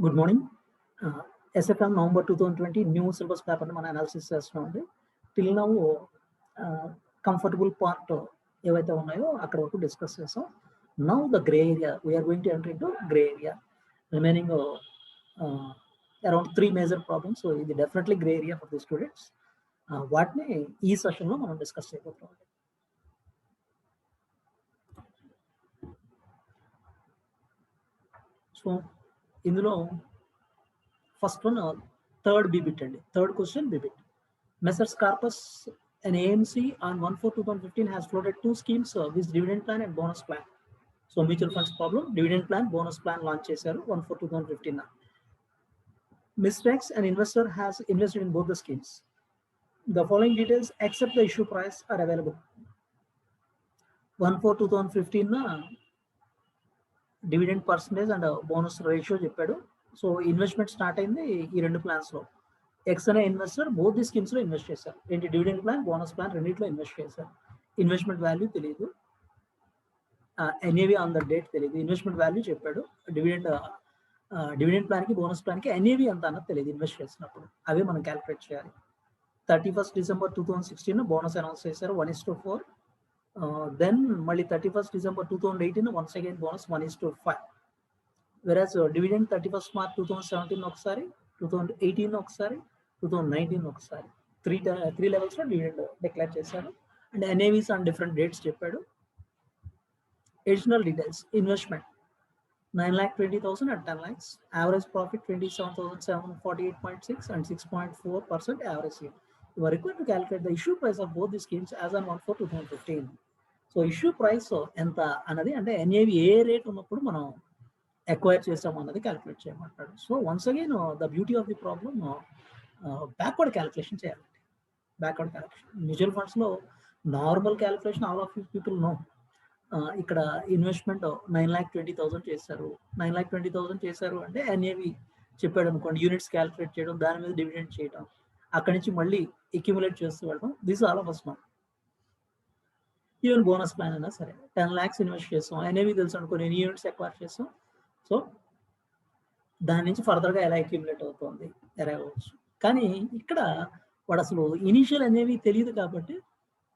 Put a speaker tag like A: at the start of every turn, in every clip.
A: Good morning. SFM November 2020 new syllabus పేపర్ని మనం analysis చేస్తున్నామండి. టిల్ నౌ కంఫర్టబుల్ పార్ట్ ఏవైతే ఉన్నాయో అక్కడ వరకు డిస్కస్ చేసాం. Now the grey area we're going to enter into grey area. Remaining around 3 major problems. So ఇది definitely grey area for the students. వాటిని ఈ సెషన్లో మనం డిస్కస్ చేయబోతున్నాం. సో ఇందులో ఫస్ట్ వన్ థర్డ్ బిబిట్ అండి. థర్డ్ క్వశ్చన్ బిబిట్. Messrs Carpus and AMC on 1/4/2015 has floated two schemes with dividend plan and bonus plan. So mutual funds problem, dividend plan, bonus plan launch చేశారు 1/4/2015. Mr. X, an investor, has invested in both the schemes. The following details except the issue price are available. 1/4/2015 dividend percentage and bonus ratio చెప్పాడు. So investment start అయింది ఈ రెండు ప్లాన్స్లో. X అనే investor both the స్కీమ్స్లో invest చేశారు. ఏంటి dividend plan, bonus plan రెండింటిలో invest చేశారు. Investment value తెలియదు, ఎన్ఏవి ఆన్ ద డేట్ తెలియదు. ఇన్వెస్ట్మెంట్ వాల్యూ చెప్పాడు. డివిడెండ్ ప్లాన్కి బోనస్ ప్లాన్కి ఎన్ఏవి అంత అన్నది తెలియదు ఇన్వెస్ట్ చేసినప్పుడు. అవే మనం క్యాలిక్యులేట్ చేయాలి. 31st December 2016 బోనస్ అనౌన్స్ చేశారు 1:4. దెన్ మళ్ళీ 31st December 2018 once again bonus 1:5. వెరాజ్ డివిడెండ్ 31st March 2017 ఒకసారి, 2018 ఒకసారి, 2019 ఒకసారి. త్రీ లెవెల్స్లో డివిడెండ్ డిక్లేర్ చేశారు. అండ్ ఎన్ఏవీస్ ఆన్ డిఫరెంట్ డేట్స్ చెప్పాడు. Additional details. Investment 9,20,000 and 10 lakhs. Average profit 27,748.6 and 6.4% average yield. You are required to calculate the issue price of both the schemes as on 1/4/2015. So issue price ఎంత అన్నది, అంటే NAV ఏ rate ఉన్నప్పుడు మనం acquire చేస్తాము అన్నది calculate చేయమంటాడు. So once again the beauty of the problem backward calculation చేయాలండి. Backward calculation mutual ఫండ్స్లో normal calculation all of you people know. ఇక్కడ ఇన్వెస్ట్మెంట్ 9,20,000 చేశారు. 9,20,000 చేశారు అంటే ఎన్ఏవి చెప్పాడు అనుకోండి, యూనిట్స్ క్యాలిక్యులేట్ చేయడం, దాని మీద డివిడెండ్ చేయడం, అక్కడి నుంచి మళ్ళీ అక్యుములేట్ చేస్తూ వెళ్ళడం. This all of us know. Even bonus plan అయినా సరే 10 lakhs ఇన్వెస్ట్ చేస్తాం, ఎన్ఏవి తెలుసు అనుకోని ఎన్ని యూనిట్స్ ఎక్వైర్ చేస్తాం. సో దాని నుంచి ఫర్దర్గా ఎలా అక్యుములేట్ అవుతుంది ఎలా అవ్వచ్చు. కానీ ఇక్కడ వాడు అసలు ఇనీషియల్ అనేవి తెలియదు కాబట్టి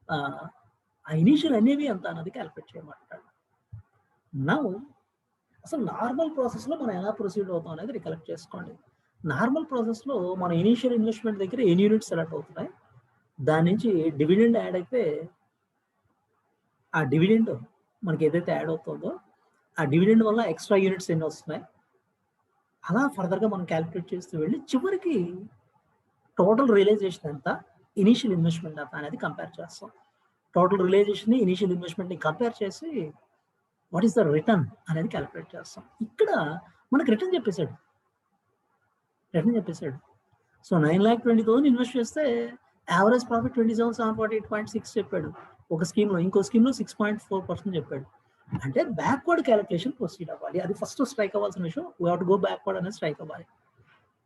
A: ఆ ఇనీషియల్ అనేవి ఎంత అన్నది క్యాలిక్యులేట్ చేయమంటాడు. నా అసలు నార్మల్ ప్రాసెస్లో మనం ఎలా ప్రొసీడ్ అవుతాం అనేది రికలెక్ట్ చేసుకోండి. నార్మల్ ప్రాసెస్లో మన ఇనీషియల్ ఇన్వెస్ట్మెంట్ దగ్గర ఎన్ని యూనిట్స్ సెలెక్ట్ అవుతున్నాయి, దాని నుంచి డివిడెండ్ యాడ్ అయితే ఆ డివిడెండ్ మనకి ఏదైతే యాడ్ అవుతుందో ఆ డివిడెండ్ వల్ల ఎక్స్ట్రా యూనిట్స్ ఎన్ని వస్తున్నాయి, అలా ఫర్దర్గా మనం క్యాలిక్యులేట్ చేస్తూ వెళ్ళి చివరికి టోటల్ రియలైజేషన్ ఎంత, ఇనీషియల్ ఇన్వెస్ట్మెంట్ ఎంత అనేది కంపేర్ చేస్తాం. టోటల్ రియలైజేషన్ ఇనీషియల్ ఇన్వెస్ట్మెంట్ని కంపేర్ చేసి వాట్ ఈస్ ద రిటర్న్ అనేది క్యాలిక్యులేట్ చేస్తాం. ఇక్కడ మనకు రిటర్న్ చెప్పేశాడు. సో 9,20,000 ఇన్వెస్ట్ చేస్తే యావరేజ్ ప్రాఫిట్ 27,748.6 చెప్పాడు ఒక స్కీమ్లో. ఇంకో స్కీమ్లో 6.4% చెప్పాడు. అంటే బ్యాక్వర్డ్ క్యాలిక్యులేషన్ ప్రొసీడ్ అవ్వాలి. అది ఫస్ట్ స్ట్రైక్ అవ్వాల్సిన విషయం. We have to go backward అనేది స్ట్రైక్ అవ్వాలి.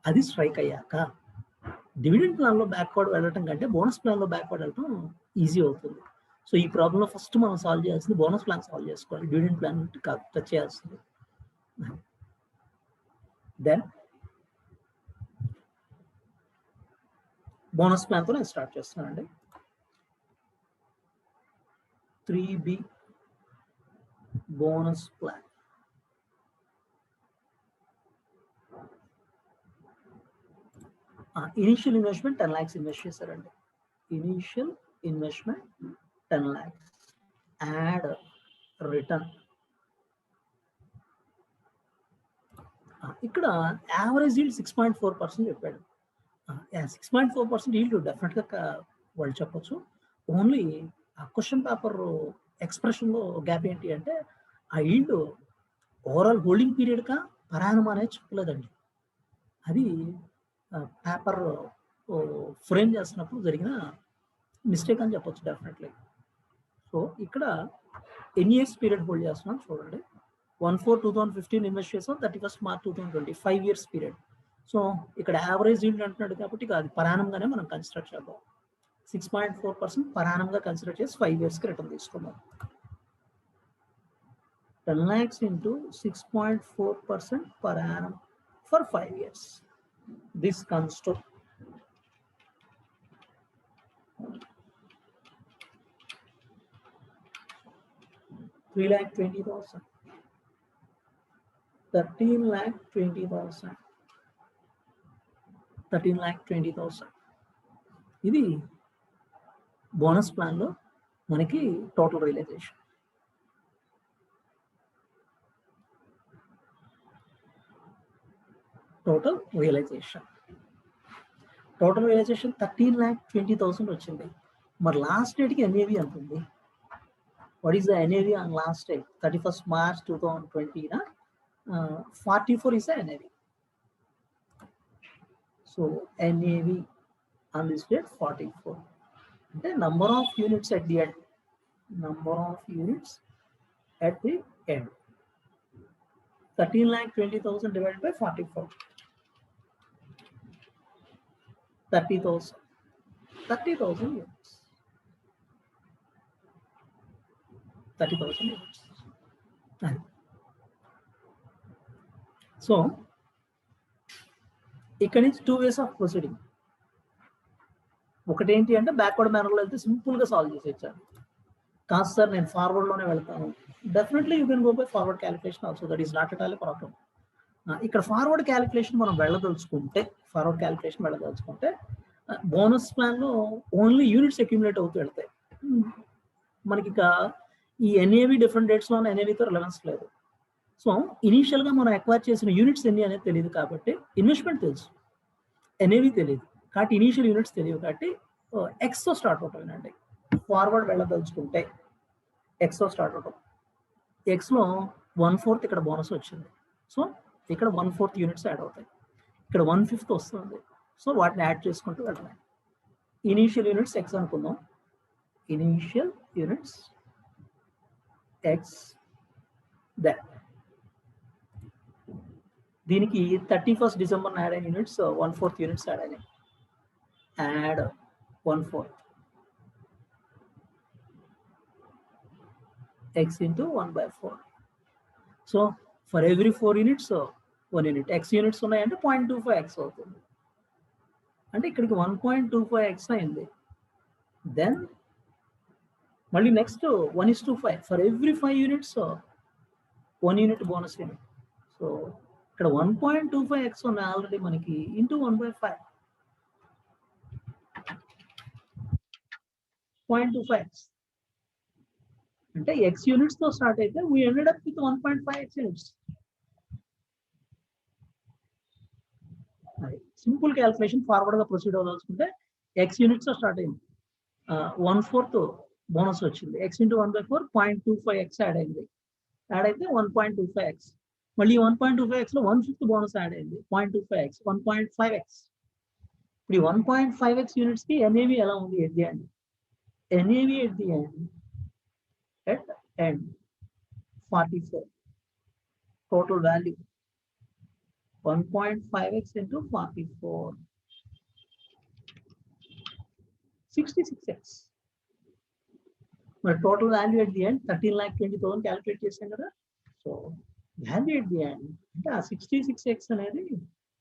A: అది స్ట్రైక్ అయ్యాక డివిడెండ్ ప్లాన్లో బ్యాక్వర్డ్ వెళ్ళటం కంటే బోనస్ ప్లాన్లో బ్యాక్వర్డ్ వెళ్ళటం ఈజీ అవుతుంది. సో ఈ ప్రాబ్లంలో ఫస్ట్ మనం సాల్వ్ చేయాల్సింది బోనస్ ప్లాన్ సాల్వ్ చేసుకోవాలి, డివిడెండ్ ప్లాన్ టచ్ చేయాల్సింది. దెన్ బోనస్ ప్లాన్తో నేను స్టార్ట్ చేస్తున్నానండి. 3B bonus plan. Initial investment 10 lakhs invest చేశారండి. Initial investment 10 lakhs. Add return. ఇక్కడ యావరేజ్ ఈల్డ్ 6.4% చెప్పాడు. 6.4% ఈల్డ్ డెఫినెట్గా వాళ్ళు చెప్పొచ్చు. ఓన్లీ ఆ క్వశ్చన్ పేపర్ ఎక్స్ప్రెషన్లో గ్యాప్ ఏంటి అంటే ఆ ఈల్డ్ ఓవరాల్ హోల్డింగ్ పీరియడ్గా పరాయణం అనేది చెప్పలేదండి. అది పేపర్ ఫ్రేమ్ చేస్తున్నప్పుడు జరిగిన మిస్టేక్ అని చెప్పొచ్చు డెఫినెట్లీ. సో ఇక్కడ ఎన్ని ఇయర్స్ పీరియడ్ హోల్డ్ చేస్తున్నాం చూడండి. 1/4/2015 ఇన్వెస్ట్ చేసాం, 31st March 2020, 5 years period. So ఇక్కడ యావరేజ్ ఈల్డ్ అంటున్నాడు కాబట్టి అది పరాణంగానే మనం కన్సిడర్ చేద్దాం. 6.4% పరాణంగా కన్సిడర్ చేసి 5 yearsకి రిటర్న్ తీసుకుందాం. 10 lakhs into 6.4% per annum for 5 years. This comes to 3,20,000, 13,20,000, 13,20,000. ఇది బోనస్ ప్లాన్ లో మనకి టోటల్ రియలైజేషన్. టోటల్ రియలైజేషన్ 13,20,000 వచ్చింది. మరి లాస్ట్ డేట్కి ఎన్ఏవి ఎంత ఉంది? What is the NAV on last date 31st March 2020? 44 is the NAV. So NAV on this date 44. The number of units at the end. Number of units at the end. 13,20,000 divided by 44. 30,000. 30,000 units. 30,000 units. So ఇక్కడ నుంచి 2 ways of proceeding. ఒకటి ఏంటి అంటే backward మేనర్లో వెళ్తే సింపుల్గా solve చేసేచ్చాను. కాదు sir నేను ఫార్వర్డ్లోనే వెళ్తాను. Definitely you can go by forward calculation also, that is not at all a problem. ఇక్కడ ఫార్వర్డ్ క్యాలిక్యులేషన్ మనం వెళ్ళదలుచుకుంటే బోనస్ ప్లాన్లో ఓన్లీ యూనిట్స్ అక్యుములేట్ అవుతూ వెళ్తాయి. మనకి ఇక ఈ ఎన్ఏవి డిఫరెంట్ డేట్స్లో ఉన్న ఎన్ఏవితో రిలవెన్స్ లేదు. సో ఇనీషియల్గా మనం అక్వైర్ చేసిన యూనిట్స్ ఎన్ని అనేది తెలియదు కాబట్టి ఇన్వెస్ట్మెంట్ తెలుసు, ఎన్ఏవి తెలియదు కాబట్టి ఇనీషియల్ యూనిట్స్ తెలియదు కాబట్టి ఎక్స్తో స్టార్ట్ అవుతాయండి. ఫార్వర్డ్ వెళ్ళదలుచుకుంటే ఎక్స్తో స్టార్ట్ అవుతాం. ఎక్స్లో 1/4 ఇక్కడ బోనస్ వచ్చింది. సో ఇక్కడ 1/4 యూనిట్స్ యాడ్ అవుతాయి. ఇక్కడ 1/5 వస్తుంది. సో వాటిని యాడ్ చేసుకుంటూ వెళ్ళాలి. ఇనీషియల్ యూనిట్స్ ఎక్స్ అనుకుందాం. ఇనీషియల్ యూనిట్స్ ఎక్స్ దట్ దీనికి 31st December యాడ్ అయిన యూనిట్స్ 1/4 యూనిట్స్ యాడ్ అయినాయి. Add 1/4 x into 1/4. So for every 4 units 1 unit. x units ఉన్నాయంటే 0.25x అవుతుంది. అంటే ఇక్కడికి 1.25x అయింది. దెన్ మళ్ళీ next 1:5. For every 5 units 1 unit bonus unit. So ఇక్కడ 1.25x ఉన్నాయి ఆల్రెడీ మనకి ఇంటూ 1/5. 0.25x అంటే x యూనిట్స్ తో స్టార్ట్ అయితే we ended up with 1.5x units. Simple calculation forward గా ప్రొసీడ్ అవ్వాల్సుకుంటే x యూనిట్స్ తో స్టార్ట్ అయింది. 1/4 బోనస్ వచ్చింది. x into 1/4 0.25x యాడ్ అయింది. యాడ్ అయితే 1.25x. మళ్ళీ 1.25x లో 1/5 బోనస్ యాడ్ అయింది. 0.25x 1.5x. ఇప్పుడు 1.5x యూనిట్స్ కి ఎన్ఏవి ఎలా ఉంది at the end? NAV at the end at end 44. Total value 1.5x into 44 66x. But total value at the end 13,20,000 calculate chesam kada. So value at the end ante 66x anedi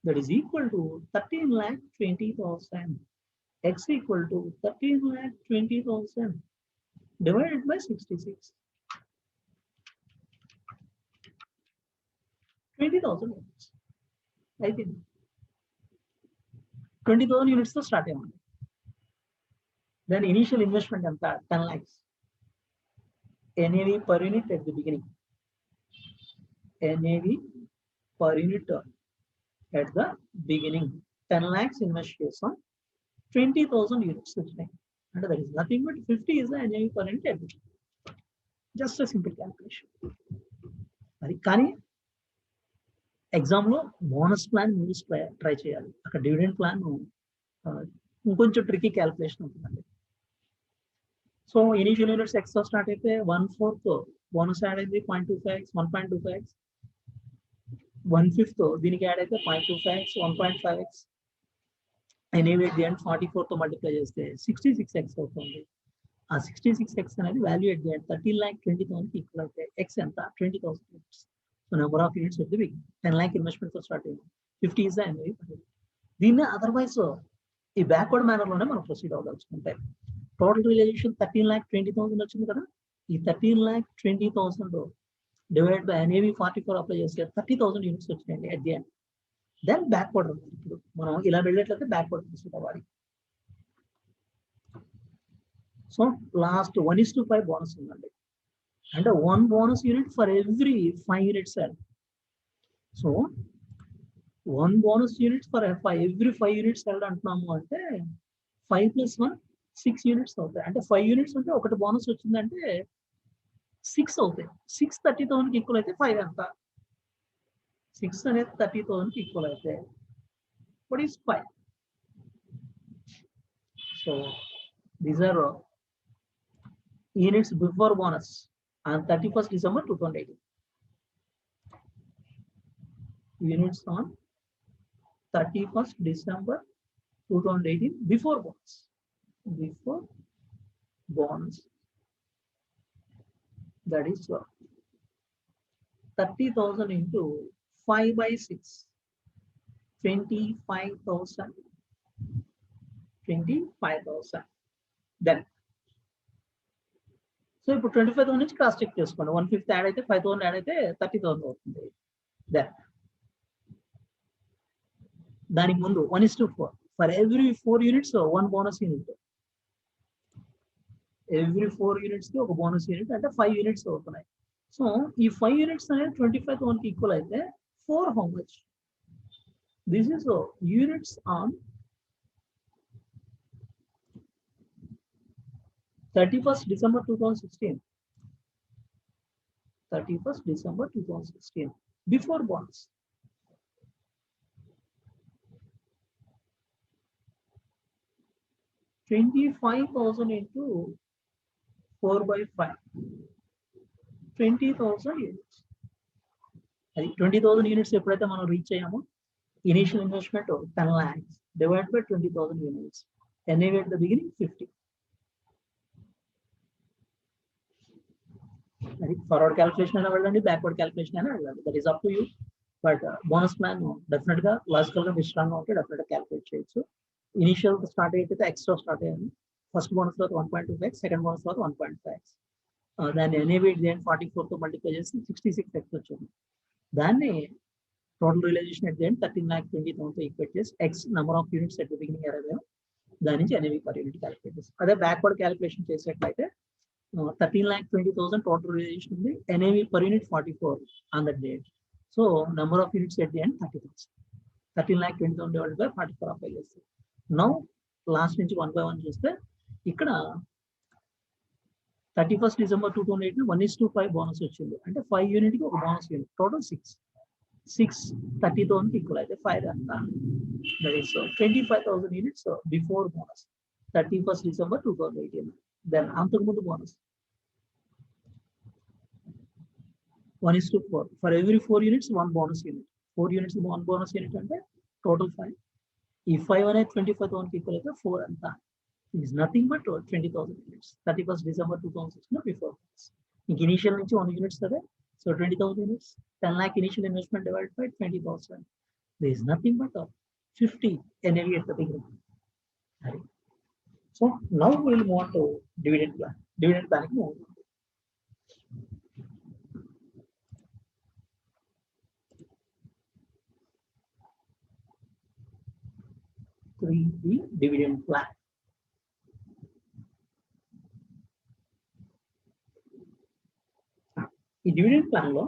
A: that is equal to 13,20,000. X equal to 13,20,000 divided by 66. 20,000 units. I think 20,000 units to start on. Then initial investment and 10 lakhs. NAV per unit at the beginning. NAV per unit at the beginning. 10 lakhs investment. 20,000 units. And that is nothing but 50 is the NAV per unit everything. Just a simple calculation. కానీ ఎగ్జామ్లో bonus plan మీరు try చేయాలి. అక్కడ dividend plan ఇంకొంచెం tricky calculation ఉంటుందండి. So initial units ఎక్స్తో start అయితే 1/4 bonus add అయింది 0.25x 1.25x. 1/5 దీనికి యాడ్ అయితే 0.25x 1.5x. Anyway the end 44 తో మల్టిప్లై చేస్తే 66x అవుతుంది. ఆ 66x అనేది value at the end 13,20,000 equal అయితే x ఎంత 20,000 units. So number of units at the beginning. 10 lakh investment for starting. 50 is the NAV. దీన్ని అదర్వైజ్ ఈ బ్యాక్వర్డ్ మేనర్ లోనే మనం ప్రొసీడ్ అవ్వదలుచుకుంటే టోటల్ రియలైజేషన్ 13,20,000 వచ్చింది కదా. ఈ 13,20,000 డివైడ్ బై NAV 44 అప్లై చేస్తే 30,000 యూనిట్స్ వచ్చినాయండి at the end. Then backward ఇప్పుడు మనం ఇలా వెళ్ళేట్లయితే బ్యాక్వర్డ్ ప్రొసీడ్ అవ్వాలి. సో లాస్ట్ 1:5 బోనస్ ఉందండి. అంటే 1 bonus unit for every 5 units cell. So 1 bonus unit for every 5 units cell అంటున్నాము అంటే 5 + 1 6 units అవుతాయి. అంటే 5 units అంటే ఒకటి బోనస్ వచ్చిందంటే 6 అవుతాయి. 6 30,000కి ఈక్వల్ అయితే 5 ఎంత? 6 అనేది 30,000కి ఈక్వల్ అయితే what is 5? So these are units before bonus on 31st December 2018. Units on 31st December 2018 before bonus. Before bonus. That is 30,000 into 5/6. 25,000. 25,000. Then. So ఇప్పుడు 25,000 నుంచి క్రాస్ చెక్ చేసుకోండి. 1/5 యాడ్ అయితే 5,000 యాడ్ అయితే 30,000 అవుతుంది. దానికి ముందు 1:4 for every 4 units 1 bonus unit. Every 4 units కి ఒక బోనస్ యూనిట్ అంటే 5 units అవుతున్నాయి. సో ఈ 5 units అనేది 25,000కి ఈక్వల్ అయితే 4 how much? This is units on 31st December 2016. 31st December 2016 before bonus. $25,000 into 4/5. 20,000 units. 20,000 units ఎప్పుడైతే మనం రీచ్ అయ్యామో initial investment 10 lakhs divide by 20,000 units. NAV at the beginning 50. అది forward calculation అయినా వెళ్ళండి, backward calculation అయినా వెళ్ళండి. That is up to you. But bonus plan definite గా logical గా మీరు స్ట్రాంగ్ గా ఉంటే డెఫినెట్ గా క్యాల్కులేట్ చేయొచ్చు. ఇనిషియల్ స్టార్ట్ అయితే ఎక్స్ట్రా స్టార్ట్ అయ్యాను. ఫస్ట్ బోనస్ తర్వాత 1.25x, సెకండ్ బోనస్ తర్వాత 1.5x. దాన్ని NAV 44 తో మల్టిప్లై చేసి 66x వచ్చింది. దాన్ని total realisation at the end 13,20,000 equate చేసి X number of units at the beginning అరవై, దాని నుంచి NAV పర్ యూనిట్ క్యాలిక్యులేట్ చేసి అదే బ్యాక్వర్డ్ క్యాలిక్యులేషన్ చేసేట్లయితే 13,20,000 total realization ఉంది. NAV per unit 44 on that date. So number of units at the end 30,000. 13,20,000 divided by 44 apply చేస్తాం. Now last నుంచి 1 by 1 చూస్తే ఇక్కడ 31st December 2018 1:5 బోనస్ వచ్చింది. అంటే 5 యూనిట్ కి ఒక బోనస్ యూనిట్, టోటల్ 6 30,000 ఈక్వల్ అయితే 5 అంత. That is 25,000 units before bonus 31st December 2018. Then అంతకుముందు bonus 1:4 for every 4 units 1 bonus unit. 4 units 1 bonus unit అంటే total 5. ఈ 5 అనేది 25,000 ఈక్వల్ అయితే 4 అంతా. It is nothing but 20,000 units. 31st December 2016 before bonus. ఇంక initial నుంచి 1 units కదా. So 20,000 units, 10 lakh initial investment divided by 20,000. There is nothing but 50 NAV at the beginning. So now we will move on to dividend plan. Dividend plan move on. 3B dividend plan. ఈ dividend plan లో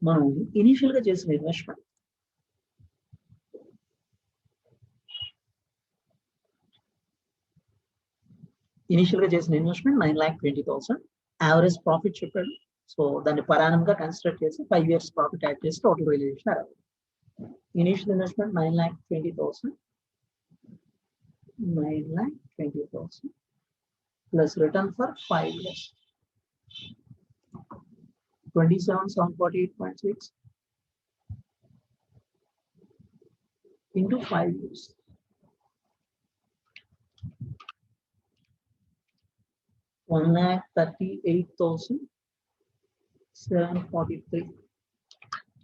A: మనం initial గా చేసిన investment initial గా చేసిన investment 9,20,000. Average profit చెప్పాడు. So దాన్ని పరాణం గా కన్సిడర్ చేసి 5 years ప్రాఫిట్ యాడ్ చేసి టోటల్ రియలైజేషన్ అరవై. Initial investment 9,20,000 plus return for 5 years 27,748.6 into 5 years. 1,38,743.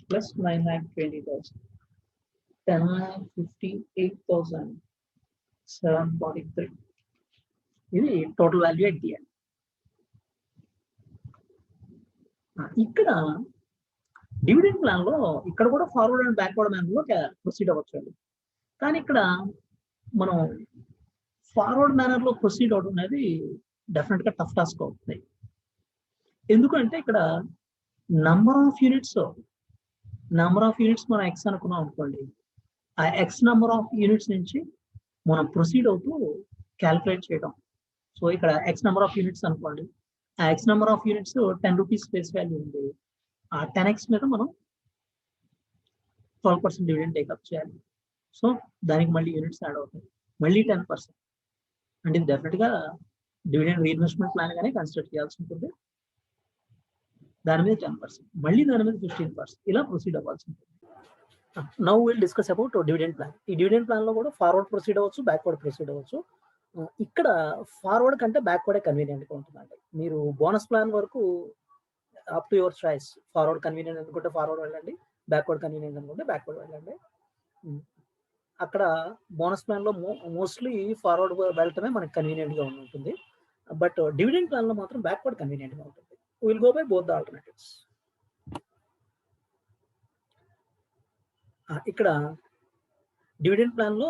A: plus 9,20,000. 10,58,743. ఇది total value at the end. ఇక్కడ డివిడెండ్ ప్లాన్ లో ఇక్కడ కూడా ఫార్వర్డ్ అండ్ బ్యాక్వర్డ్ మ్యాన్ లో ప్రొసీడ్ అవ్వచ్చు. కానీ ఇక్కడ మనం ఫార్వర్డ్ మేనర్ లో ప్రొసీడ్ అవడం అనేది డెఫినెట్ గా టఫ్ టాస్క్ అవుతుంది. ఎందుకంటే ఇక్కడ నంబర్ ఆఫ్ యూనిట్స్ మనం ఎక్స్ అనుకున్నాం అనుకోండి, ఆ ఎక్స్ నంబర్ ఆఫ్ యూనిట్స్ నుంచి మనం ప్రొసీడ్ అవుతూ క్యాల్కులేట్ చేయడం. సో ఇక్కడ ఎక్స్ నెంబర్ ఆఫ్ యూనిట్స్ అనుకోండి, ఆ X number of units 10 rupees face value ఉంది. ఆ 10x మీద మనం 12% డివిడెండ్ టేకప్ చేయాలి. సో దానికి మళ్ళీ యూనిట్స్ యాడ్ అవుతాయి, మళ్ళీ 10%. అంటే ఇది డెఫినెట్ గా డివిడెండ్ రీఇన్వెస్ట్మెంట్ ప్లాన్ గానే కన్సిడర్ చేయాల్సి ఉంటుంది. దాని మీద 10%, మళ్ళీ దాని మీద 15%, ఇలా ప్రొసీడ్ అవ్వాల్సి ఉంటుంది. Now will discuss about dividend plan. ఈ డివిడెండ్ ప్లాన్ లో కూడా ఫార్వర్డ్ ప్రొసీడ్ అవ్వచ్చు, బ్యాక్వర్డ్ ప్రొసీడ్ అవ్వచ్చు. ఇక్కడ ఫార్వర్డ్ కంటే బ్యాక్వర్డే కన్వీనియంట్గా ఉంటుందండి. మీరు బోనస్ ప్లాన్ వరకు up to your choice. Forward convenient అనుకుంటే ఫార్వర్డ్ వెళ్ళండి, బ్యాక్వర్డ్ కన్వీనియంట్ అనుకుంటే బ్యాక్వర్డ్ వెళ్ళండి. అక్కడ బోనస్ ప్లాన్ లో మోస్ట్లీ ఫార్వర్డ్ వెళ్ళటమే మనకి కన్వీనియంట్ గా ఉంటుంది. బట్ డివిడెండ్ ప్లాన్ లో మాత్రం బ్యాక్వర్డ్ కన్వీనియంట్ గా ఉంటుంది. Will go by both the alternatives. ఇక్కడ డివిడెండ్ ప్లాన్ లో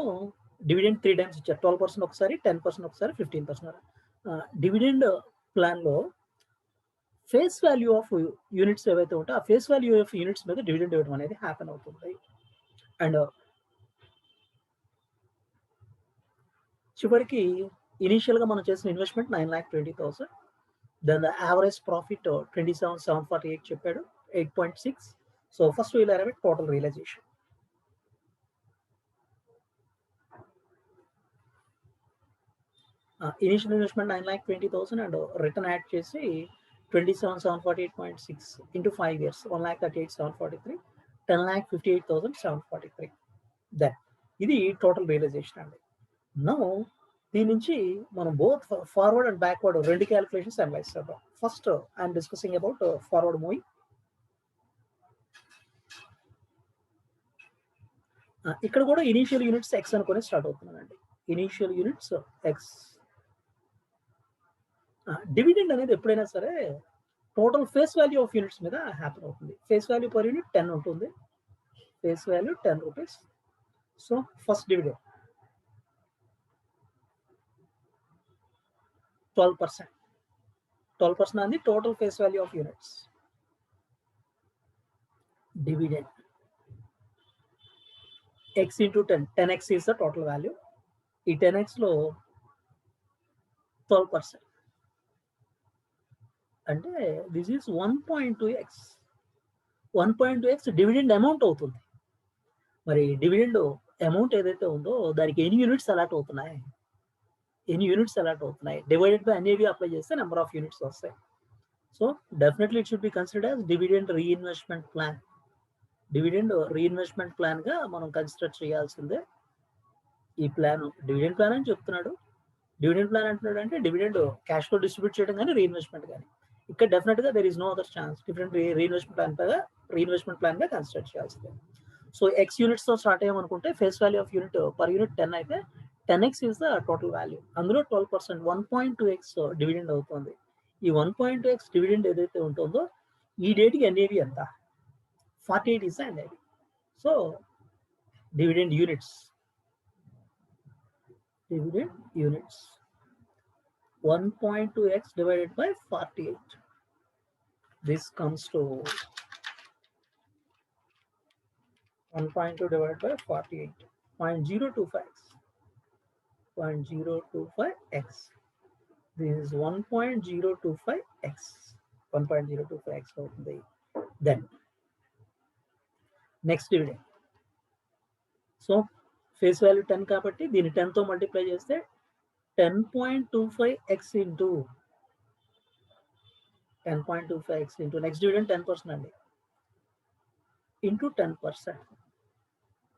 A: డివిడెండ్ 3 టైమ్స్ ఇచ్చారు. 12% ఒకసారి, 10% ఒకసారి, 15%. డివిడెండ్ ప్లాన్ లో ఫేస్ వాల్యూ ఆఫ్ యూనిట్స్ ఏవైతే ఉంటాయో ఆ ఫేస్ వాల్యూ ఆఫ్ యూనిట్స్ మీద డివిడెండ్ ఇవ్వడం అనేది హ్యాపెన్ అవుతుంది. అండ్ చివరికి ఇనిషియల్ గా మనం చేసిన investment 9,20,000. Then the average profit 27,748 చెప్పాడు, 8.6. So first we'll arrive at total realisation. Initial investment 9,20,000 and return add చేసి 27,748.6 into 5 years 1,38,743, 10,58,743. దెన్ ఇది టోటల్ రియలైజేషన్ అండి. నౌ దీని నుంచి మనం బోత్ ఫార్వర్డ్ అండ్ బ్యాక్వర్డ్ రెండు క్యాలిక్యులేషన్స్ అనలైజ్ చేద్దాం. First I'm discussing about forward moving. ఇక్కడ కూడా ఇనీషియల్ యూనిట్స్ ఎక్స్ అనుకుని స్టార్ట్ అవుతున్నానండి. Initial units X. డివిడెండ్ అనేది ఎప్పుడైనా సరే total face value of units మీద హ్యాపన్ అవుతుంది. ఫేస్ వాల్యూ పర్ యూనిట్ 10 ఉంటుంది. Face value 10 rupees. So first dividend 12%. 12% on the total face value of units. Dividend x into 10. 10x is the total value. ఈ 10x లో 12%. అంటే this is 1.2x. 1.2x dividend amount అవుతుంది. మరి dividend amount ఏదైతే ఉందో దానికి ఎన్ని యూనిట్స్ అలాట్ అవుతున్నాయి, డివైడెడ్ బై ఎన్ఏవి అప్లై చేస్తే నెంబర్ ఆఫ్ యూనిట్స్ వస్తాయి. So definitely it should be considered as dividend reinvestment plan. Dividend reinvestment plan గా మనం కన్సిడర్ చేయాల్సిందే ఈ ప్లాన్. డివిడెండ్ ప్లాన్ అని చెప్తున్నాడు. డివిడెండ్ ప్లాన్ అంటున్నాడు అంటే డివిడెండ్ క్యాష్ ఫ్లో డిస్ట్రిబ్యూట్ చేయడం కానీ రీఇన్వెస్ట్మెంట్ కానీ. ఇక్కడ డెఫినెట్ గా there is no other chance. Different reinvestment plan గా కన్సిడర్ చేయాల్సిందే. సో ఎక్స్ యూనిట్స్ తో స్టార్ట్ అయ్యామనుకుంటే face value of unit per unit 10 అయితే 10x is the total value. అందులో 12% 1.2x డివిడెండ్ అవుతుంది. ఈ 1.2x డివిడెండ్ ఏదైతే ఉంటుందో ఈ డేట్కి ఎన్ఏవి ఎంత, 48 is the NAV. So dividend units 1.2x divided by 48. This comes to 1.2 divided by 48, 0.025x. 0.025x. This is 1.025x. 1.025x. Then next dividend. So face value 10 కాబట్టి దీన్ని 10 తో మల్టిప్లై చేస్తే 10.25x into 10.25x into next dividend 10% అండి, into 10%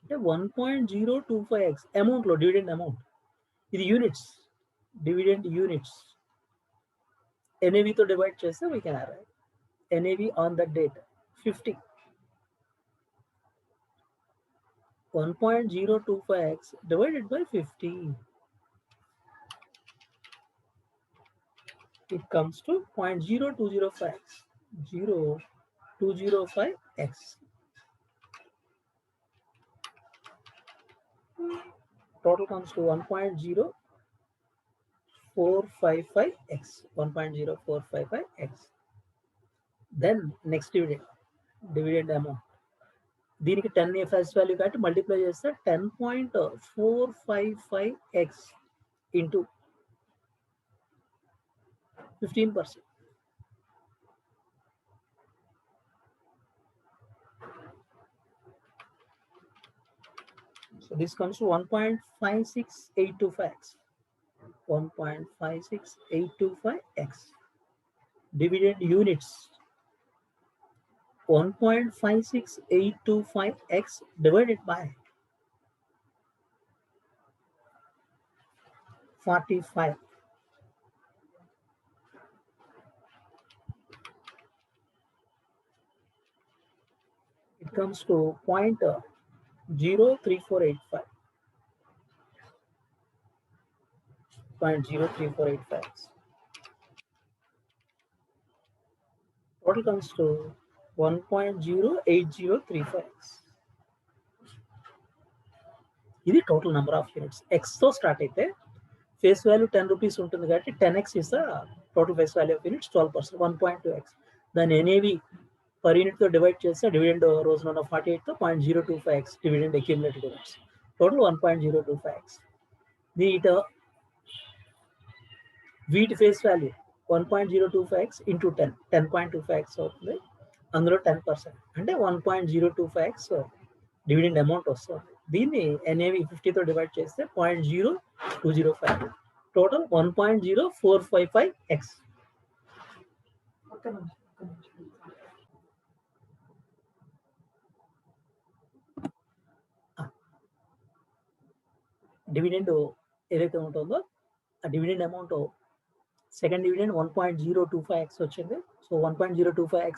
A: అంటే 1.025x అమౌంట్లో dividend amount. ఇది units, dividend units. ఎన్ఏవితో divide చేస్తే we can arrive. NAV on the date 50. 1.025x divided by 50. It comes to 0.0205x. 0.205x. Total comes to 1.0455x. 1.0455x. Then next dividend amount. దీనికి 10 first value కాబట్టి multiply చేస్తే 10.455x into 15%. So this comes to 1.56825x. 1.56825x. Dividend units. 1.56825x divided by 45. It comes to 0.03485. 0.03485. Total comes to 1.08035x. ఇది total number of units. ఎక్స్తో start అయితే face value 10 rupees ఉంటుంది కాబట్టి 10x is the total face value of units 12%. 1.2x. దాని NAV per unit తో divide చేస్తే dividend రోజున 48 తో 0.025x dividend accumulated units. Total 1.025x. వీటి face value 1.025x into 10 10.25x అవుతుంది. అందులో 10% అంటే 1.025x డివిడెండ్ అమౌంట్ వస్తుంది. దీన్ని ఎన్ఏవి 50తో డివైడ్ చేస్తే 0.0205. Total 1.0455x. డివిడెండ్ ఏదైతే ఉంటుందో ఆ dividend amount second dividend 1.025x వచ్చింది. So 1.025x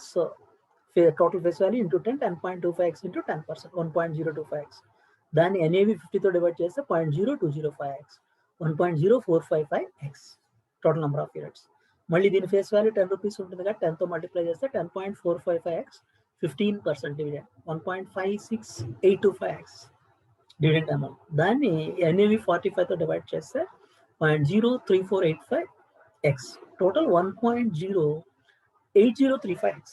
A: total face value into 10 10.25x into 10%. 1.025x. దాన్ని ఎన్ఏవి 50తో డివైడ్ చేస్తే 0.0205x. 1.0455x total number of units. మళ్ళీ దీని ఫేస్ వాల్యూ 10 రూపీస్ ఉంటుంది కదా, 10తో మల్టిప్లై చేస్తే 10.455x 15% dividend. 1.56825x dividend amount. దాన్ని NAV 45తో divide చేస్తే 0.03485x. Total 1.08035x.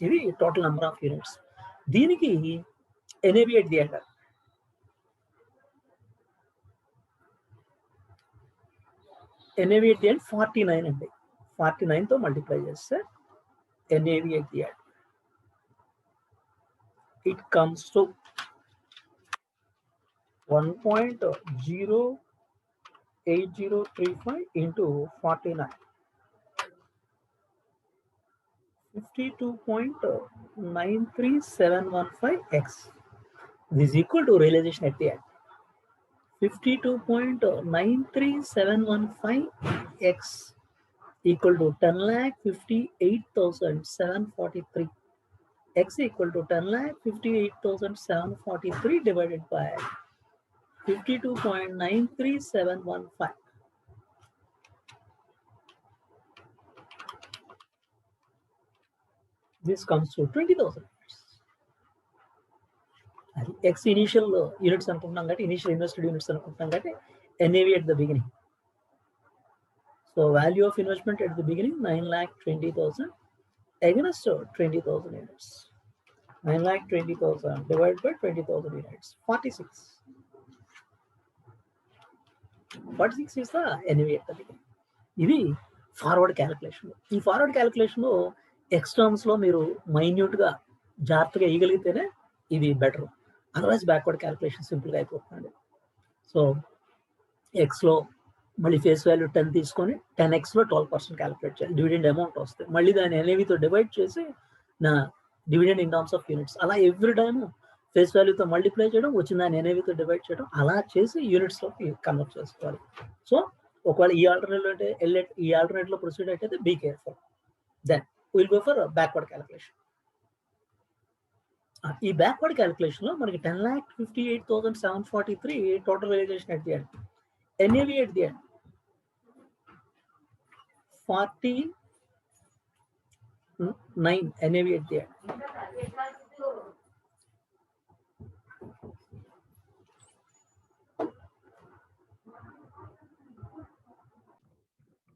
A: ఇది టోటల్ నెంబర్ ఆఫ్ యూనిట్స్. దీనికి NAV at the end NAV at the end 49 అండి. 49తో మల్టిప్లై చేస్తే NAV at the end it comes to 1.08035 into 49. 52.93715x. This is equal to realization at the end. 52.93715x equal to 10,58,743. X equal to 10,58,743 divided by 52.93715. This comes to 20,000 units. X initial units అనుకుంటున్నాం కాబట్టి initial invested units అనుకుంటున్నాం కాబట్టి NAV at the beginning. So value of investment at the beginning 9,20,000 against 20,000 units. 9,20,000 divided by 20,000 units. 46. 46 is the NAV at the beginning. ఇది forward calculation. ఈ forward calculation X terms లో మీరు minute గా జాగ్రత్తగా వేయగలిగితేనే ఇది better. Otherwise backward calculation simple గా అయిపోతుంది. So X లో మళ్ళీ ఫేస్ వాల్యూ 10 తీసుకొని 10x లో 12% క్యాలిక్యులేట్ చేయాలి. డివిడెండ్ అమౌంట్ వస్తుంది. మళ్ళీ దాన్ని ఎన్ఏవితో డివైడ్ చేసి నా dividend in terms of units అలా ఎవ్రీ టైమ్ ఫేస్ వాల్యూతో మల్టిప్లై చేయడం, వచ్చిన దాన్ని ఎన్ఏవితో డివైడ్ చేయడం, అలా చేసి యూనిట్స్ లోకి కన్వర్ట్ చేసుకోవాలి. సో ఒకవేళ ఈ ఆల్టర్నేట్ లో ప్రొసీడ్ అయితే be careful. Then will go for backward calculation. ఈ బ్యాక్వర్డ్ క్యాలిక్యులేషన్ లో మనకి 10,58,743 total realisation at the end. NAV at the end 49 NAV at the end.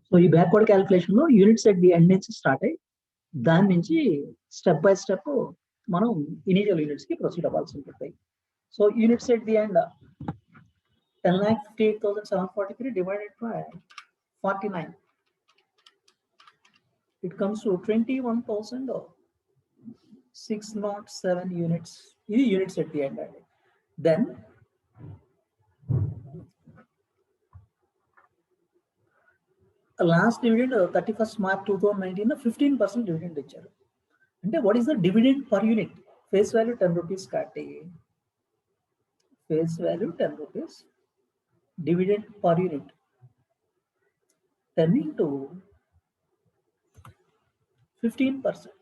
A: So ఈ బ్యాక్వర్డ్ క్యాలిక్యులేషన్ లో యూనిట్స్ ఎట్ ది ఎండ్ నుంచి start అయ్యి దాని నుంచి step by step మనం ఇనీషియల్ యూనిట్స్ కి ప్రొసీడ్ అవ్వాల్సి ఉంటుంది. So units at the end 10,58,743 divided by 49. It comes to 21,607 units. This is units at the end. Then last dividend 31st March 2019 15% dividend ఇచ్చారు. అంటే what is the dividend per unit? Face value 10 rupees కట్టి face value 10 rupees, dividend per unit 10 into 15%,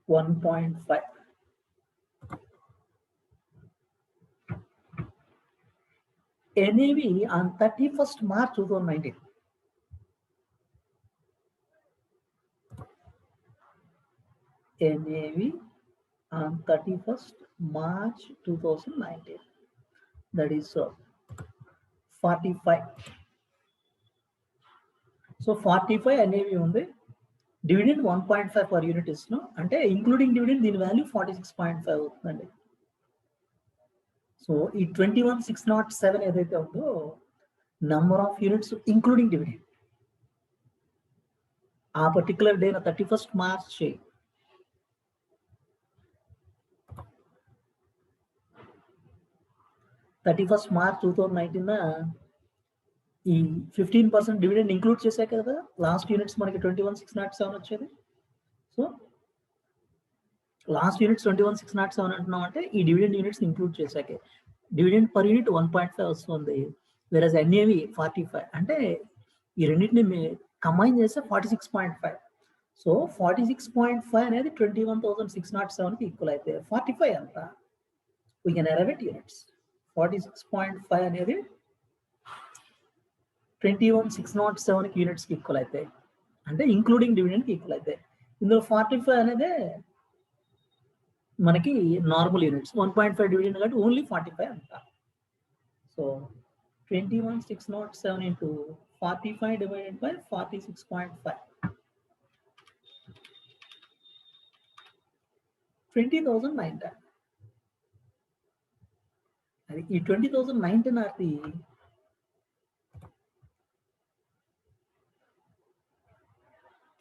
A: 1.5. NAV on 31st March 2019. NAV on 31st March 2019. That is 45. So 45 NAV ఉంది. Dividend 1.5 per unit ఇస్తున్నాం. అంటే including dividend దీని value 46.5 అవుతుందండి. So ఈ 21,607 ఏదైతే ఉందో number of units including dividend ఆ particular day 31st March 2019 ఈ 15% డివిడెండ్ ఇంక్లూడ్ చేశాక కదా లాస్ట్ యూనిట్స్ మనకి 21,607 వచ్చేది. సో లాస్ట్ యూనిట్స్ 21,607 అంటున్నాం అంటే ఈ డివిడెండ్ యూనిట్స్ ఇంక్లూడ్ చేశాకే డివిడెండ్ పర్ యూనిట్ 1.5 వస్తుంది. వేరస్ ఎన్ఏవి 45 అంటే ఈ రెండింటిని కంబైన్ చేస్తే 46.5. సో 46.5 అనేది 21,607కి ఈక్వల్ అయితే 45 ఎంత? We can ఎరవేట్ units. 46.5 అనేది 21,607కి యూనిట్స్కి ఈక్వల్ అయితే అంటే ఇంక్లూడింగ్ డివిడెండ్కి ఈక్వల్ అయితే ఇందులో 45 అనేది మనకి నార్మల్ యూనిట్స్ 1.5 డివిడెండ్ కాబట్టి ఓన్లీ 45 అంట. So 21,607 into 45 divided by 46.5. 20,910. అది ఈ 20,910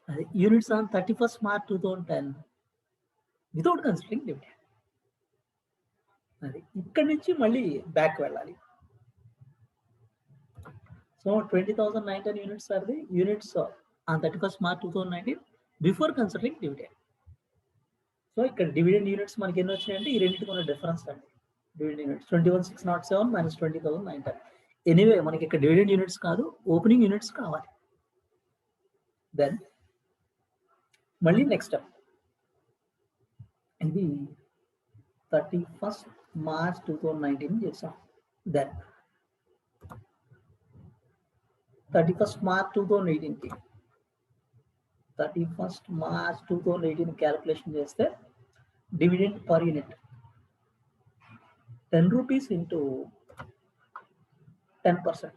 A: అది units on 31st March 2010 without considering dividend. అది ఇక్కడ నుంచి మళ్ళీ బ్యాక్ వెళ్ళాలి. So 20,910 units are the units on 31st March 2019 before considering dividend. So ఇక్కడ డివిడెండ్ యూనిట్స్ మనకి ఎన్ని వచ్చినాయంటే ఈ రెండింటికి ఉన్న డిఫరెన్స్ అండి. Dividend units 21,607 minus 20,910. ఎనీవే మనకి ఇక్కడ డివిడెండ్ యూనిట్స్ కాదు ఓపెనింగ్ యూనిట్స్ కావాలి. దెన్ మళ్ళీ నెక్స్ట్ స్టెప్ ఇది 31st March 2019 చేసాం. దెన్ 31st March 2018కి 31st March 2018 క్యాలిక్యులేషన్ చేస్తే dividend per unit 10 rupees into 10%,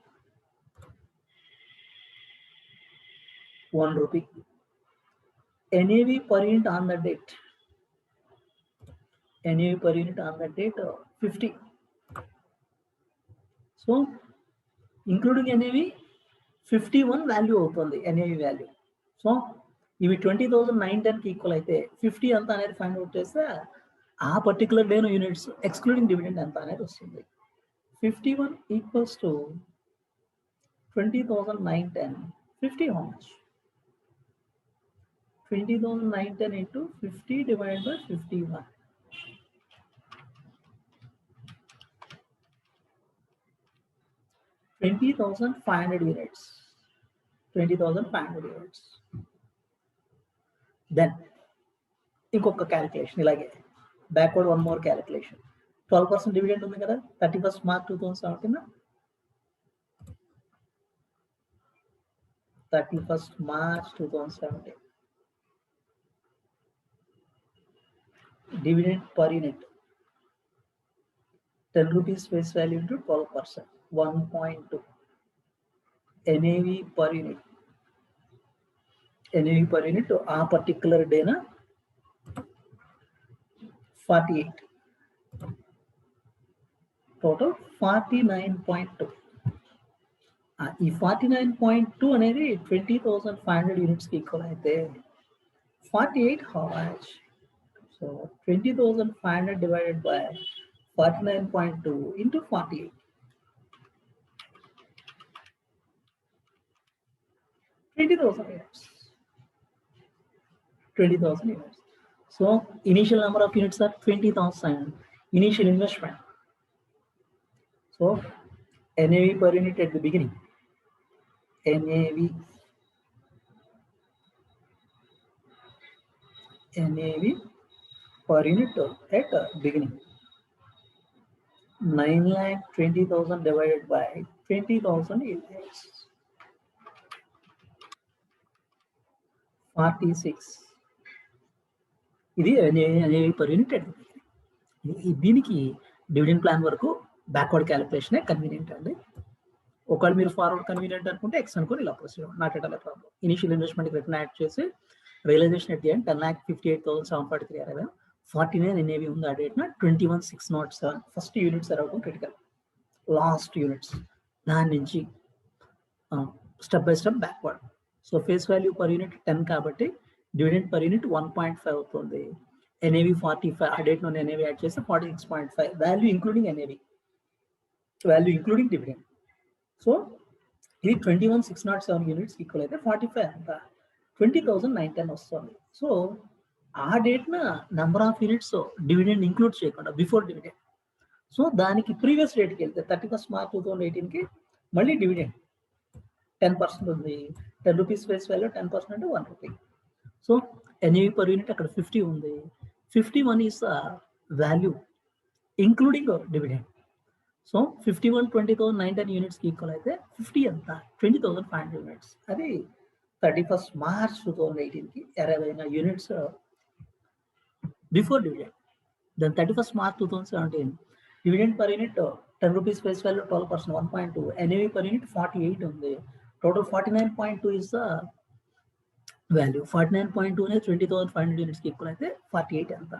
A: 1 rupee. NAV per unit on the date, NAV per unit on the date 50. So including NAV 51 value అవుతుంది NAV value. So ఇవి 20,910కి equal అయితే 50 ఎంత అనేది find out చేస్తే ఆ particular day units excluding dividend ఎంత అనేది వస్తుంది. 51 equals to 20,910. 50 how much? 20,910 into 50 divided by 51. 20,500 units. 20,500 units. Then ఇంకొక క్యాలిక్యులేషన్ ఇలాగే backward one more calculation. 12% dividend ఉంది కదా 31st March 2017. 31st March 2017 dividend per unit 10 rupees face value into 12%, 1.2 NAV per unit. NAV per unit ఆ particular డేన 48, total 49.2. ఈ 49.2 అనేది 20,500 units కి equal అయితే 48 how much? So 20,500 divided by 49.2 into 48. 20,000 units. 20,000 units. So initial number of units are 20,000. Initial investment. So NAV per unit at the beginning. NAV per unit at the beginning. 9,20,000 divided by 20,000 units. 46. ఇది NAV per unit at the beginning. దీనికి dividend plan వరకు backward calculation convenient అండి. ఒకవేళ మీరు forward convenient అనుకుంటే X అనుకుని ఇలా proceed not at all problem. Initial investment return add చేసి రియలైజేషన్ ఎట్ ది ఎండ్ 10,58,743 అరవై 49 NAV ఉంది ఆ డేట్న 21,607 ఫస్ట్ యూనిట్స్ అరవడం క్రిటికల్. లాస్ట్ యూనిట్స్ దాని నుంచి step by step backward. So face value per unit 10 కాబట్టి డివిడెండ్ పర్ యూనిట్ 1.5 అవుతుంది. NAV 45 ఆ డేట్ నుండి NAV యాడ్ చేస్తే 46.5 value including NAV, value including dividend. So ఇది 21,607 యూనిట్స్ ఈక్వల్ అయితే 45 అంత 20,910 వస్తుంది. సో ఆ డేట్న number of units dividend include చేయకుండా బిఫోర్ డివిడెండ్. సో దానికి ప్రీవియస్ డేట్కి వెళ్తే 31st March 2018కి మళ్ళీ డివిడెండ్ 10% ఉంది. 10 రూపీస్ ఫేస్ వాల్యూ 10% అంటే 1 rupee. So NAV per unit అక్కడ 50 ఉంది. 51 is value including dividend. So 51 20,910 units కి ఈక్వల్ అయితే 50 ఎంత 20,500 యూనిట్స్. అది 31st March 2018కి అరైవ్ అయిన units before dividend. Then 31st March 2017 dividend per unit 10 rupees face value 12%, 1.2 NAV per unit 48 ఉంది. Total 49.2 is the value. 49.2 అనేది 20,500 యూనిట్స్ కి equal అయితే 48 ఎంత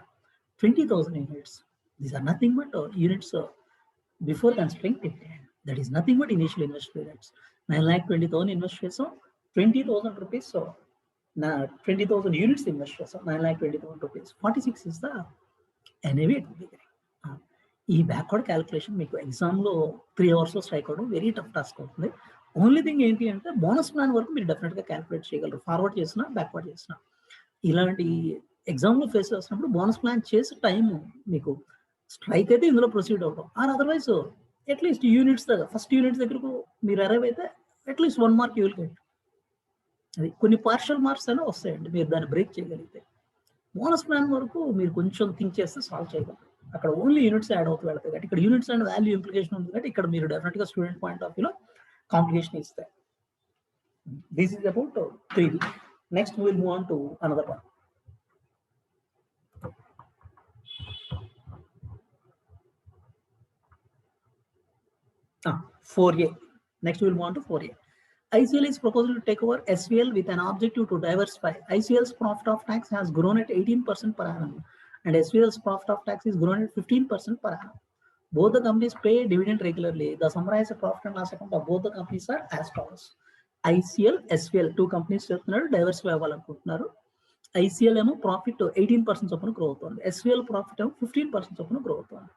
A: 20,000 units. These are nothing but units before considering dividend. That is nothing but initial investments. 9,20,000 invest చేసాం, 20,000 rupees 20,000 units invest చేసాం, 9,20,000 rupees. 46 is the NAV at the beginning. ఈ backward క్యాలిక్యులేషన్ మీకు ఎగ్జామ్లో 3 hours స్ట్రైక్ అవడం వెరీ టఫ్ టాస్క్ అవుతుంది. Only thing ఏంటి అంటే బోనస్ ప్లాన్ వరకు మీరు డెఫినెట్గా క్యాలిక్యులేట్ చేయగలరు, ఫార్వర్డ్ చేసినా బ్యాక్వర్డ్ చేసినా. ఇలాంటి ఎగ్జామ్లో ఫేస్ చేసినప్పుడు బోనస్ ప్లాన్ చేసే టైం మీకు స్ట్రైక్ అయితే ఇందులో ప్రొసీడ్ అవడం, ఆర్ అదర్వైజ్ అట్లీస్ట్ యూనిట్స్ దగ్గర ఫస్ట్ యూనిట్స్ దగ్గరకు మీరు అరైవ్ అయితే at least 1 mark you will get. అది కొన్ని పార్షియల్ మార్క్స్ అయినా వస్తాయండి మీరు దాన్ని బ్రేక్ చేయగలిగితే. బోనస్ ప్లాన్ వరకు మీరు కొంచెం థింక్ చేస్తే సాల్వ్ చేయగలరు. అక్కడ ఓన్లీ యూనిట్స్ యాడ్ అవుతూ వెళ్తాయి కాబట్టి ఇక్కడ యూనిట్స్ అండ్ వాల్యూ ఇంప్లికేషన్ ఉంది కాబట్టి ఇక్కడ మీరు డెఫినెట్గా స్టూడెంట్ పాయింట్ ఆఫ్ వ్యూలో కాంప్లికేషన్ ఇస్తాయి. This is about 3D. Next will move on to another one. Four A. Next we'll move on to 4A. ICL is proposed to take over SVL with an objective to diversify. ICL's profit of tax has grown at 18% per annum and SVL's profit of tax is grown at 15% per annum. Both the companies pay dividend regularly. The summarized profit and loss account of both the companies are as follows. ICL, SVL, two companies diversify అవ్వాలనుకుంటున్నారు. ICL ఏమో profit 18% చొప్పున grow అవుతుంది, SVL profit ఏమో 15% చొప్పున grow అవుతుంది.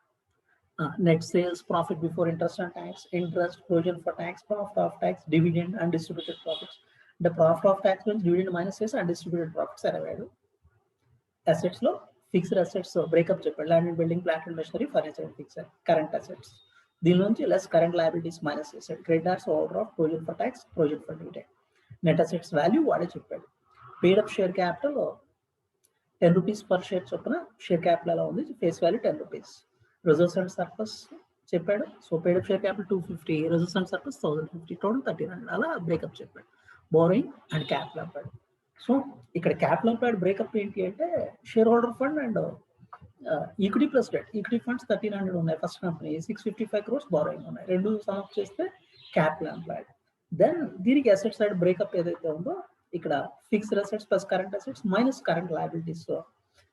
A: Net sales, profit before interest and tax, interest, provision for tax, profit of tax, dividend and distributed profits. The profit of tax means dividend minus sales and distributed profits are available. Assets lo fixed assets breakup cheppadu, land and building, plant and machinery, furniture and fixture. Current assets దీని నుంచి less current liabilities minus asset, creditors, overdraft, provision for tax, provision for dividend. Net assets value వాడే చెప్పాడు. Paid up share capital ₹10 per share చొప్పున share capital ఎలా ఉంది, face value ₹10. Reserves and surplus చెప్పాడు. So paid up share capital 250, reserves and surplus 1050, total 1300. అలా breakup చెప్పాడు. Boring and capital employed. So ఇక్కడ capital employed breakup ఏంటి అంటే share holder fund and equity plus debt. Equity funds 1300 ఉన్నాయి first company, 655 crores borrowing ఉన్నాయి. రెండు some చేస్తే capital employed. Then దీనికి అసెట్ సైడ్ బ్రేకప్ ఏదైతే ఉందో ఇక్కడ fixed assets plus current assets minus current liabilities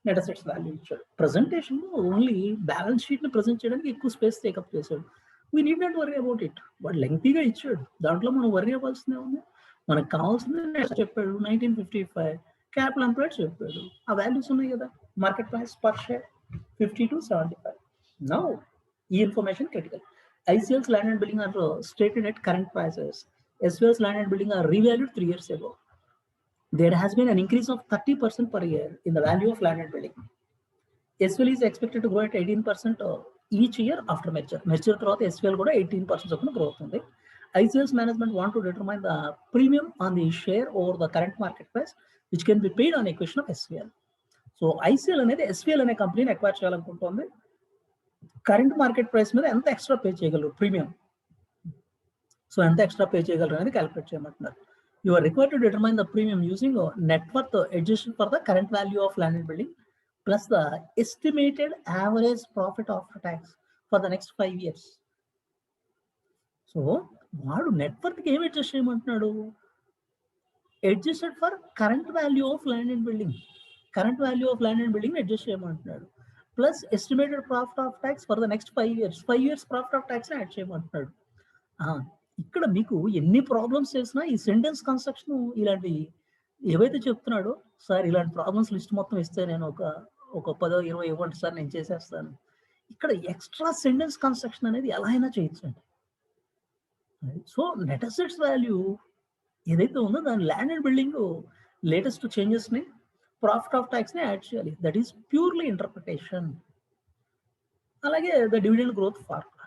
A: net assets value ఇచ్చాడు. Presentation only balance sheet ని ప్రెజెంట్ చేయడానికి ఎక్కువ స్పేస్ టేకప్ చేశాడు. We need not worry about it. వాడు లెంగ్తీగా ఇచ్చాడు, దాంట్లో మనం వరీ అవ్వాల్సిందే ఉంది. మనకు కావాల్సింది చెప్పాడు 1955 క్యాపిటల్ ఎంప్లాయిడ్ చెప్పాడు. ఆ వాల్యూస్ ఉన్నాయి కదా, market price per share 50 to 75. Now ఈ information critical. ICL's land and building are stated at current prices. SVL's land and building are revalued 3 years ago. There has been an increase of 30% per year in the value of land and building. SVL is expected to grow at 18% each year after merger. Merger తర్వాత SVL కూడా 18% చొప్పున growth ఉంది. ICL's management want to determine the premium on the share over the current market price which can be paid on acquisition of SVL. So ICL అనేది SVL అనే కంపెనీని acquire చేయాలనుకుంటుంది. Current market price మీద ఎంత extra pay చేయగలరు premium, so ఎంత extra pay చేయగలరు అనేది క్యాలిక్యులేట్ చేయమంటున్నారు. You are required to determine the premium using net worth adjusted for the current value of land and building plus the estimated average profit after tax for the next 5 years. So వాడు net వర్త్కి ఏమి adjust చేయమంటున్నాడు, adjusted for current value of land and building, current value of land and building adjust చేయమంటున్నాడు. Plus estimated profit of tax for the next 5 years, 5 years profit of tax add చేయమంటున్నాడు. ఇక్కడ మీకు ఎన్ని problems చేసినా ఈ sentence construction ఇలాంటి ఏవైతే చెప్తున్నాడో, సార్ ఇలాంటి ప్రాబ్లమ్స్ లిస్ట్ మొత్తం ఇస్తే నేను ఒక 10-20 ఇవ్వండి సార్ నేను చేసేస్తాను. ఇక్కడ ఎక్స్ట్రా సెంటెన్స్ కన్స్ట్రక్షన్ అనేది ఎలా అయినా చేయొచ్చండి. సో నెట్ అసెట్స్ వాల్యూ ఏదైతే ఉందో దాని land and building latest changes ని ప్రాఫిట్ ఆఫ్ ట్యాక్స్ ని యాడ్ చేయాలి. That is purely interpretation. అలాగే the dividend growth formula,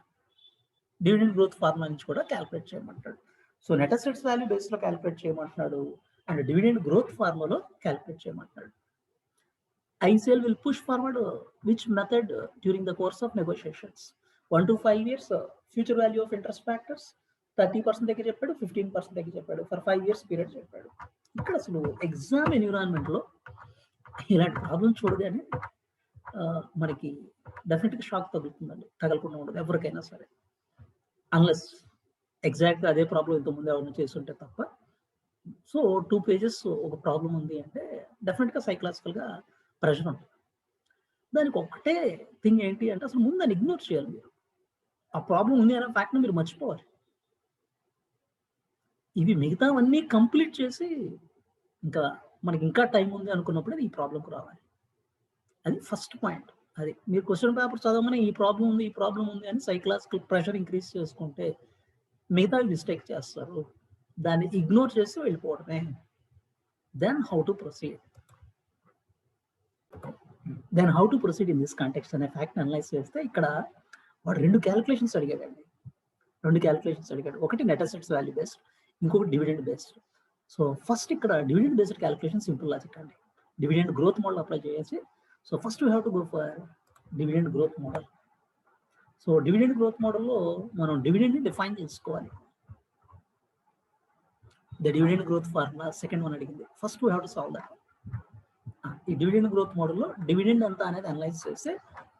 A: dividend growth formula నుంచి కూడా క్యాలిక్యులేట్ చేయమంటాడు. So net assets value base లో క్యాలిక్యులేట్ చేయమంటున్నాడు అండ్ డివిడెండ్ గ్రోత్ ఫార్ములాలో క్యాలిక్యులేట్ చేయమంటున్నాడు. ICL will push forward which method during the course of negotiations? 1 to 5 years future value of interest factors 30% దగ్గర చెప్పాడు, 15% దగ్గర చెప్పాడు, ఫర్ 5 years పీరియడ్ చెప్పాడు. ఇక్కడ అసలు ఎగ్జామ్ ఎన్విరాన్మెంట్ లో ఇలాంటి ప్రాబ్లమ్ చూడగానే మనకి డెఫినెట్గా షాక్ తగులుతుందండి, తగలకుండా ఉండదు ఎవరికైనా సరే, అన్లెస్ ఎగ్జాక్ట్గా అదే ప్రాబ్లం ఇంతకుముందు ఎవరైనా చేస్తుంటే తప్ప. సో 2 pages ఒక ప్రాబ్లం ఉంది అంటే డెఫినెట్గా సైకలాజికల్గా ప్రెషర్ ఉంటుంది. దానికి ఒకటే థింగ్ ఏంటి అంటే అసలు ముందు దాన్ని ఇగ్నోర్ చేయాలి. మీరు ఆ ప్రాబ్లం ఉంది అనే ఫ్యాక్ట్ని మీరు మర్చిపోవాలి. ఇవి మిగతావన్నీ కంప్లీట్ చేసి ఇంకా మనకి ఇంకా టైం ఉంది అనుకున్నప్పుడు ఈ ప్రాబ్లంకు రావాలి. అది ఫస్ట్ పాయింట్. అది మీరు క్వశ్చన్ పేపర్ చదవమని ఈ ప్రాబ్లం ఉంది, ఈ ప్రాబ్లం ఉంది అని సైకలాజికల్ ప్రెషర్ ఇంక్రీజ్ చేసుకుంటే మిగతా మిస్టేక్ చేస్తారు. దాన్ని ఇగ్నోర్ చేసి వెళ్ళిపోవడమే. Then how to proceed in this context అనే ఫ్యాక్ట్ అనలైజ్ చేస్తే ఇక్కడ వాడు 2 క్యాలిక్యులేషన్స్ అడిగాడండి. ఒకటి నెట్ అసెట్స్ వాల్యూ బేస్డ్, ఇంకొకటి డివిడెండ్ బేస్డ్. సో ఫస్ట్ ఇక్కడ dividend based calculation simple logic అండి. డివిడెండ్ గ్రోత్ మోడల్ అప్లై చేసి, so first we have to go for dividend growth model. So dividend growth మోడల్లో మనం డివిడెండ్ని define చేసుకోవాలి. The dividend growth formula second one అడిగింది. First we have to solve that. ఈ dividend growth మోడల్లో dividend ఎంత అనేది అనలైజ్ చేస్తే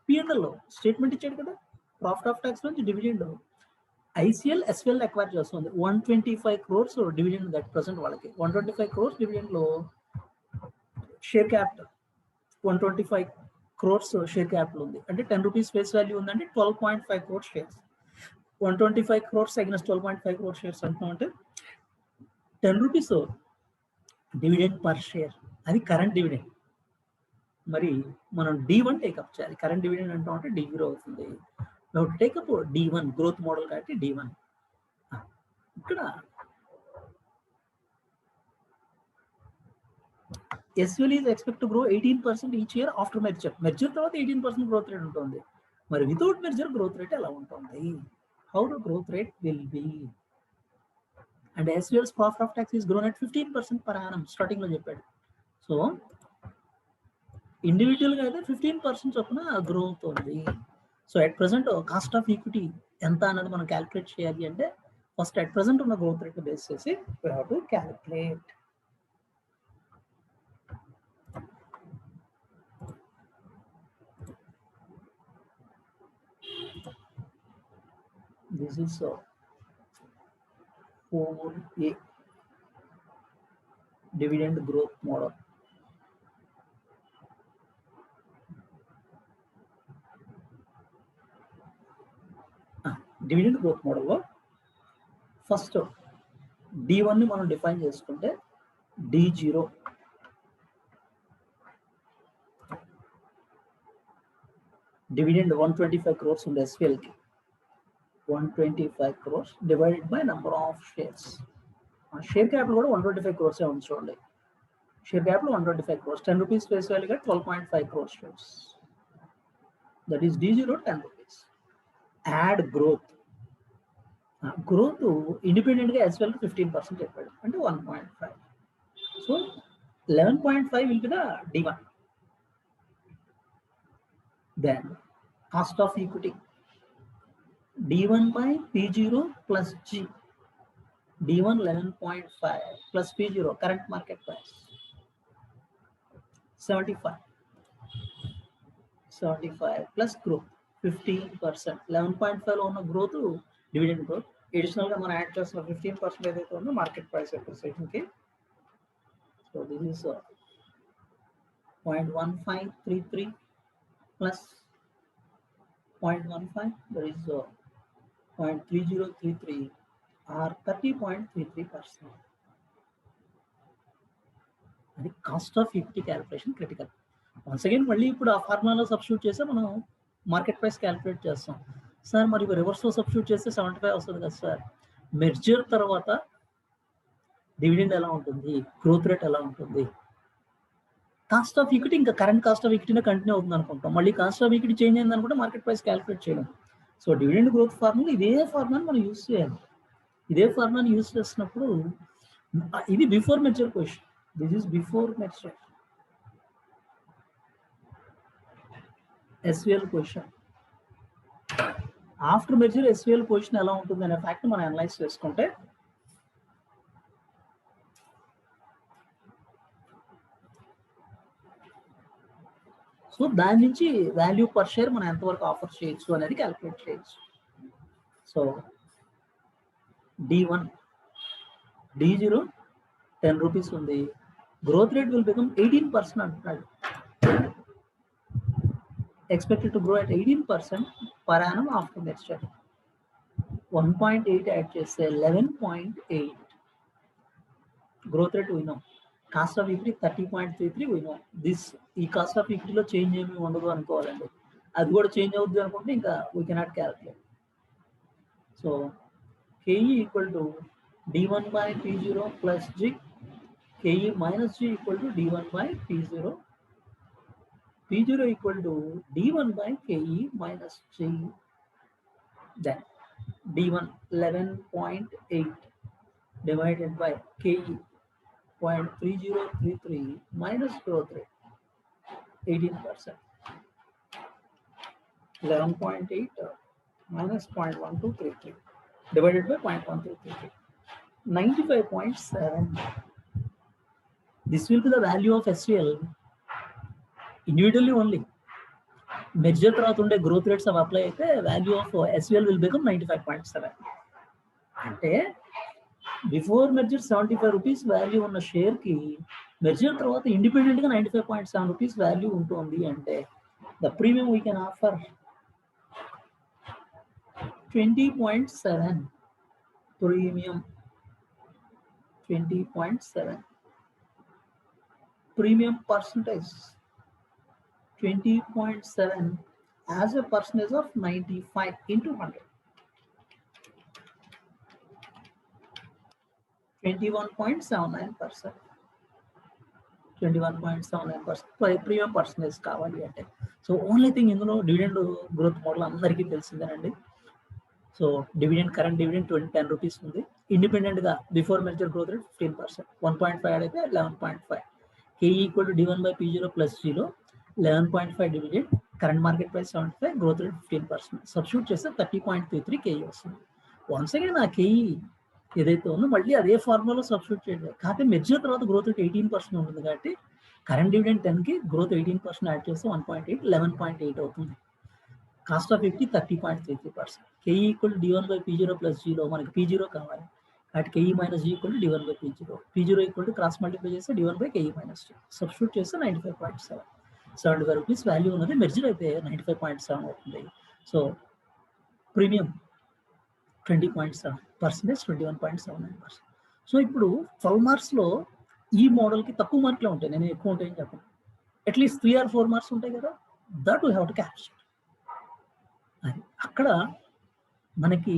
A: పిఎన్ఎల్లో స్టేట్మెంట్ ఇచ్చాడు కదా, ప్రాఫిట్ ఆఫ్ ట్యాక్స్ నుంచి డివిడెండ్ ICL SVL అక్వైర్ చేస్తుంది 125 crores డివిడెండ్ దట్ ప్రెసెంట్ వాళ్ళకి 125 crores డివిడెండ్ లో share capital 125 crores share capital ఉంది అంటే 10 rupees ఫేస్ వాల్యూ ఉందంటే 12.5 crores shares. 125 crores against 12.5 crores shares అంటున్నామంటే 10 rupees డివిడెండ్ పర్ షేర్, అది current dividend. మరి మనం D1 టేకప్ చేయాలి. కరెంట్ డివిడెండ్ అంటామంటే D0 అవుతుంది. టేకప్ D1 గ్రోత్ మోడల్ కాబట్టి D1. ఇక్కడ SVL is expected to grow 18% each year after merger. Merger తర్వాత 18% growth rate ఉంటుంది. మరి వితౌట్ మెర్జర్ గ్రోత్ రేట్ ఎలా ఉంటుంది? How the growth rate will be? And SVL's profit of tax is grown at 15% per annum. Starting లో చెప్పాడు. So ఇండివిజువల్గా అయితే 15% చొప్పున గ్రోత్ ఉంది. So at present cost of equity ఎంత అనేది మనం క్యాలిక్యులేట్ చేయాలి అంటే ఫస్ట్ అట్ ప్రెసెంట్ ఉన్న గ్రోత్ రేట్ బేస్ చేసి we have to calculate. This is 4A dividend growth model. Dividend growth మోడల్లో ఫస్ట్ D1 ని మనం డిఫైన్ చేసుకుంటే D0 డివిడెండ్ 125 crores ఉంది SVLకి. 125 crores divided by number of shares. Share capital కూడా 125 crores ఉంది చూడండి. Share capital 125 crores, 10 rupees face వాల్యూగా 12.5 crores shares. That is D0 10 rupees. Add growth. Growth ఇండిపెండెంట్గా SVLకి 15% చెప్పాడు అంటే 1.5. So 11.5 will be the D1. Then cost of equity D1 by P0 plus G. D1 11.5 plus P0 current market price 75 plus growth 15%. 11.5 లో ఉన్న growth dividend growth, additional గా మనం add చేస్తున్న 15% ఏదైతే ఉందో మార్కెట్ ప్రైస్ అప్రిసియేషన్ కి. So this is 0.1533 plus 0.15, that is 0.3033 or 30.33%. అది cost of equity calculation critical. Once again మళ్ళీ ఇప్పుడు ఆ ఫార్ములాలో సబ్స్టిట్యూట్ చేస్తే మనం మార్కెట్ ప్రైస్ క్యాలిక్యులేట్ చేస్తాం. సార్ మరి రివర్స్లో సబ్స్టిట్యూట్ చేస్తే 75 వస్తుంది కదా సార్. మెర్జర్ తర్వాత డివిడెండ్ ఎలా ఉంటుంది, గ్రోత్ రేట్ ఎలా ఉంటుంది, కాస్ట్ ఆఫ్ ఈక్విటీ ఇంకా కరెంట్ కాస్ట్ ఆఫ్ ఈక్విటీనే కంటిన్యూ అవుతుంది అనుకుంటాం. మళ్ళీ కాస్ట్ ఆఫ్ ఈక్విటీ చేంజ్ అయింది అనుకుంటే మార్కెట్ ప్రైస్ క్యాలిక్యులేట్ చేయలేం. సో డివిడెండ్ గ్రోత్ ఫార్ములా ఇదే ఫార్ములాని మనం యూజ్ చేయాలి. ఇదే ఫార్ములాని యూజ్ చేసినప్పుడు ఇది before merger question. This is before merger SVL question. After merger SVL question ఎలా ఉంటుంది అనే ఫ్యాక్ట్ మనం అనలైజ్ చేసుకుంటే సో దాని నుంచి వాల్యూ పర్ షేర్ మనం ఎంతవరకు ఆఫర్ చేయొచ్చు అనేది క్యాలిక్యులేట్ చేయొచ్చు. సో D1 D0 10 rupees ఉంది, గ్రోత్ రేట్ విల్ బికమ్ 18% అంటున్నాడు. expected to grow at 18% per annum after merger. 1.8 add చేస్తే 11.8 గ్రోత్ రేట్ విన్నాం. కాస్ట్ ఆఫ్ ఈక్విటీ 30.33 విన్నాం. ఈ కాస్ట్ ఆఫ్ ఈక్విటీలో చేంజ్ ఏమీ ఉండదు అనుకోవాలండి. అది కూడా చేంజ్ అవుతుంది అనుకుంటే ఇంకా we cannot calculate. So KE equal to D1 by P0 plus G, KE minus G equal to D1 by P0, P0 equal to D1 by KE minus G. Then D1 11.8 divided by KE 0.3033 minus growth rate 18%. 11.8 minus 0.1233 divided by 0.1233, 95.7. This will be the value of SVL individually only. Merger తర్వాత ఉండే growth rates అవి apply అయితే value of SVL will become 95.7. అంటే before merger 75 rupees value ఉన్న share కి merger తర్వాత independent గా 95.7 rupees value ఉంటుంది అంటే the premium we can offer 20.7 premium. 20.7 premium percentage, 20.7 as a percentage of 95 into 100, 21.79%. 21.79% premium percentage కావాలి అంటే. సో ఓన్లీ థింగ్ ఇందులో డివిడెండ్ గ్రోత్ మోడల్ అందరికీ తెలిసిందేనండి. So dividend current dividend 10 rupees ఉంది. ఇండిపెండెంట్ గా బిఫోర్ మెర్జర్ గ్రోత్ రేట్ 15%, 1.5 అయితే 11.5. KE equal to D1 by P0 plus Gలో 11.5 divided, current market price 75, growth rate 15%. Substitute చేస్తే 30.33 కేఈ వస్తుంది. Once again ఆ కేఈ ఏదైతే ఉందో మళ్ళీ అదే ఫార్ములాలో సబ్స్టిట్యూట్ చేయాలి. కాకపోతే మెర్జర్ తర్వాత గ్రోత్ రేట్ 18% ఉంటుంది కాబట్టి కరెంట్ డివిడెండ్ 10కి గ్రోత్ 18% యాడ్ చేస్తే 1.8, 11.8 అవుతుంది. Cost of equity 30.33%. KE equal D1/P0 plus జీలో, మనకి P0 కావాలి కాబట్టి KE minus G equal D1/P0. P0 equal to cross multiply చేస్తే D1/KE మైనస్ జీ. సబ్స్టిట్యూట్ చేస్తే 95.7, 75 రూపీస్ వాల్యూ ఉన్నది. మెర్జర్ అయితే 95.7 అవుతుంది. So premium 20.7%, 21.79%. సో ఇప్పుడు 12 మార్క్స్లో ఈ మోడల్కి తక్కువ మార్కులే ఉంటాయి, నేను ఎక్కువ ఉంటాయని చెప్పను. అట్లీస్ట్ 3 or 4 మార్క్స్ ఉంటాయి కదా, that we have to capture. అది అక్కడ మనకి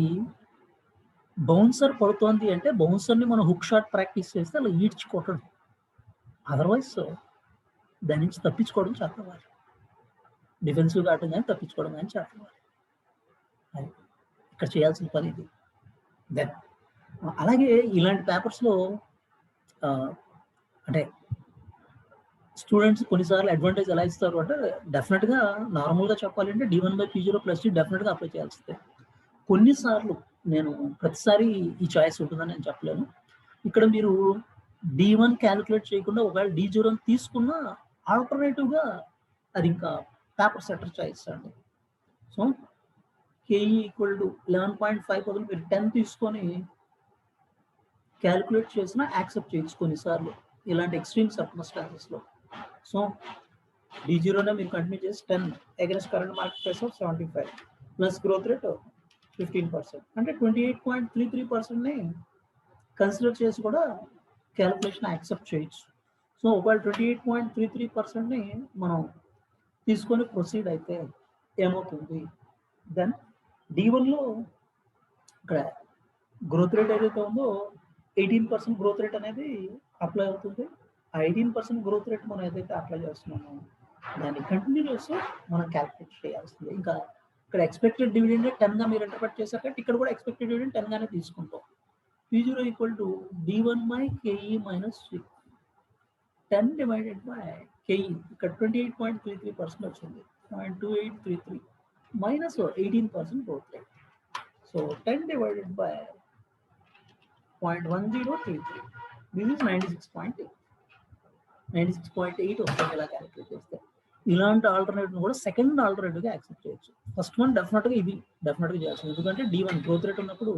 A: బౌన్సర్ పడుతోంది అంటే బౌన్సర్ని మనం హుక్ షాట్ ప్రాక్టీస్ చేస్తే అలా ఈడ్చుకోవటం, అదర్వైజ్ దాని నుంచి తప్పించుకోవడం చేతవాలి. డిఫెన్సివ్గా ఆడటం కానీ తప్పించుకోవడం కానీ చేతవాలి. అది ఇక్కడ చేయాల్సిన పని ఇది. దెన్ అలాగే ఇలాంటి పేపర్స్లో అంటే స్టూడెంట్స్ కొన్నిసార్లు అడ్వాంటేజ్ ఎలా ఇస్తారు అంటే డెఫినెట్గా నార్మల్గా చెప్పాలి అంటే D1/P0 ప్లస్ జీ డెఫినెట్గా అప్లై చేయాల్సిందే. కొన్నిసార్లు నేను ప్రతిసారి ఈ చాయిస్ ఉంటుందని నేను చెప్పలేను. ఇక్కడ మీరు D1 క్యాలిక్యులేట్ చేయకుండా ఒకవేళ D0 తీసుకున్న ఆల్టర్నేటివ్గా అది ఇంకా పేపర్ సెటర్ చాయిస్ అండి. సో కేఈ ఈక్వల్ టు 11.5 బదులు మీరు 10 తీసుకొని క్యాలిక్యులేట్ చేసినా యాక్సెప్ట్ చేయొచ్చు కొన్నిసార్లు ఇలాంటి ఎక్స్ట్రీమ్ సర్కమ్స్టాన్సెస్లో. సో D0నే మీరు కంటిన్యూ చేసి 10 against current market price of 75 plus growth rate 15%, అంటే 28.33%ని కన్సిడర్ చేసి కూడా క్యాలిక్యులేషన్ యాక్సెప్ట్ చేయొచ్చు. సో ఒకవేళ 28.33%ని మనం తీసుకొని ప్రొసీడ్ అయితే ఏమవుతుంది, దెన్ D1లో ఇక్కడ గ్రోత్ రేట్ ఏదైతే ఉందో 18% గ్రోత్ రేట్ అనేది అప్లై అవుతుంది. ఆ 18% గ్రోత్ రేట్ మనం ఏదైతే అప్లై చేస్తున్నామో దాన్ని కంటిన్యూ చేసి మనం క్యాలిక్యులేట్ చేయాల్సిందే. ఇంకా ఇక్కడ ఎక్స్పెక్టెడ్ డివిడెండ్ 10గా మీరు ఇంటర్ప్రెట్ చేశాక ఇక్కడ కూడా ఎక్స్పెక్టెడ్ డివిడెండ్ 10గానే తీసుకుంటాం. P0 equal to D1/KE minus 10 divided by KE. ఇక్కడ 28.33% వచ్చింది, 0.2833 minus 18% growth rate. So 10 divided by 0.1033, this is 96.8. 96.8 వస్తుంది ఇలా క్యాలిక్యులేట్ చేస్తే. ఇలాంటి ఆల్టర్నేటివ్ కూడా సెకండ్ ఆల్టర్నేటివ్గా యాక్సెప్ట్ చేయొచ్చు. ఫస్ట్ వన్ డెఫినెట్గా ఇది డెఫినెట్గా చేయాల్సింది, ఎందుకంటే D1 గ్రోత్ రేట్ ఉన్నప్పుడు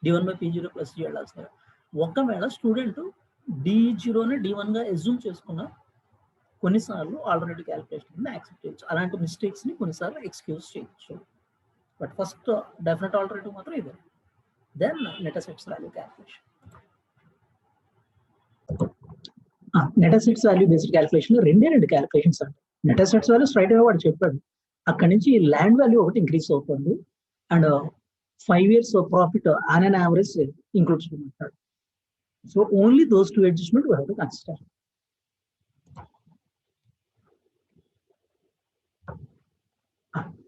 A: D1/P0 ప్లస్ జీ వెళ్ళాల్సింది. ఒకవేళ స్టూడెంట్ D0ని D1గా ఎజ్యూమ్ చేసుకున్న కొన్నిసార్లు ఆల్టర్నేటివ్ క్యాలిక్యులేషన్ కింద యాక్సెప్ట్ చేయొచ్చు. అలాంటి మిస్టేక్స్ని కొన్నిసార్లు ఎక్స్క్యూజ్ చేయొచ్చు. బట్ ఫస్ట్ డెఫినెట్ ఆల్టర్నేటివ్ మాత్రం ఇదే. Then net assets value calculation. Net assets value based calculation రెండు క్యాలిక్యులేషన్స్ అండి. నెట్ అసెట్స్ వాల్యూ స్ట్రైట్ గా వాడు చెప్పాడు, అక్కడి నుంచి ల్యాండ్ వాల్యూ ఒకటి ఇంక్రీజ్ అవుతుంది and 5 years profit on an average include చేయమంటాడు. So only those two adjustment we have to consider.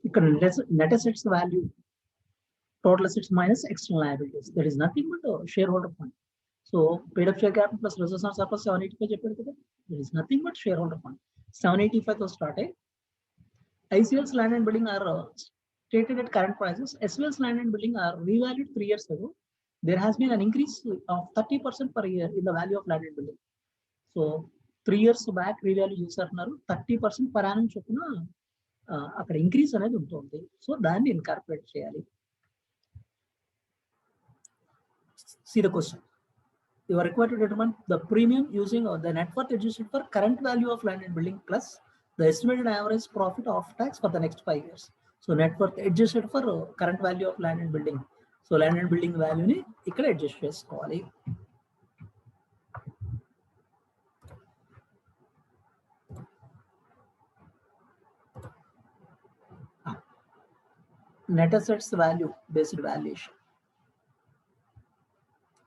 A: ఇక్కడ net assets value total assets minus external liabilities, that is nothing but share holder fund. So paid up share capital plus reserves and surplus 785 చెప్పాడు కదా, there is nothing but shareholder fund. 785 తో start అయ్యి ICL's land and building are stated at current prices. SVL's land and building are revalued 3 years ago. There has been an increase of 30% per year in the value of land and building. So 3 years back revalue చేస్తున్నారు, 30% per annum చొప్పున అక్కడ increase అనేది ఉంటుంది. So దాన్ని incorporate చేయాలి. See the question. You are required to determine the premium using the net worth adjusted for current value of land and building plus the estimated average profit after tax for the next 5 years. So net worth adjusted for current value of land and building. So land and building value ni ikkada adjust chesukovali. Net assets value based valuation.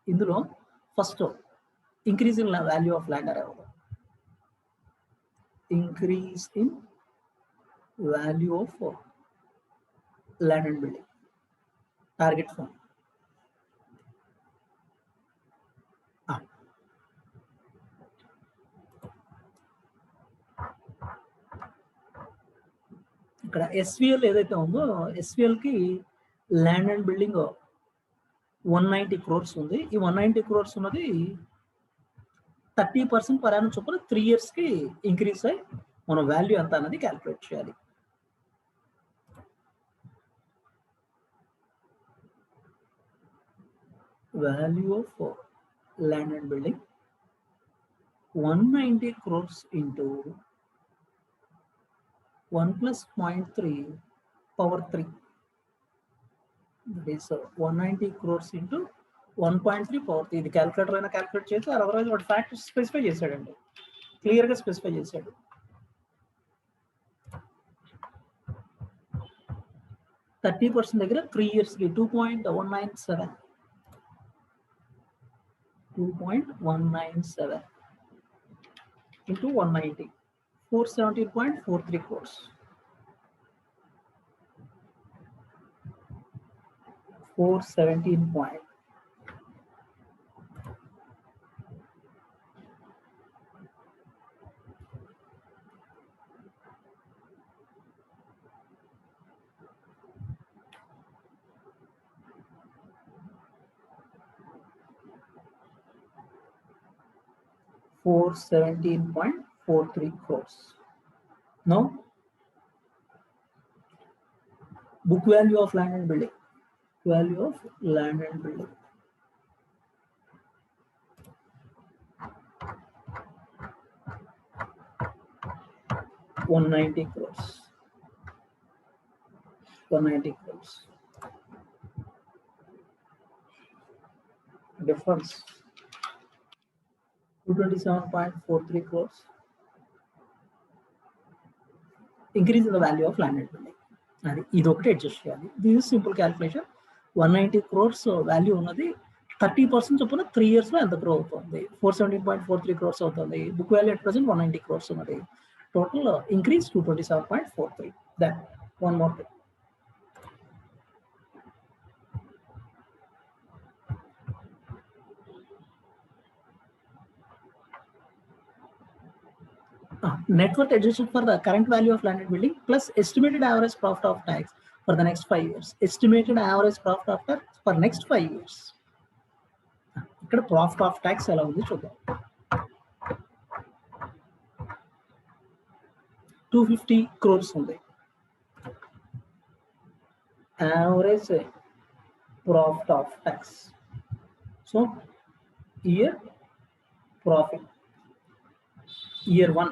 A: ఇందులో first increase in value of land arrival, increase in value of land and building, target firm. ఇక్కడ SVL ఏదైతే ఉందో ఎస్విఎల్కి land and building 190 crores ఉంది. ఈ 190 crores ఉన్నది 30% per annum చొప్పున 3 years కి ఇంక్రీజ్ అయ్యి మన వాల్యూ ఎంత అన్నది క్యాలిక్యులేట్ చేయాలి. Value of land and building 190 crores into 1 plus 0.3 power 3. That is 190 crores into 1.3 power 3. ఇది క్యాలిక్యులేటర్ అయినా క్యాలిక్యులేట్ చేసి అదర్వైజ్ వాడు ఫ్యాక్ట్ స్పెసిఫై చేశాడండి, క్లియర్గా స్పెసిఫై చేశాడు. థర్టీ పర్సెంట్ దగ్గర 3 years కి 2.197 into 190 417.43 crores. 417 point. $417.43 crores. Now, book value of land and building. Value of land and building. $190 crores. 190 crores. Difference 227.43 crores. Increase in the value of land and building. అది ఇది ఒకటి adjust చేయాలి. This is simple calculation. 190 crores value ఉన్నది 30% చొప్పున 3 years లో ఎంత grow అవుతుంది, 417.43 crores అవుతుంది. Book value at present 190 crores ఉన్నది. Total increase 227.43. That one more thing. Net worth adjusted for the current value of land and building plus estimated average profit of tax for the next 5 years. Estimated average profit of tax for next 5 years. ఇక్కడ profit of tax ఎలా ఉంది చూద్దాం. 250 crores ఉంది. Average profit of tax. So year profit. Year 1.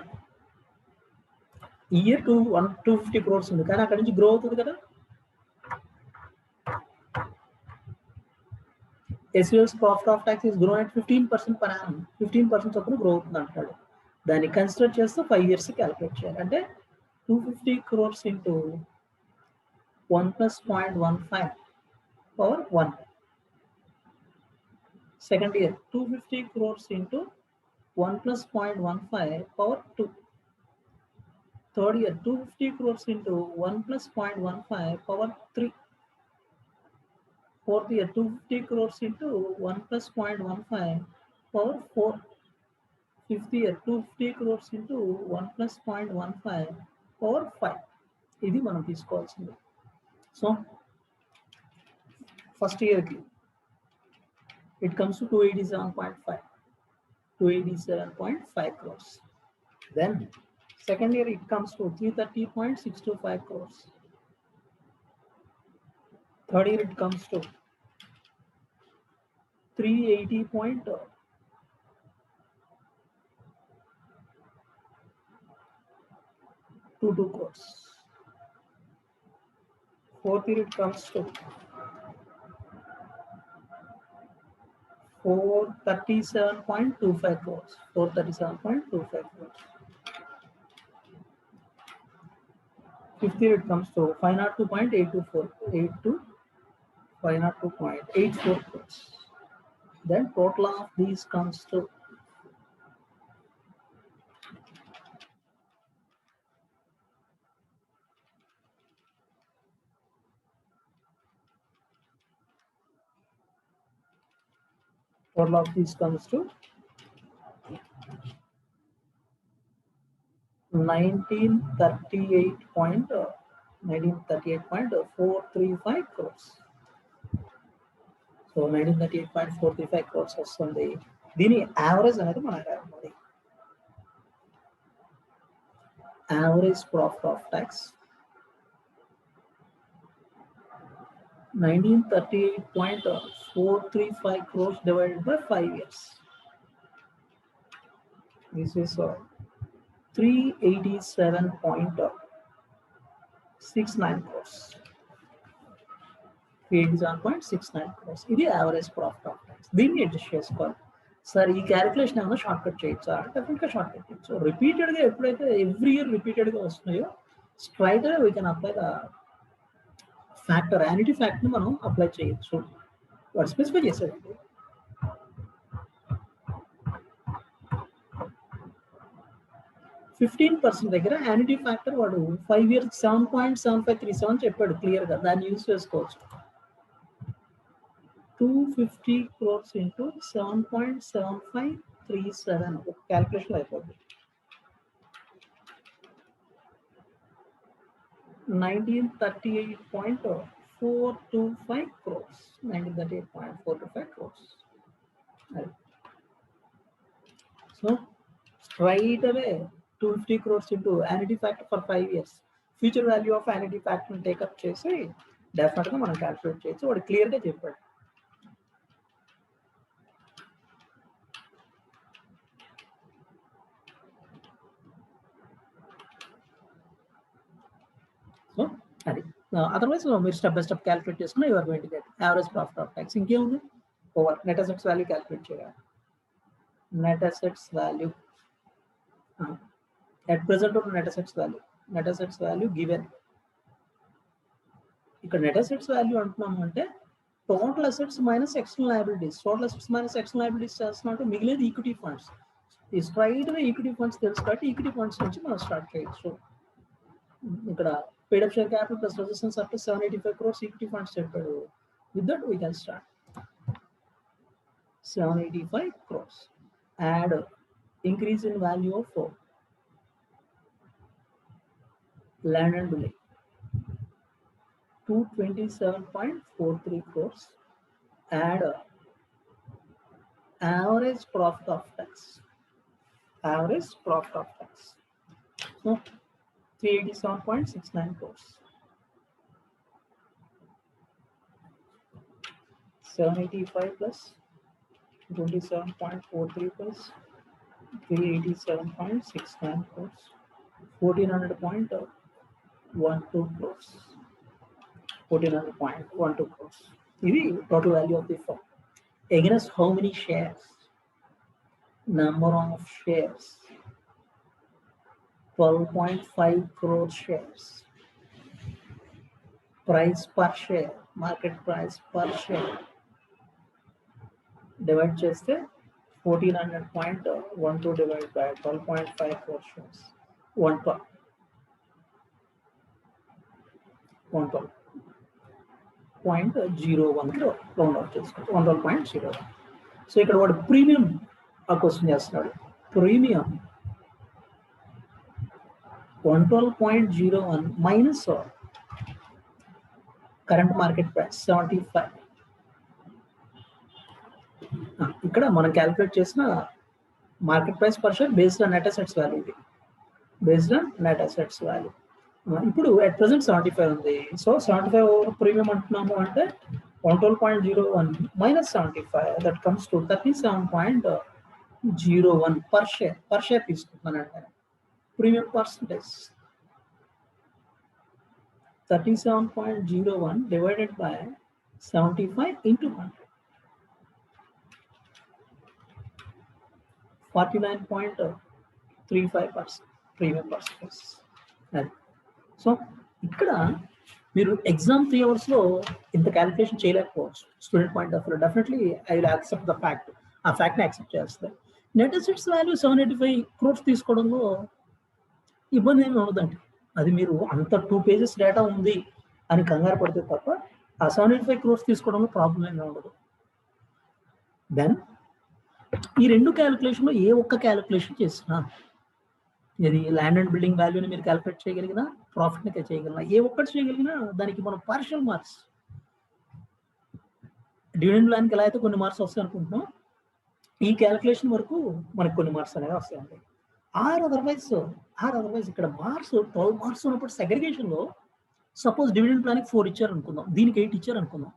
A: Year 250 crores ఉంది, కానీ అక్కడి నుంచి grow అవుతుంది కదా. SVL's profit of tax is grown at 15% per annum. 15% చొప్పున గ్రో అవుతుంది అంటాడు. దాన్ని కన్సిడర్ చేస్తూ 5 years క్యాలిక్యులేట్ చేయాలి. అంటే 250 crores into 1 plus 0.15 power 1. Second year 250 crores into 1 plus 0.15 power 2. Third year 250 crores into 1 plus 0.15 power 3. Fourth year 250 crores into 1 plus 0.15 power 4. Fifth year 250 crores into 1 plus 0.15 power 5. ఇది మనం తీసుకోవాల్సింది. So first ఇయర్కి it comes to 287.5 crores. Then second year it comes to 330.625 crores. Third year it comes to 380.22 crores. Fourth year it comes to 437.25 crores. 437.25 crores. Fifth year it comes to 502.84 crores. Then total of these comes to total of these comes to 1938.5 1938.435 crores. So 1938.435 crores వస్తుంది. దీని average అనేది మనం రాయాలి. Average profit of tax 1938.435 crores divided by 5 years. This is 387.69 crores. 387.69 crores. ఇది average profit of tax. దీన్ని adjust చేసుకోవాలి. Sir ఈ calculation ఏమైనా షార్ట్ కట్ చేయొచ్చా? డెఫినెట్గా షార్ట్ కట్ చేయొచ్చు. రిపీటెడ్గా ఎప్పుడైతే ఎవ్రీ ఇయర్ రిపీటెడ్గా వస్తున్నాయో straight we can apply the factor, annuity ఫ్యాక్టర్ని మనం అప్లై చేయొచ్చు. వాడు స్పెసిఫై చేసేదండి. $15 దగ్గర యాన్యుటీ ఫ్యాక్టర్ వాడు 5 years 7.7537 చెప్పాడు క్లియర్గా. దాన్ని యూజ్ చేసుకోవచ్చు. 250 crores into 7.7537 ఒక క్యాల్కులేషన్ అయిపోతుంది. 1938.425 crores. 1938.425 crores. So straight away 250 crores into annuity factor for 5 years. Future value of annuity factor take up చేసి డెఫినెట్గా మనం క్యాల్కులేట్ చేయొచ్చు. వాడు క్లియర్గా చెప్పాడు. సో అది అదర్వైజ్ మీరు స్టెప్ బై స్టెప్ క్యాల్కులేట్ చేసుకుని you're going to get average profit of tax. ఇంకేముంది? Over net assets value calculate చేయాలి. Net assets value at present or net assets value given. ఇక్కడ net assets value అంటున్నాము అంటే total assets minus external liabilities. Total assets minus external liabilities చేస్తున్నట్టు మిగిలేదు equity funds. ఈ straight గా equity funds తెలుసు కాబట్టి equity funds నుంచి మనం స్టార్ట్ చేయొచ్చు. ఇక్కడ paid up share capital plus resistance up to 785 crores equity funds చెప్పాడు. With that we can start. 785 crores. Add increase in value of land and building 227.43 crores. Add average profit of tax. So 387.69 crores. 785 plus 27.43 plus 387.69 crores. 1400.12 crores. 1400.12 crores. This is total value of the firm. Against how many shares? Number of shares. 12.5 crore shares. Price per share. Market price per share. Divide cheste 1400.12 divided by 12.5 crore shares. 112.01 crore round off చేసుకోవచ్చు. 112.01. So ఇక్కడ వాడు premium ఆ question చేస్తున్నాడు. Premium 112.01 minus current market price 75. ఇక్కడ మనం calculate చేసిన market price per share based on net assets value. ఇది based on net assets value. ఇప్పుడు అట్ ప్రెసెంట్ 75 ఉంది. సో 75 ఓవర్ ప్రీమియం అంటున్నాము అంటే 112.01 minus 75 that comes to 37.01 per share తీసుకుంటున్నానంటే premium percentage 37.01 divided by 75 into 100. 49.35% premium percentage. So ఇక్కడ మీరు exam 3 hours లో ఇంత క్యాలిక్యులేషన్ చేయలేకపోవచ్చు. Student point of view definitely I will accept the fact. ఆ ఫ్యాక్ట్ని యాక్సెప్ట్ చేస్తాను. నెట్ అసెట్స్ వాల్యూ 785 crores తీసుకోవడంలో ఇబ్బంది ఏమి ఉండదండి. అది మీరు అంత 2 pages డేటా ఉంది అని కంగారు పడితే తప్ప ఆ 785 crores తీసుకోవడంలో ప్రాబ్లం ఏమి ఉండదు. దెన్ ఈ రెండు క్యాలిక్యులేషన్లో ఏ ఒక్క క్యాలిక్యులేషన్ చేసినా ఇది ల్యాండ్ అండ్ బిల్డింగ్ వాల్యూని మీరు క్యాలిక్యులేట్ చేయగలిగినా, ప్రాఫిట్ని చేయగలిగినా, ఏ ఒక్కటి చేయగలిగినా దానికి మనం పార్షియల్ మార్క్స్. డివిడెండ్ ప్లాన్కి ఎలా అయితే కొన్ని మార్క్స్ వస్తాయి అనుకుంటున్నాం, ఈ క్యాలిక్యులేషన్ వరకు మనకు కొన్ని మార్క్స్ అనేవి వస్తాయండి. ఆర్ అదర్వైజ్ ఇక్కడ మార్క్స్ 12 మార్క్స్ ఉన్నప్పుడు సెగ్రిగేషన్లో సపోజ్ డివిడెండ్ ప్లాన్కి 4 ఇచ్చారు అనుకుందాం, దీనికి 8 ఇచ్చారు అనుకుందాం.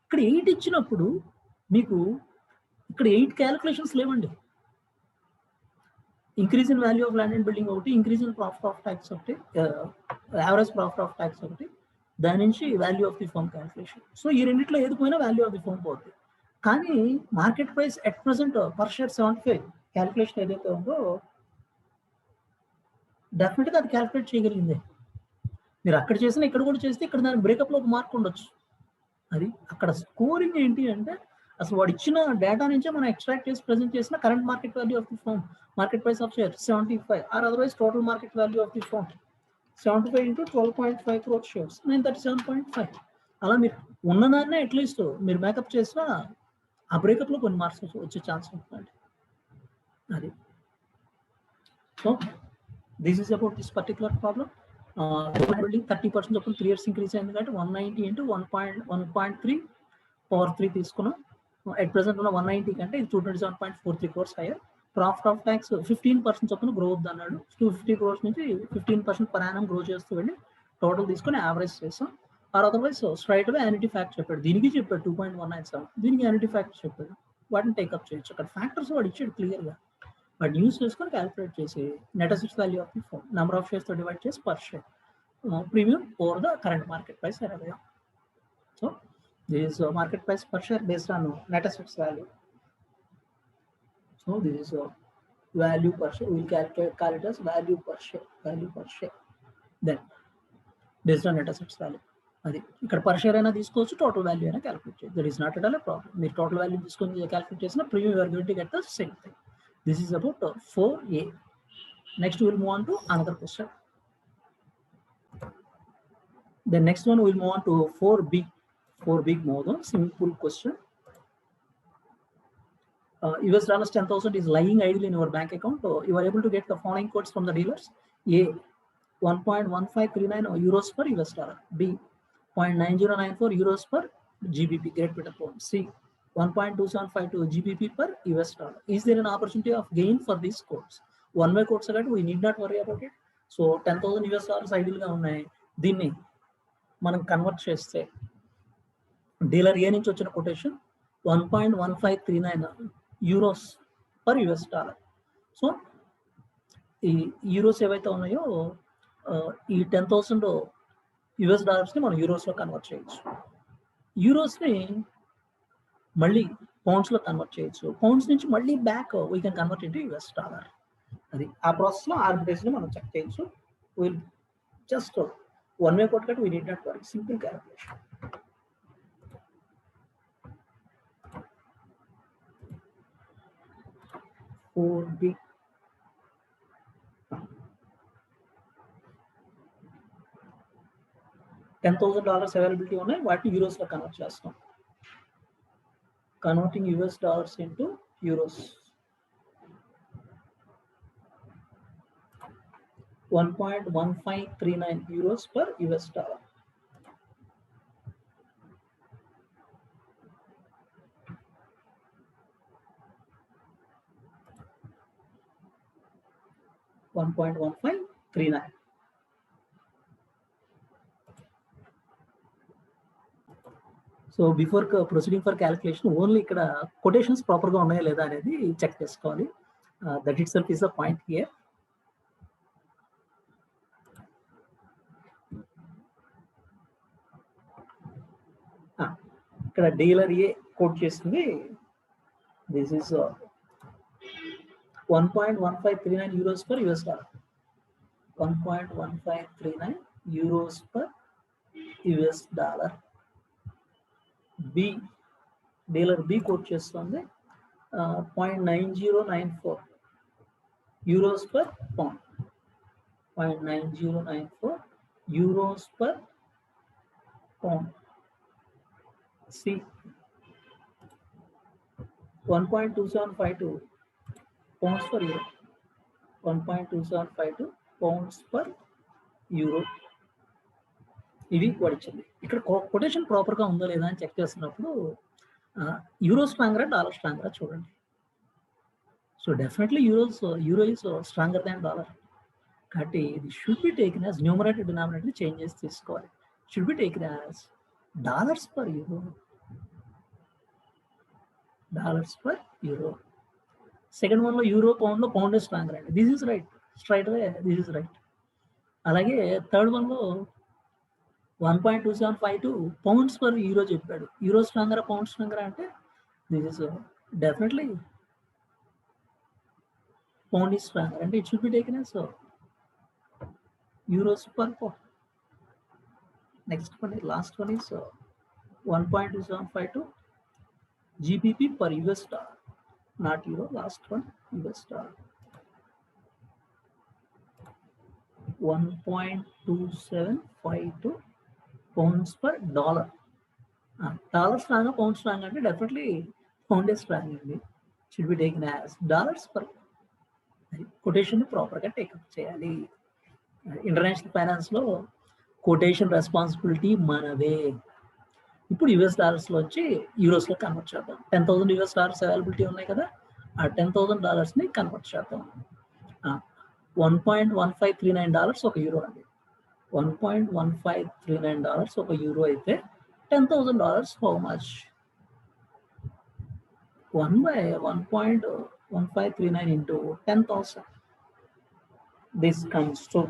A: ఇక్కడ 8 ఇచ్చినప్పుడు మీకు ఇక్కడ 8 క్యాలిక్యులేషన్స్ లేవండి. Increase in value of land and building ఒకటి, increase in profit of tax ఒకటి, యావరేజ్ ప్రాఫిట్ ఆఫ్ ట్యాక్స్ ఒకటి, దాని నుంచి value of the firm calculation. So ఈ రెండిట్లో ఏది పోయినా వాల్యూ ఆఫ్ ది ఫర్మ్ పోతుంది. కానీ market price at present per share 75 calculation ఏదైతే ఉందో డెఫినెట్గా అది క్యాలిక్యులేట్ చేయగలిగింది. మీరు అక్కడ చేసిన ఇక్కడ కూడా చేస్తే ఇక్కడ దానికి బ్రేకప్లో ఒక మార్క్ ఉండొచ్చు. అది అక్కడ స్కోరింగ్ ఏంటి అంటే అసలు వాడు ఇచ్చిన డేటా నుంచే మనం ఎక్స్ట్రాక్ట్ చేసి ప్రెజెంట్ చేసిన current market value of the firm, market price of share 75 or otherwise total market value of the firm 75 into 12.5 crore shares 937.5. అలా మీరు ఉన్నదాన్నే అట్లీస్ట్ మీరు మేకప్ చేసినా ఆ బ్రేకప్లో కొన్ని మార్క్స్ వచ్చే ఛాన్స్ ఉంటుందండి. అది so this is about this particular problem. Building 30% చొప్పున 3 years ఇంక్రీజ్ అయింది కాబట్టి 190 into 1.3 power 3 తీసుకున్నాం. ఎట్ ప్రెసెంట్ ఉన్న 190 కంటే ఇది 227.43 crores hire. Profit of tax 15% చొప్పున గ్రో అవుద్ది అన్నాడు. 250 crores నుంచి 15% పర్ యానం గ్రో చేస్తూ వెళ్ళి టోటల్ తీసుకొని యావరేజ్ చేస్తాం. Or otherwise straight away యానిటీ fact చెప్పాడు, దీనికి చెప్పాడు 2.197, దీనికి యానిటీ ఫ్యాక్ట్ చెప్పాడు, వాటిని టేకప్ చేయొచ్చు. అక్కడ ఫ్యాక్టర్స్ వాడు ఇచ్చాడు క్లియర్గా, వాటి యూస్ చేసుకొని క్యాలిక్యులేట్ చేసి net assets value of the firm number of షేర్స్తో డివైడ్ చేసి per share premium over the current market price ఎరవై. So this is market price per share based on net assets value. So this is value per share. We will call it as value per share. Then based on net assets value. అది ఇక్కడ per share అయినా తీసుకోవచ్చు, total value అయినా calculate చేయొచ్చు. That is not at all a problem. మీరు total value తీసుకొని calculate చేసిన premium you are going to get the same thing. This is about 4A. Next will move on to another question. Then next one we will move on to 4B. 4B more than simple question. US dollars 10,000 is lying idle in your bank account. You are able to get the following quotes from the dealers. A, 1.1539 euros per US dollar. B, 0.9094 euros per GBP, Great Britain pound. C, 1.2752 GBP per US dollar. Is there an opportunity of gain for these quotes? One way quotes are we need not worry about it. So 10,000 US dollars idle ga unnai. Dinni మనం convert చేస్తే dealer ఏ నుంచి వచ్చిన quotation 1.1539 euros per US dollar. So ఈ euros ఏవైతే ఉన్నాయో ఈ 10,000 US డాలర్స్ని మనం యూరోస్లో convert చేయొచ్చు. యూరోస్ని మళ్ళీ పౌండ్స్లో కన్వర్ట్ చేయొచ్చు. పౌండ్స్ నుంచి మళ్ళీ back we can convert into US dollar. అది ఆ ప్రాసెస్లో ఆర్బిట్రేజ్ని మనం చెక్ చేయొచ్చు. Will just one way quote cut, we need not worry. Simple calculation. For big $10,000 availability on what euros lo convert chestam. Converting US dollars into euros. 1.1539 euros per US dollar. $1.1539. So before proceeding for calculation, only ikkada quotations proper ga unnaya leda anedi check chesukovali. That itself is a point here. ఇక్కడ dealer ఏ coat చేస్తుంది. This is 1.1539 euros per US dollar. 1.1539 euros per US dollar. B dealer B quote చేస్తుంది 0.9094 euros per pound. 0.9094 euros per pound. C, 1.2752 pounds per euro. 1.2752 pounds per euro. ఇవి వచ్చింది. ఇక్కడ quotation ప్రాపర్గా ఉందో లేదా అని చెక్ చేస్తున్నప్పుడు యూరో స్ట్రాంగరా డాలర్ స్ట్రాంగరా చూడండి. So definitely euro is stronger than dollar. కాబట్టి ఇది should be taken as numerator denominator change చేసి తీసుకోవాలి. Should be taken as dollars per euro. Dollars per euro. Second వన్లో యూరో పౌండ్లో పౌండ్ స్ట్రాంగర్ అండి. This is right. Straight away this is right. అలాగే third వన్లో 1.2752 pounds per euro చెప్పాడు. Euro స్ట్రాంగరా pound స్ట్రాంగరా అంటే this is definitely pound is stronger. అంటే it should be taken as euros per pound. Next one is last one is 1.2752 GBP per US dollar, not euro. Last one US dollar 1.2752 pounds per dollar. Dollar strong, pound strong అంటే definitely pound is strong అండి. Should be taken as dollars per. Quotation ప్రాపర్గా take up చేయాలి. International ఫైనాన్స్లో quotation responsibility మనదే. ఇప్పుడు US డాలర్స్లో వచ్చి యూరోస్లో convert చేద్దాం. $10,000 availability ఉన్నాయి కదా, ఆ $10,000 కన్వర్ట్ చేద్దాం. $1.1539 ఒక యూరో అండి. $1.1539 ఒక యూరో అయితే $10,000 how much? 1/1.1539 into 10,000. This comes to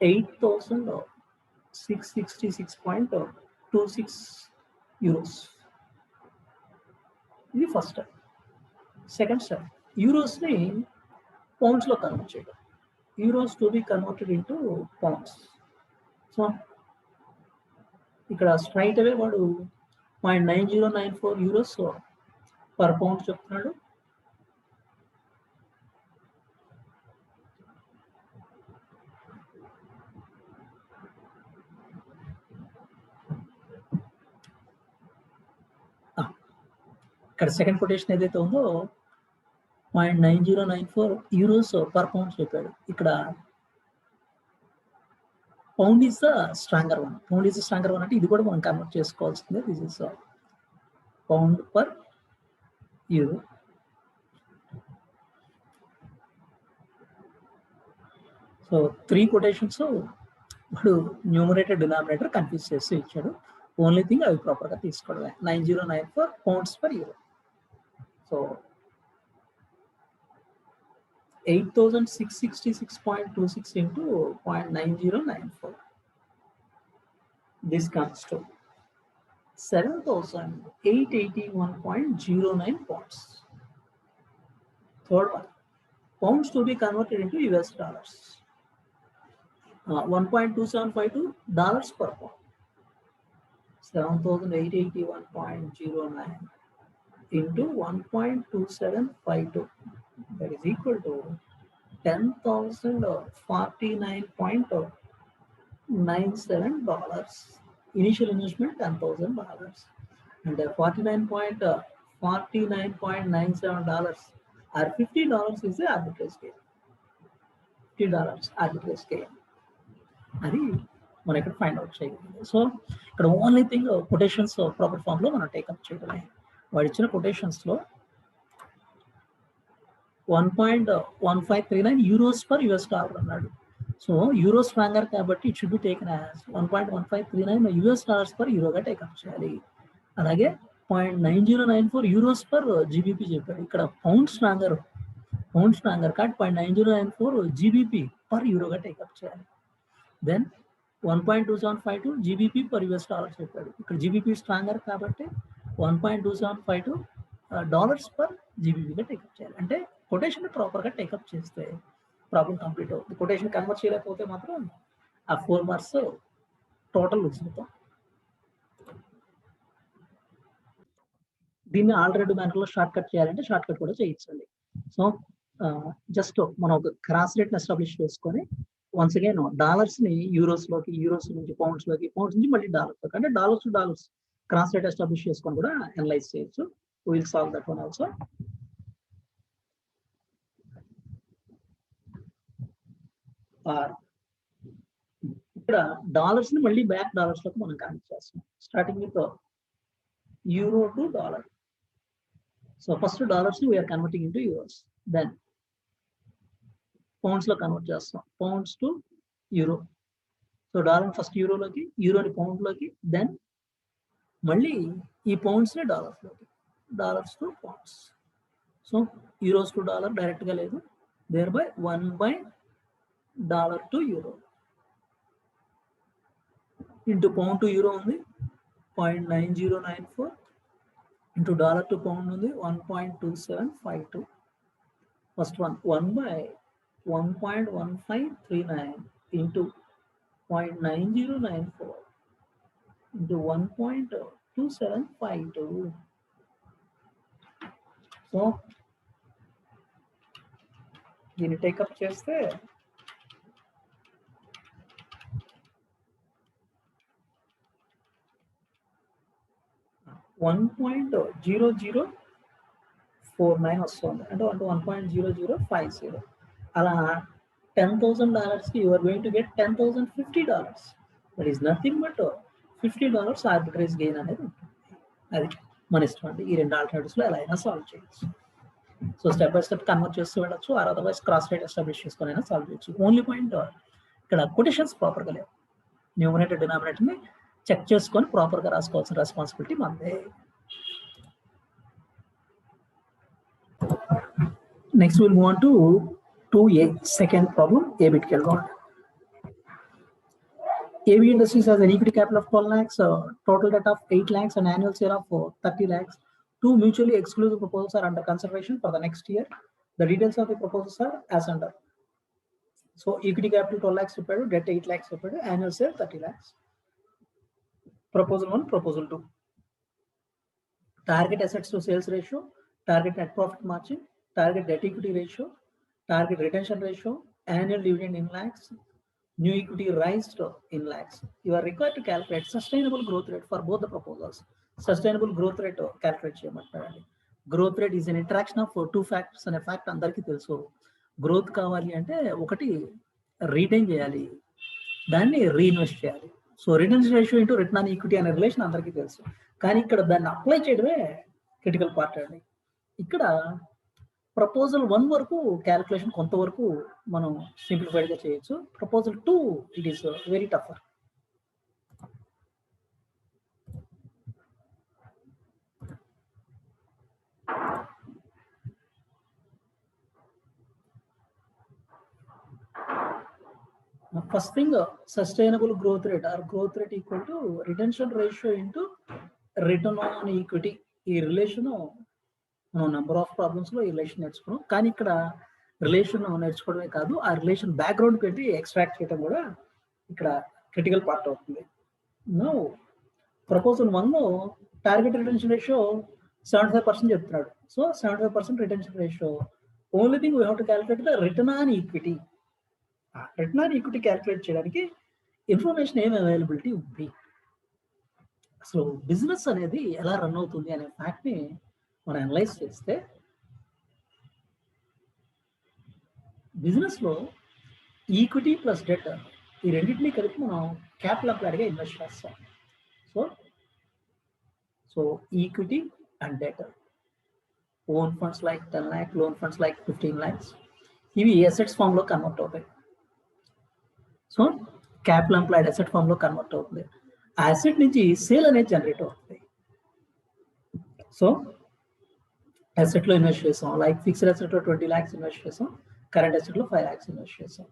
A: 8,666.26 euros. ఇది ఫస్ట్ స్టెప్. సెకండ్ స్టెప్, యూరోస్ని పౌండ్స్లో కన్వర్ట్ చేయడం. Euros to be converted into pounds. So ఇక్కడ స్ట్రైట్ అవే వాడు 0.9094 euros పర్ పౌండ్ చెప్తున్నాడు. ఇక్కడ సెకండ్ కొటేషన్ ఏదైతే ఉందో 0.9094 euros పర్ పౌండ్ చెప్పాడు. ఇక్కడ pound is the stronger one. Pound is the stronger one అంటే ఇది కూడా మనం కన్వర్ట్ చేసుకోవాల్సిందే. This is pound per euro. So 3 quotations వాడు న్యూమరేటర్ డినామినేటర్ కన్ఫ్యూజ్ చేసి ఇచ్చాడు. ఓన్లీ థింగ్ అవి ప్రాపర్గా తీసుకోవడమే. 9094 pounds per euro. So 8,666.26 into 0.9094. This comes to 7,881.09 pounds. Third one, pounds to be converted into US dollars. 1.2752 dollars per pound. 7,881.09 into 1.2752. That is equal to 10,049.97. Initial investment $10,000 and $49.97 or $50 is the arbitrage gain. $50 arbitrage gain. అది మనం ఇక్కడ find out చేయగలిగింది. So ఇక్కడ only thing quotations proper ఫామ్లో మనం take up చేయడమే. వాడు ఇచ్చిన కొటేషన్స్లో 1.1539 euros per US dollar అన్నాడు. సో యూరో స్ట్రాంగర్ కాబట్టి it should be taken as 1.1539 US dollars per యూరోగా టేకప్ చేయాలి. అలాగే 0.9094 euros per GBP చెప్పాడు. ఇక్కడ పౌండ్ స్ట్రాంగర్ కాబట్టి 0.9094 GBP per యూరోగా టేకప్ చేయాలి. Then 1.2752 GBP per US dollar చెప్పాడు. ఇక్కడ GBP స్ట్రాంగర్ కాబట్టి 1.2752 dollars per GBPగా టేకప్ చేయాలి. అంటే కొటేషన్ ప్రాపర్గా టేకప్ చేస్తే ప్రాబ్లం కంప్లీట్ అవుతుంది. కొటేషన్ కన్వర్ట్ చేయలేకపోతే మాత్రం ఆ 4 మార్క్స్ టోటల్ వచ్చిపోతాం. దీన్ని ఆల్రెడీ బ్యాంకులో షార్ట్ కట్ చేయాలంటే షార్ట్ కట్ కూడా చేయించండి. సో జస్ట్ మనం ఒక క్రాస్ రేట్ని ఎస్టాబ్లిష్ చేసుకొని వన్స్ అగైన్ డాలర్స్ని యూరోస్లోకి, యూరోస్ నుంచి పౌండ్స్లోకి, పౌండ్స్ నుంచి మళ్ళీ డాలర్స్లోకి, అంటే dollars to dollars cross rate establish చేసుకొని కూడా అనలైజ్ చేయొచ్చు. Will solve that one also. Or ఇక్కడ డాలర్స్ ని మళ్ళీ బ్యాక్ డాలర్స్ లోకి మనం కనెక్ట్ చేస్తాం. Starting with euro to dollar. So first dollars ని we are converting into euros, then pounds లో కన్వర్ట్ చేస్తాం, pounds to euro. So dollar first యూరోలోకి, యూరోని పౌండ్ లోకి, దెన్ మళ్ళీ ఈ పౌండ్స్ ని డాలర్స్ లోకి, dollars to pounds. So euros to dollar direct గా లేదు, thereby 1 dollar to euro into pound to euro ఉంది 0.9094 ఇంటూ డాలర్ టు పౌండ్ ఉంది 1.2752. First one 1.1539 into 0.9094 into 1.2752. So దీన్ని టేకప్ చేస్తే 1.0049 వస్తుంది, అంటే 1.0050. అలా $10,000 కి you are going to get $10,050. That is nothing but $50 arbitrage gain అనేది ఉంటుంది. అది మన ఇష్టం అండి. ఈ రెండు ఆల్టర్నేటివ్స్ లో ఎలా అయినా సాల్వ్ చేయొచ్చు. So step by step convert చేస్తూ వెళ్ళచ్చు, or otherwise cross rate establish చేసుకొని అయినా సాల్వ్ చేయొచ్చు. ఓన్లీ పాయింట్ ఇక్కడ కొటేషన్స్ ప్రాపర్గా లేవు. న్యూమరేటర్ డినామినేటర్ ని చెక్ చేసుకొని ప్రాపర్ గా రాసుకోవాల్సిన రెస్పాన్సిబిలిటీ మనదే. Next will move on to 2A, second problem. A బిట్కి వెళ్దాం. AV Industries has an equity capital of 12 lakhs, total debt of 8 lakhs, and annual sale of 30 lakhs. Two mutually exclusive proposals are under consideration for the next year. The details of the proposals are as under. So equity capital 12 lakhs repaired, debt 8 lakhs repaired, annual sale 30 lakhs. Proposal 1, proposal 2. Target assets to sales ratio, target net profit margin, target debt equity ratio, target retention ratio, annual dividend in lakhs, new equity raised in lakhs. You are required to calculate sustainable growth rate for both the proposals. Sustainable growth rate calculate చేయమంటారండి. Growth rate is an interaction of two factors అనే fact అందరికీ తెలుసు. Growth కావాలి అంటే ఒకటి retain చేయాలి, దాన్ని reinvest చేయాలి. So return ratio into return on equity అనే రిలేషన్ అందరికీ తెలుసు, కానీ ఇక్కడ దాన్ని అప్లై చేయడమే క్రిటికల్ పార్ట్ అండి. ఇక్కడ ప్రపోజల్ 1 వరకు క్యాలిక్యులేషన్ కొంతవరకు మనం సింప్లిఫైడ్ గా చేయొచ్చు. Proposal 2 it is very tougher. First thing, sustainable growth rate or growth rate equal to retention ratio into return on equity. ఈ రిలేషన్ మనం నెంబర్ ఆఫ్ ప్రాబ్లమ్స్ లో ఈ రిలేషన్ నేర్చుకున్నాం, కానీ ఇక్కడ రిలేషన్ నేర్చుకోవడమే కాదు, ఆ రిలేషన్ బ్యాక్గ్రౌండ్ పెట్టి ఎక్స్ట్రాక్ట్ చేయడం కూడా ఇక్కడ క్రిటికల్ పార్ట్ అవుతుంది. నో ప్రపోజల్ 1 లో టార్గెట్ రిటెన్షన్ రేషియో 75% చెప్తున్నాడు. So 75% retention ratio. Only thing we have to calculate the return on equity. Return on equity calculate చేయడానికి ఇన్ఫర్మేషన్ ఏం అవైలబిలిటీ ఉంది, అసలు బిజినెస్ అనేది ఎలా రన్ అవుతుంది అనే ఫ్యాక్ట్ ని మనం అనలైజ్ చేస్తే, బిజినెస్ లో ఈక్విటీ ప్లస్ డెట్ ఈ రెండింటినీ కలిపి మనం క్యాపిటల్ అప్లైడ్ గా ఇన్వెస్ట్ చేస్తాం. So equity and debt, own funds like 10 lakhs, loan funds like 15 lakhs, ఇవి అసెట్స్ ఫామ్ లో కన్వర్ట్ అవుతాయి. So capital employed asset form లో కన్వర్ట్ అవుతుంది. ఆ అసెట్ నుంచి సేల్ అనేది జనరేట్ అవుతుంది. సో అసెట్ లో ఇన్వెస్ట్ చేసాం, లైక్ ఫిక్స్డ్ అసెట్ లో 20 lakhs ఇన్వెస్ట్ చేసాం, కరెంట్ అసెట్ లో 5 lakhs ఇన్వెస్ట్ చేసాం.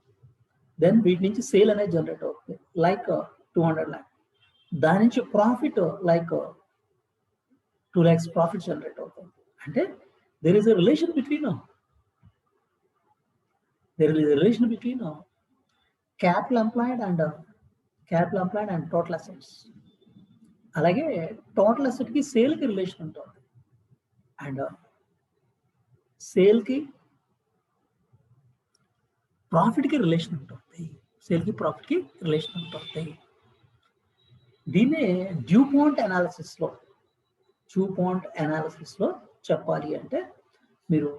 A: దెన్ వీటి నుంచి సేల్ అనేది జనరేట్ అవుతుంది, లైక్ 200 lakhs. దాని నుంచి profit like 2 lakhs profit generate అవుతుంది. అంటే there is a relation between capital employed and total assets. అలాగే టోటల్ అసెట్ కి సేల్ కి రిలేషన్ ఉంటుంది, అండ్ సేల్ కి ప్రాఫిట్ కి రిలేషన్ ఉంటుంది. దీన్నే డ్యూపాంట్ అనాలిసిస్ లో చెప్పాలి అంటే మీరు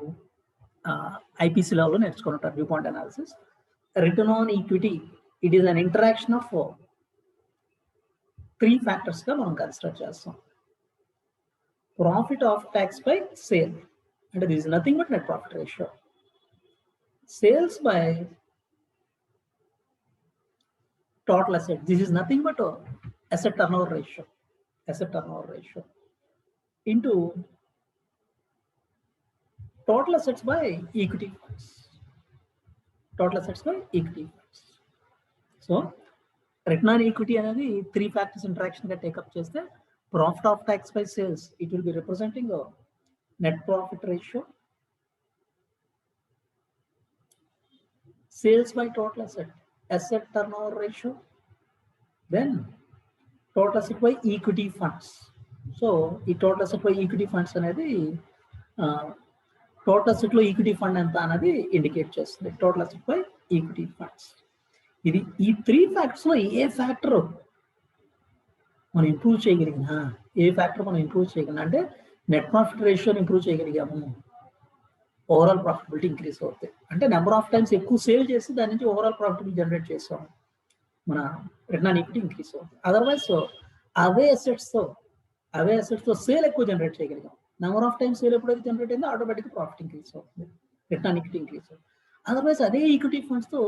A: ఐపీసీ లెవెల్లో నేర్చుకుని ఉంటారు DuPont analysis. return on equity, it is an interaction of 3 factors గా మనం కన్సిడర్ చేస్తాం. Profit after tax by sale, and this is nothing but net profit ratio. Sales by total asset, this is nothing but asset turnover ratio. Asset turnover ratio into total assets by equity funds. Total assets by equity funds. So return on equity అనేది 3 factors interaction గా take up చేస్తే profit of tax by sales, it will be representing a net profit ratio. Sales by total asset, asset turnover ratio, then total asset by equity funds. So ఈ total asset by equity funds అనేది total asset లో equity fund ఎంత అనేది indicate చేస్తుంది. Total asset by equity funds. ఇది ఈ 3 factors లో ఏ ఫ్యాక్టర్ మనం ఇంప్రూవ్ చేయగలిగినా, ఏ ఫ్యాక్టర్ మనం ఇంప్రూవ్ చేయగలిగినా అంటే నెట్ ప్రాఫిట్ రేషియోని ఇంప్రూవ్ చేయగలిగాము, ఓవరాల్ ప్రాఫిటబిలిటీ ఇంక్రీజ్ అవుతాయి. అంటే నెంబర్ ఆఫ్ టైమ్స్ ఎక్కువ సేల్ చేసి దాని నుంచి ఓవరాల్ ప్రాఫిటబిలిటీ జనరేట్ చేస్తాం, మన రిటర్న్ ఆన్ ఈక్విటీ ఇంక్రీజ్ అవుతుంది. అదర్వైజ్ అవే అసెట్స్తో సేల్ ఎక్కువ జనరేట్ చేయగలిగాం, నెంబర్ ఆఫ్ టైమ్స్ సేల్ ఎప్పుడైతే జనరేట్ అయిందో ఆటోమేటిక్గా ప్రాఫిట్ ఇంక్రీజ్ అవుతుంది, రిటర్న్ ఆన్ ఈక్విటీ ఇంక్రీజ్ అవుతుంది. అదర్వైజ్ అదే ఈక్విటీ ఫండ్స్తో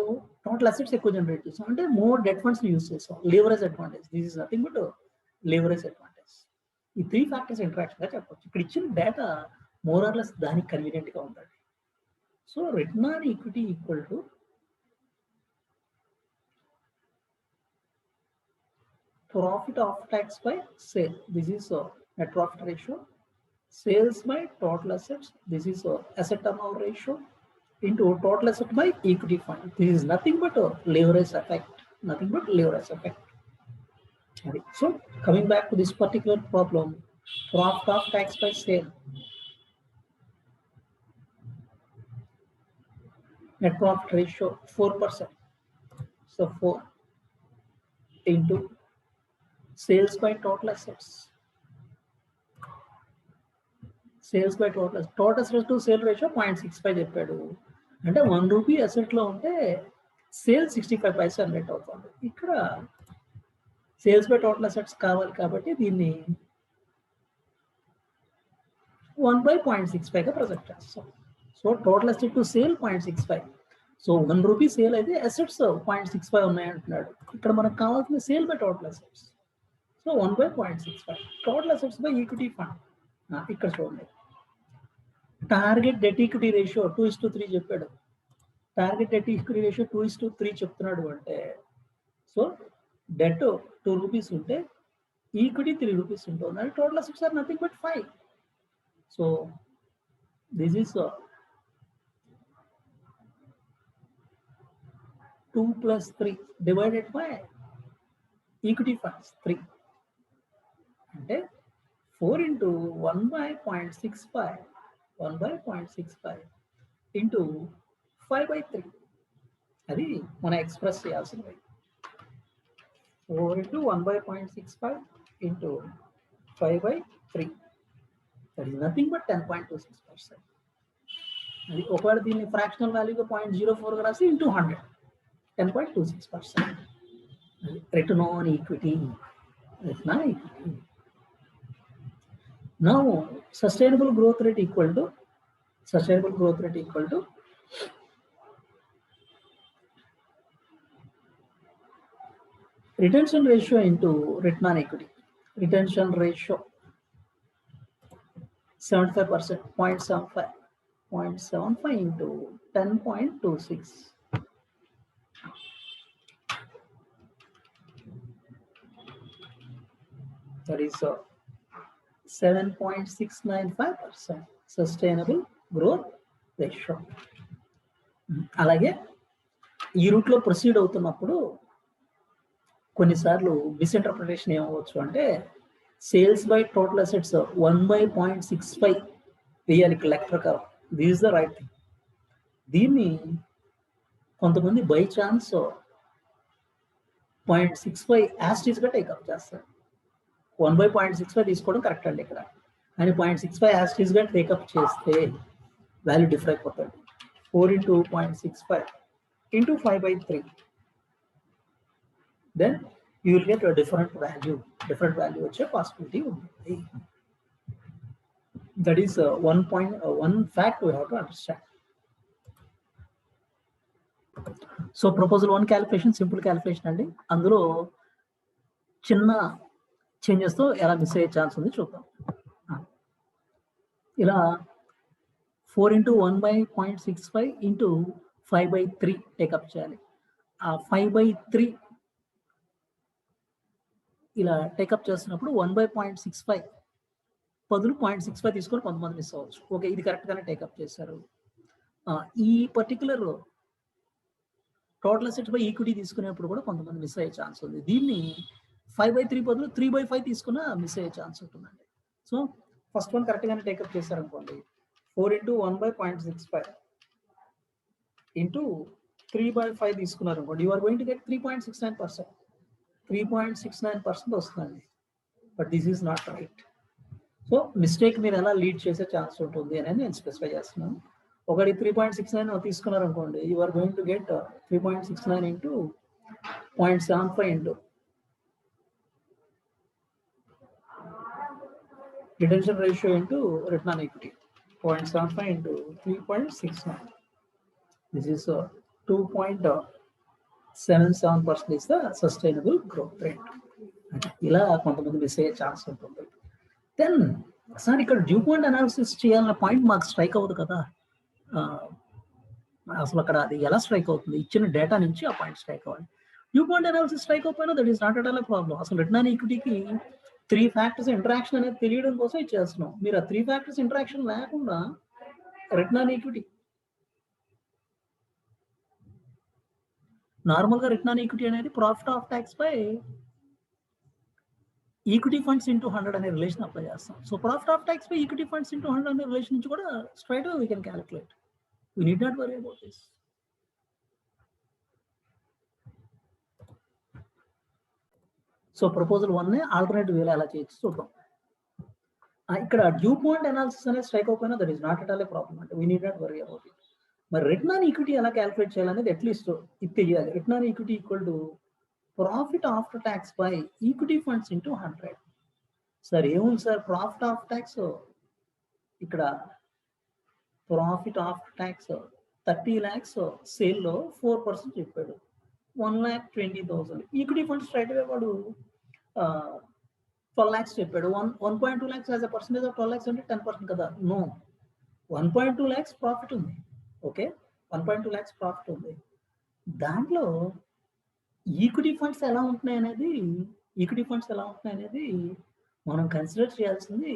A: టోటల్ అసెట్స్ ఎక్కువ జనరేట్ చేస్తాం, అంటే మోర్ డెట్ ఫండ్స్ యూస్ చేస్తాం. Leverage advantage, this is nothing but leverage advantage. ఈ 3 ఫ్యాక్టర్స్ ఇంటరాక్షన్గా చెప్పవచ్చు. ఇక్కడ ఇచ్చిన డేటా మోర్ ఆర్ లెస్ దానికి కన్వీనియంట్గా ఉంటుంది. So return on equity equal to profit after tax by sale, this is net profit ratio. Sales by total assets, this is asset turnover ratio into total asset by equity fund. This is nothing but leverage effect, nothing but leverage effect. Okay. So coming back to this particular problem, profit after tax by sale, net profit ratio 4%. So 4 into sales by total assets. Sales by total assets to sale ratio 0.65 చెప్పాడు. అంటే 1 rupee అసెట్లో ఉంటే sale 65 పైసా rate అవుతుంది. ఇక్కడ sales by total assets కావాలి కాబట్టి దీన్ని 1/0.65గా project చేస్తాం. So total asset to sale 0.65. So 1 rupee sale అయితే అసెట్స్ 0.65 ఉన్నాయంటున్నాడు. ఇక్కడ మనకు కావాల్సిన sale by total assets. So 1/0.65 total assets by equity fund. ఇక్కడ చూడండి, టార్గెట్ డెట్ ఈక్విటీ రేషియో 2:3 చెప్పాడు. టార్గెట్ డెట్ ఈక్విటీ రేషియో 2:3 చెప్తున్నాడు అంటే, సో డెట్ 2 రూపీస్ ఉంటే ఈక్విటీ 3 రూపీస్ ఉంటుంది. అంటే total assets are nothing but 5. So this is 2 + 3 divided by equity funds 3. అంటే 4 into 1/0.65 into 5/3. అది మనం ఎక్స్ప్రెస్ చేయాల్సింది. 4 into 1/0.65 into 5/3. That is nothing but 10.26%. అది ఒకవేళ దీన్ని ఫ్రాక్షనల్ వాల్యూగా 0.04గా రాసి into 100, 10.26%. Return on equity. Now sustainable growth rate equal to retention ratio into return on equity. Retention ratio 75%, 0.75 into 10.26. That is 7.695% sustainable growth ratio. అలాగే ఈ రూట్లో proceed అవుతున్నప్పుడు కొన్నిసార్లు misinterpretation ఏమవచ్చు అంటే, సేల్స్ బై టోటల్ అసెట్స్ 1/0.65 వేయాలి లెక్క ప్రకారం. This is the right thing. దీన్ని కొంతమంది బై ఛాన్స్ 0.65 యాస్టీస్గా టేకప్ చేస్తారు. 1/0.65 తీసుకోవడం కరెక్ట్ అండి ఇక్కడ. అని 0.65 యాస్టీస్గా టేకప్ చేస్తే వాల్యూ డిఫర్ అయిపోతుంది. 4 into 0.65 into 5/3. Then you will get a different value వచ్చే possibility ఉంటుంది. That is one fact we have to understand. So proposal 1 calculation simple calculation అండి. అందులో చిన్న చేంజెస్తో ఎలా మిస్ అయ్యే ఛాన్స్ ఉంది చూద్దాం. ఇలా 4 into 1/0.65 into 5/3 టేకప్ చేయాలి. ఆ 5/3 ఇలా టేకప్ చేస్తున్నప్పుడు 1/0.65 బదులు 0.65 తీసుకొని కొంతమంది మిస్ అవ్వచ్చు. ఓకే, ఇది కరెక్ట్గానే టేకప్ చేశారు. ఈ particular total assets by equity తీసుకునేప్పుడు కూడా కొంతమంది మిస్ అయ్యే ఛాన్స్ ఉంది. దీన్ని 5/3 బదులు 3/5 తీసుకున్నా మిస్ అయ్యే ఛాన్స్ ఉంటుందండి. సో ఫస్ట్ వన్ కరెక్ట్గానే టేకప్ చేశారనుకోండి, 4 into 1/0.65 into 3/5 తీసుకున్నారు అనుకోండి, you are going to get 3.69%. 3.69% వస్తుందండి. But this is not right. So mistake మీరు ఎలా లీడ్ చేసే ఛాన్స్ ఉంటుంది అనేది నేను స్పెసిఫై చేస్తున్నాను. ఒకటి 3.69 తీసుకున్నారు అనుకోండి, you are going to get 3.69 into 0.75 into retention ratio into return on equity, 0.75 into 3.69. This is 2.77% is the sustainable growth rate. ఇలా కొంతమంది మిస్ అయ్యే ఛాన్స్ ఉంటుంది. దెన్ సార్ ఇక్కడ డ్యూ పాయింట్ అనాలిసిస్ చేయాలన్న పాయింట్ మాకు స్ట్రైక్ అవ్వదు కదా. అసలు అక్కడ అది ఎలా స్ట్రైక్ అవుతుంది? ఇచ్చిన డేటా నుంచి ఆ పాయింట్ స్ట్రైక్ అవ్వాలి. డ్యూ పాయింట్ అనాలిసిస్ స్ట్రైక్ అవ్వకపోయినా that is not at all problem. అసలు రిటర్న్ ఆన్ ఈక్విటీకి 3 ఫ్యాక్టర్స్ ఇంటరాక్షన్ అనేది తెలియడం కోసం ఇచ్చేస్తున్నాం. మీరు ఆ 3 ఫ్యాక్టర్స్ ఇంటరాక్షన్ లేకుండా రిటర్న్ ఆన్ ఈక్విటీ నార్మల్గా రిటర్న్ ఆన్ ఈక్విటీ అనేది profit of tax by equity funds into 100 అనే రిలేషన్ అప్లై చేస్తాం. So profit of tax by equity funds into 100 అనే రిలేషన్ నుంచి కూడా straight we can calculate. We need not worry about this. So proposal 1 alternative వేలో ఎలా చేయొచ్చు చూద్దాం. ఇక్కడ డ్యూ పాయింట్ అనాలిసిస్ అనేది స్ట్రైక్ అవ్వకపోయినా that is not at all a problem. అంటే we need not worry about it. మరి రిటర్న్ ఆన్ ఈక్విటీ ఎలా క్యాలిక్యులేట్ చేయాలనేది అట్లీస్ట్ ఇది తెలియాలి. Return on equity equal to profit after tax by equity funds into 100. Sir ఏముంది sir profit after tax? ఇక్కడ profit after tax 30 lakhs సేల్లో 4% చెప్పాడు, 1,20,000. Equity funds straight away వాడు 12 lakhs చెప్పాడు. 1.2 lakhs as a percentage of 12 lakhs అంటే 10% కదా. No, 1.2 lakhs profit ఉంది. Okay, 1.2 lakhs profit ఉంది. దాంట్లో ఈక్విటీ ఫండ్స్ ఎలా ఉంటున్నాయి అనేది మనం కన్సిడర్ చేయాల్సింది.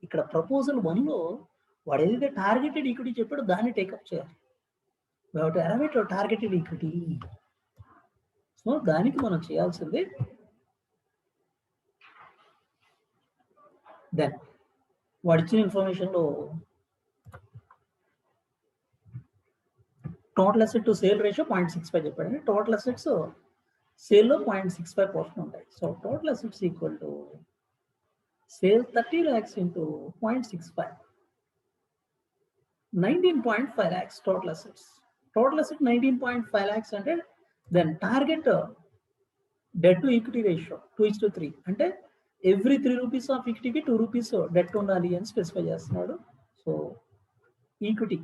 A: ఇక్కడ ప్రపోజల్ 1లో వాడు ఏదైతే టార్గెటెడ్ ఈక్విటీ చెప్పాడో దాన్ని టేకప్ చేయాలి. Targeted equity. సో దానికి మనం చేయాల్సింది దెన్ వాడు ఇచ్చిన ఇన్ఫర్మేషన్లో total asset to sale ratio 0.65 చెప్పాడు. టోటల్ అసెట్స్ సేల్లో 0.65% ఉంటాయి. So total assets equal to sale 30 lakhs into 0.65, 19.5 lakhs total assets. Total asset 19.5 lakhs అంటే then target debt to equity ratio 2:3. అంటే ఎవ్రీ 3 rupees ఆఫ్ ఈక్విటీకి 2 rupees debt ఉండాలి అని specify చేస్తున్నాడు. So equity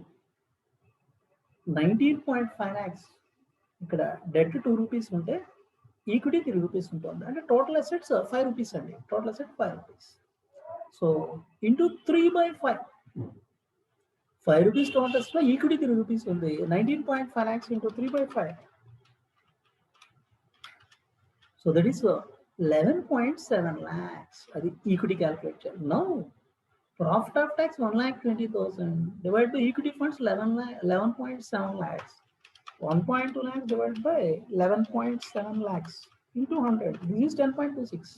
A: 19.5 lakhs, ఇక్కడ debt 2 rupees ఉంటే equity 3 rupees ఉంటుంది. అంటే టోటల్ అసెట్స్ 5 rupees అండి. Total asset 5 rupees. So into 3/5, 5 rupees total assets లో ఈక్విటీ 3 rupees ఉంది. 19.5 lakhs into 3/5. So that is 11.7 lakhs. అది ఈక్విటీ క్యాలిక్యులేట్ చేయాలి. Now profit of tax 1,20,000 divide by equity funds 11.7 lakhs. 1.2 lakhs divided by 11.7 lakhs into 100. This is 10.26.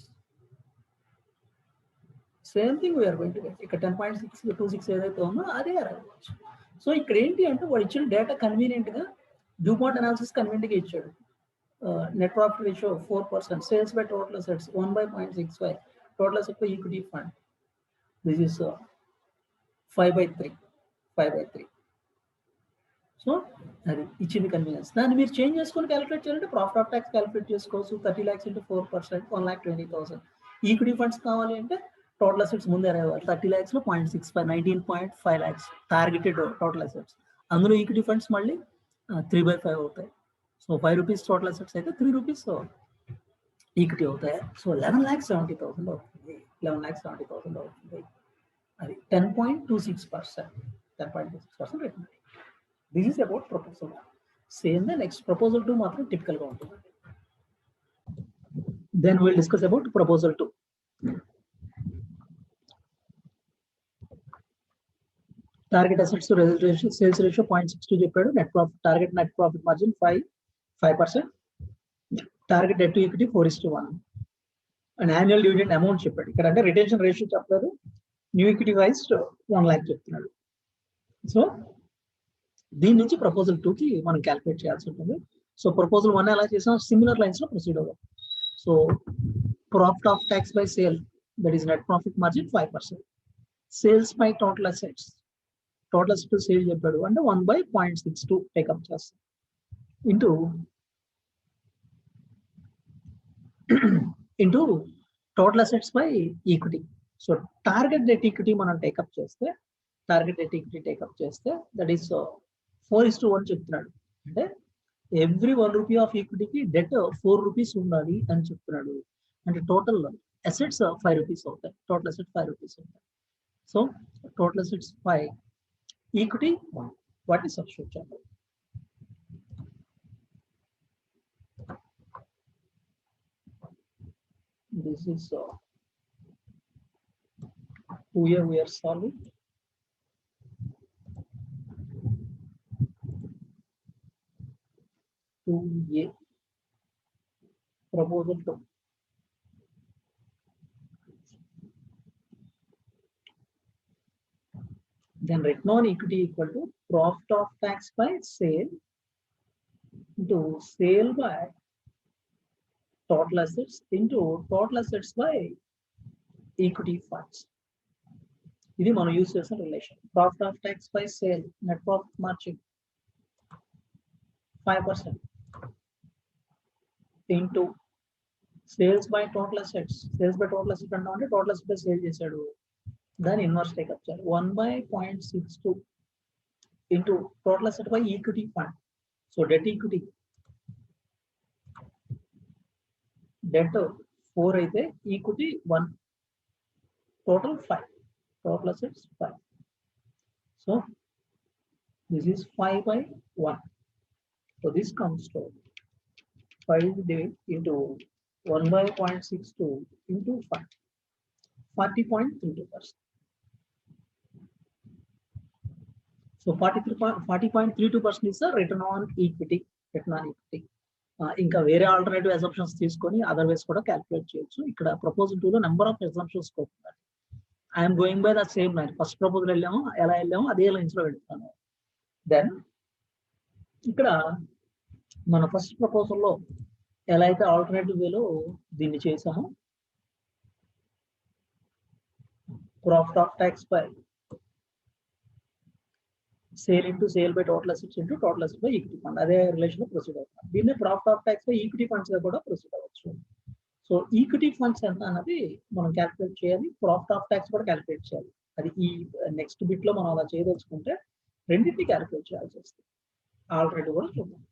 A: Same thing we are going to get. ఇక్కడ 10.626 ఏదైతే ఉందో అదే రావచ్చు. So ఇక్కడ ఏంటి అంటే వాడు ఇచ్చిన డేటా కన్వీనియంట్గా డ్యూ పాయింట్ అనాలిసిస్ కన్వీనియంట్గా ఇచ్చాడు. Net profit ratio 4%, sales by total assets 1/0.65, total asset by equity fund this is 5/3. So అది ఇచ్చింది కన్వీనియన్స్. దాన్ని మీరు చేంజ్ చేసుకొని క్యాలిక్యులేట్ చేయాలంటే ప్రాఫిట్ ఆఫ్ ట్యాక్స్ క్యాలిక్యులేట్ చేసుకోవచ్చు. 30 lakhs into 4%, 1,20,000. ఈక్విటీ ఫండ్స్ కావాలి అంటే టోటల్ అసెట్స్ ముందే రావాలి. 30 lakhs లో 0.65, 19.5 lakhs టార్గెటెడ్ టోటల్ అసెట్స్. అందులో ఈక్విటీ ఫండ్స్ మళ్ళీ 3/5 అవుతాయి. సో 5 రూపీస్ టోటల్ అసెట్స్ అయితే 3 రూపీస్ ఈక్విటీ అవుతాయి. సో 11,70,000 అవుతుంది. 11,70,000 అవుతుంది. అది 10.26%. 10.26% return. This is about proposal 1. Same the next proposal 2 మాత్రం typical గా ఉంటుంది. Then we'll discuss about proposal 2. Target assets to sales ratio 0.62 చెప్పాడు. Target net profit margin 5%. Target debt to equity 4:1. And annual dividend amount చెప్పాడు. ఇక్కడ అంటే retention ratio చెప్పలేదు. New equity wise 1 lakh చెప్తున్నాడు. So దీని నుంచి ప్రపోజల్ 2 కి మనం క్యాలిక్యులేట్ చేయాల్సి ఉంటుంది. సో ప్రపోజల్ 1 ఎలా చేసాం, సిమిలర్ లైన్స్ లో ప్రొసీడ్ అవుతాం. So profit of tax by sale, that is net profit margin 5%. Sales by total assets, total assets sale చెప్పాడు అంటే 1/0.62 టేకప్ చేస్తాం into total assets by equity. So target debt equity మనం take up చేస్తే that is 4:1 చెప్తున్నాడు. అంటే every 1 rupee of ఈక్విటీకి debt 4 rupees ఉండాలి అని చెప్తున్నాడు. అంటే టోటల్ అసెట్స్ 5 రూపీస్ అవుతాయి. టోటల్ అసెట్స్ 5 రూపీస్ అవుతాయి. So total assets 5, equity 1. వాటిని సబ్స్టిట్యూట్ చేద్దాం. This is 2A we are solving. Proposal 2. Then return on equity equal to profit of tax by sale into sale by total assets into total assets by equity funds. ఇది మనం use చేసిన relation. Profit of tax by sale, net profit margin 5% into sales by total assets. Sales by total asset అంటే total asset by sale చేశాడు, దాన్ని inverse take up చేయాలి. 1/0.62 into total asset by equity fund. So det equity, debt 4 అయితే equity 1, total 5, total assets 5. So this is 5/1. So this comes to 5 into 1/0.62 into 5, 40.32%. So 40.32% is the return on equity. ఇంకా వేరే alternative assumptions తీసుకొని otherwise కూడా calculate చేయొచ్చు. ఇక్కడ proposal 2 లో number of assumptions కోరుతున్నారు. I'm going by the same line. First proposal ఎలా వెళ్ళామో అదే లైన్స్ లో వెళ్తాను. దెన్ ఇక్కడ మన ఫస్ట్ ప్రపోజల్ లో ఎలా అయితే ఆల్టర్నేటివ్ వేలో దీన్ని చేసామో, profit of tax by sale into sale by total assets into total asset by equity fund, అదే రిలేషన్ లో ప్రొసీడ్ అవుతాం. దీన్ని profit of tax by equity funds గా కూడా ప్రొసీడ్ అవ్వచ్చు. సో ఈక్విటీ ఫండ్స్ ఎంత అన్నది మనం క్యాలిక్యులేట్ చేయాలి, ప్రాఫిట్ ఆఫ్ ట్యాక్స్ కూడా క్యాలిక్యులేట్ చేయాలి. అది ఈ నెక్స్ట్ బిట్ లో మనం అలా చేయదలుచుకుంటే రెండింటిని క్యాలిక్యులేట్ చేయాల్సి వస్తుంది. ఆల్రెడీ కూడా చూద్దాం.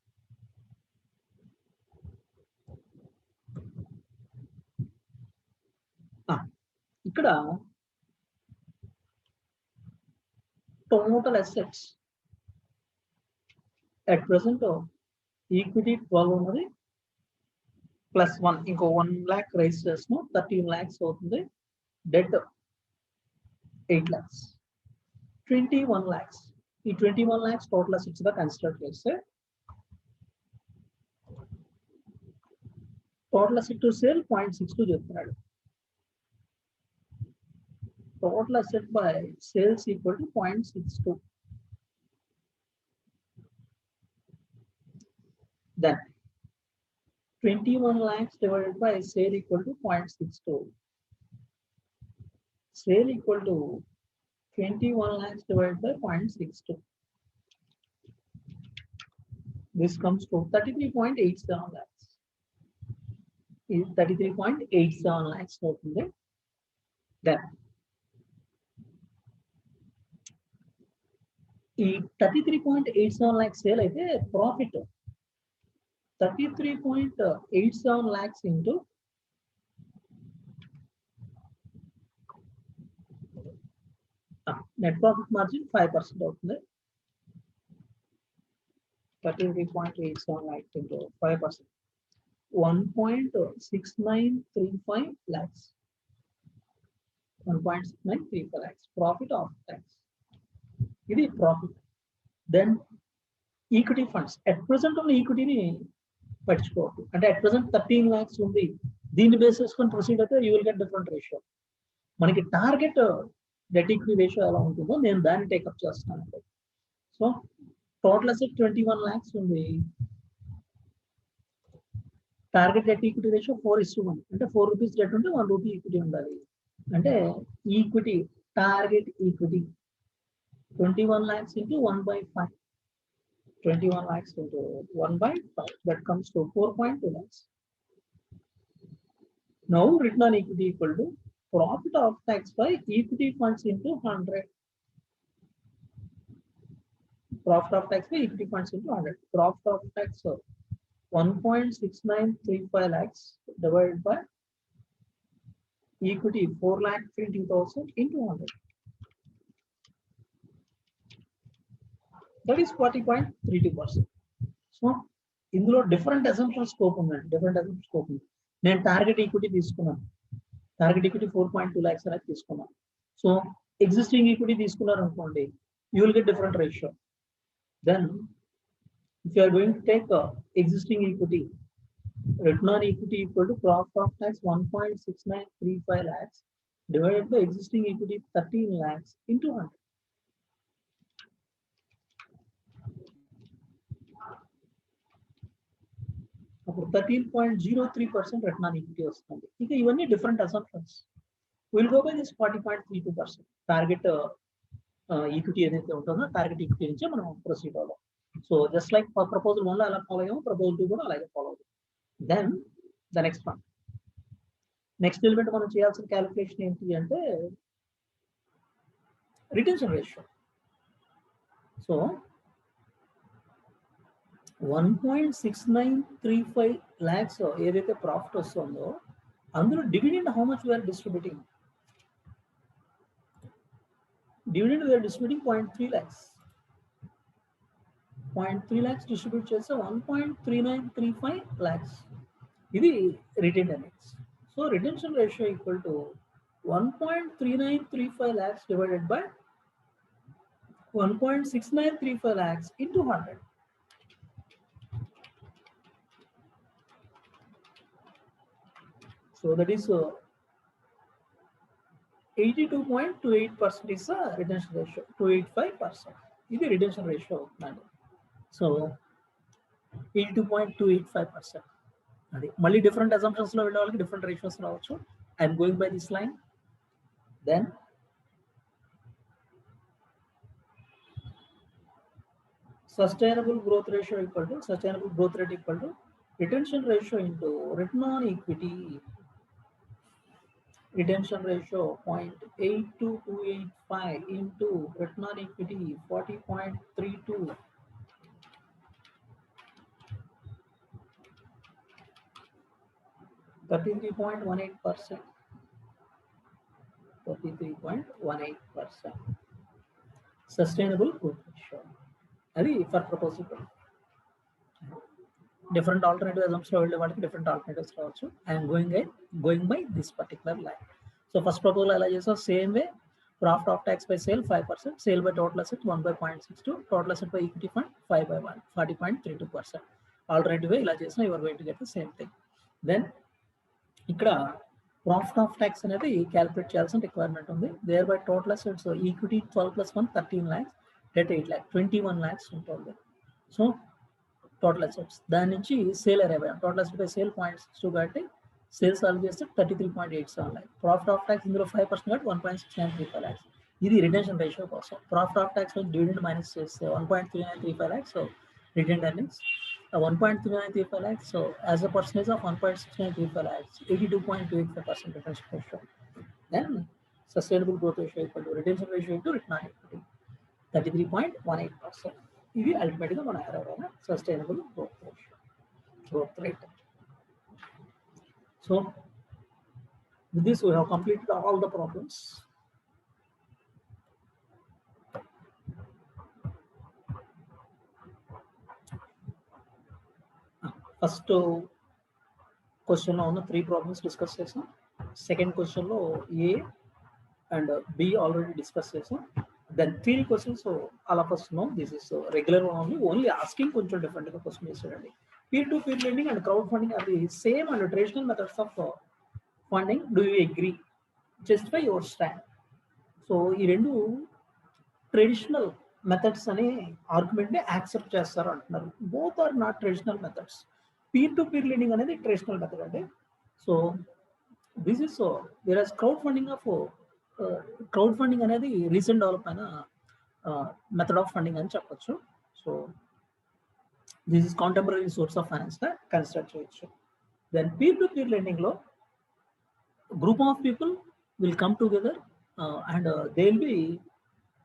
A: ఇక్కడ total assets at present equity 12 ఉన్నది, +1 ఇంకో 1 lakh రైస్ చేస్తున్నాం, 13 lakhs అవుతుంది. Debt 8 lakhs, 21 lakhs. ఈ 21 lakhs టోటల్ అసెట్స్ గా కన్సిడర్ చేస్తే టోటల్ అసెట్ టు సేల్ 0.62 చెప్తున్నాడు. Total asset by sales equal to 0.62. Then 21 lakhs divided by sale equal to 0.62. Sale equal to 21 lakhs divided by 0.62. This comes to 33.87 lakhs. Is 33.87 lakhs అవుతుంది. Then ఈ 33.87 lakhs sale అయితే profit 33.87 lakhs into net profit margin 5% అవుతుంది. 33.87 lakhs into 5%. 1.6935 lakhs. 1.6935 lakhs. Profit after tax. ఇది profit. Then equity funds at present ఉన్న ఈక్విటీని పట్టించుకోవద్దు. అంటే at present 13 lakhs ఉంది, దీన్ని బేస్ చేసుకొని ప్రొసీడ్ అయితే you will get different ratio. మనకి టార్గెట్ డెట్ ఈక్విటీ రేషియో ఎలా ఉంటుందో నేను దాన్ని టేకప్ చేస్తున్నాను. సో టోటల్ అసెట్ 21 lakhs ఉంది, టార్గెట్ డెట్ ఈక్విటీ రేషియో 4:1. అంటే 4 rupees డెట్ ఉంటే 1 rupee ఈక్విటీ ఉండాలి. అంటే equity target equity 21 lakhs into 1/5. 21 lakhs into 1/5. That comes to 4.2 lakhs. Now return on equity equal to profit after tax by equity funds into 100. Profit after tax by equity funds into 100. Profit after tax 1.6935 lakhs divided by equity 4,20,000 into 100. That is 40.32%. So ఇందులో different assumption scope ఉందండి. Different assumption scope ఉంది. నేను target equity తీసుకున్నాను. Target equity 4.2 lakhs అనేది తీసుకున్నాను. So existing equity తీసుకున్నారు అనుకోండి, you will get different ratio. Then if you are going to take existing equity, return on equity equal to profit of tax 1.6935 lakhs divided by existing equity 13 lakhs into 100. అప్పుడు 13.03% return on equity వస్తుంది. ఇక ఇవన్నీ different assumptions. Will go by this 40.32%. Target equity ఏదైతే ఉంటుందో target equity నుంచే మనం proceed అవ్వాలి. So just like proposal 1 లో అలా ఫాలో అయ్యాము, ప్రపోజల్ 2 కూడా అలాగే ఫాలో అవుతుంది. Then the next one, next element మనం చేయాల్సిన క్యాలిక్యులేషన్ ఏంటి అంటే రిటెన్షన్ రేషియో. సో 1.6935 lakhs ఏదైతే ప్రాఫిట్ వస్తుందో అందులో dividend how much we are distributing. Dividend we are distributing 0.3 lakhs. 0.3 lakhs distribute చేస్తే 1.3935 lakhs. ఇది retained earnings. So retention ratio equal to 1.3935 lakhs divided by 1.6935 lakhs into 100. So that is 82.28% is the retention ratio. 285%. This is retention ratio. So 82.285%. Multi different assumptions lo vellaliki different ratios ravochu. I am going by this line. Then sustainable growth ratio equal to sustainable growth rate equal to retention ratio into return on equity. Retention ratio 0.82285 into return on equity 40.32. 33.18%. 33.18%. Sustainable growth ratio. That is for proposal. Different alternative assumptions, different alternatives. I am going by this particular line. So first proposal same way. Profit of tax by sale 5%, sale by total asset 1/0.62, total asset by equity fund 5/1, 40.32%. Alternative way you are going to get the same thing. Then ఇక్కడ profit of tax అనేది calculate చేయాల్సిన requirement ఉంది. Thereby total assets equity 12 + 1 13 lakhs, debt 8 lakhs, 21 lakhs ఉంటుంది. So total assets దాని నుంచి sale అరేవై total asset by sale 0.62 కాబట్టి sales solve చేస్తే 33.87 lakhs. ప్రాఫిట్ ఆఫ్ ట్యాక్స్ ఇందులో 5% కాబట్టి 1.6935 lakhs. ఇది రిటెన్షన్ రేషియో కోసం. Profit of tax dividend minus చేస్తే 1.3935 lakhs. So retained earnings 1.3935 lakhs. So as a percentage of 1.6935 lakhs, 82.285% retention ratio. Then sustainable growth ratio equal to retention ratio into return on equity, 33.18%. ఇది అల్టిమేట్గా మన ఎవరైనా sustainable growth rate. So with this we have completed all the problems. First question లో ఉన్న 3 problems discuss చేసాం. Second question లో A and B already discuss చేసాం. Then 3 questions, so all of us know this is regular only asking కొంచెం different గా question చేశాడండి. Peer-to-peer lending and crowdfunding are the same and traditional methods of funding. Do you agree? Justify your stand. So ఈ రెండు traditional methods అనే argument ని accept చేస్తారు అంటున్నారు. Both are not traditional methods. Peer to peer lending అనేది traditional method అండి. So this is versus crowd funding అనేది recent develop అయిన మెథడ్ ఆఫ్ ఫండింగ్ అని చెప్పొచ్చు. So this is contemporary source of finance గా కన్సిడర్ చేయొచ్చు. Then peer to peer lending లో group of people will come together and they will be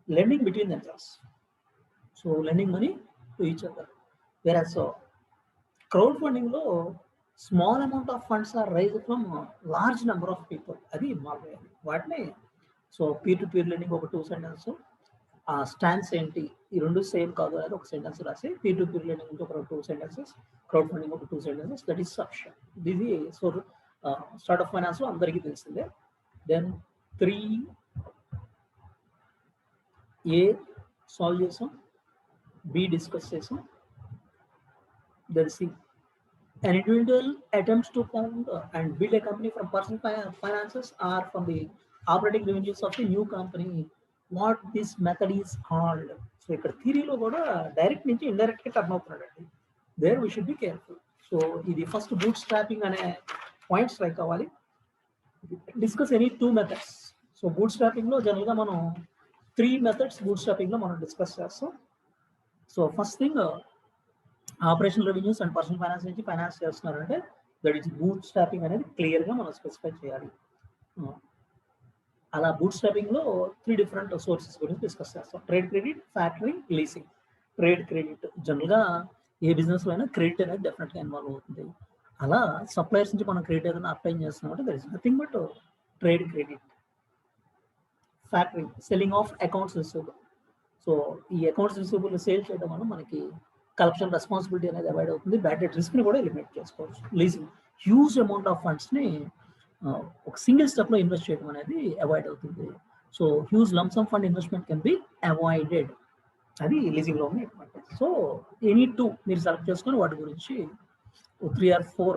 A: lending between themselves, so lending money to each other. Whereas crowdfunding lo small amount of funds are raised from large number of people. Adi marvel vaatne. So peer to peer lending oka 2 sentence stance enti ee rendu same kaadu adi oka sentence rasi, peer to peer lending into oka 2 sentences, crowdfunding oka 2 sentences, that is sufficient. This is so start of finance lo andariki telusinde. Then 3 A solve చేసాం, B discuss చేసాం. Then C, an individual attempts to found and build a company from personal finances or from the operating revenues of the new company. What this method is called? So ఇక్కడ థియరీలో కూడా direct నుంచి indirect గా turn అవుతున్నాడండి. There we should be careful. So ఇది first bootstrapping అనే points like అవ్వాలి. Discuss any 2 methods. So bootstrapping లో general గా మనం 3 మెథడ్స్ బూట్ స్ట్రాపింగ్ లో మనం డిస్కస్ చేస్తాం. So first thing operational revenues and personal finance నుంచి ఫైనాన్స్ చేస్తున్నారంటే దట్ ఈస్ బూట్ స్ట్రాపింగ్ అనేది క్లియర్ గా మనం స్పెసిఫై చేయాలి. అలా బూట్ స్ట్రాపింగ్ లో 3 డిఫరెంట్ సోర్సెస్ గురించి డిస్కస్ చేస్తాం. Trade credit, factoring, leasing. Trade credit general గా ఏ బిజినెస్ లో అయినా క్రెడిట్ అనేది డెఫినెట్ గా ఇన్వాల్వ్ అవుతుంది. అలా సప్లయర్స్ నుంచి మనం క్రెడిట్ ఏదైనా అప్లై చేస్తున్నామంటే that is nothing but trade credit. Factoring, selling of accounts receivable. So ఈ అకౌంట్స్ రిసీవబుల్ సేల్ చేయడం వల్ల మనకి కలెక్షన్ రెస్పాన్సిబిలిటీ అనేది అవాయిడ్ అవుతుంది. బ్యాడ్ డెట్ రిస్క్ ని కూడా ఎలిమినేట్ చేసుకోవచ్చు. Leasing, huge amount of funds ని ఒక సింగిల్ స్టెప్ లో ఇన్వెస్ట్ చేయడం అనేది అవాయిడ్ అవుతుంది. So huge lump sum fund investment can be avoided. అది లీజింగ్ లో ఉన్న అడ్వాంటేజ్. సో ఎనీ 2 మీరు సెలెక్ట్ చేసుకొని వాటి గురించి 3 or 4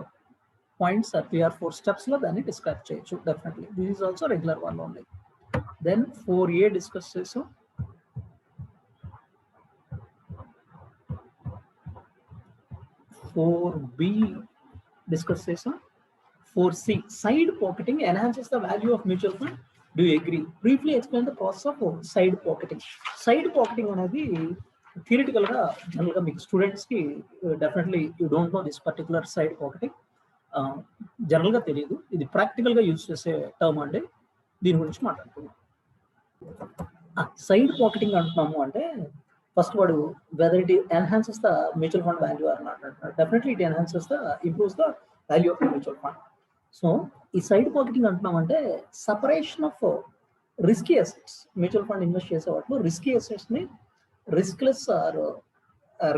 A: పాయింట్స్ 3 or 4 స్టెప్స్ లో దాన్ని డిస్క్రైబ్ చేయొచ్చు. Definitely this is also regular one only. Then 4A discuss చేసాం. 4B discuss చేసాం. 4C, side pocketing enhances the value of mutual fund. Do you agree? Briefly explain the process of side pocketing. Side pocketing అనేది theoretical గా general గా మీకు students కి definitely you don't know this particular side pocketing. General గా తెలియదు. ఇది practical గా use చేసే టర్మ్ అండి. దీని గురించి మాట్లాడుతున్నాం. సైడ్ పాకెటింగ్ అంటున్నాము అంటే ఫస్ట్ వాడు whether it enhances the mutual fund value or not అంటున్నాడు. Definitely it enhances the improves the value of mutual fund. So ఈ సైడ్ పాకెటింగ్ అంటున్నాం అంటే separation of risky assets. Mutual fund invest చేసే వాటిలో risky assets ని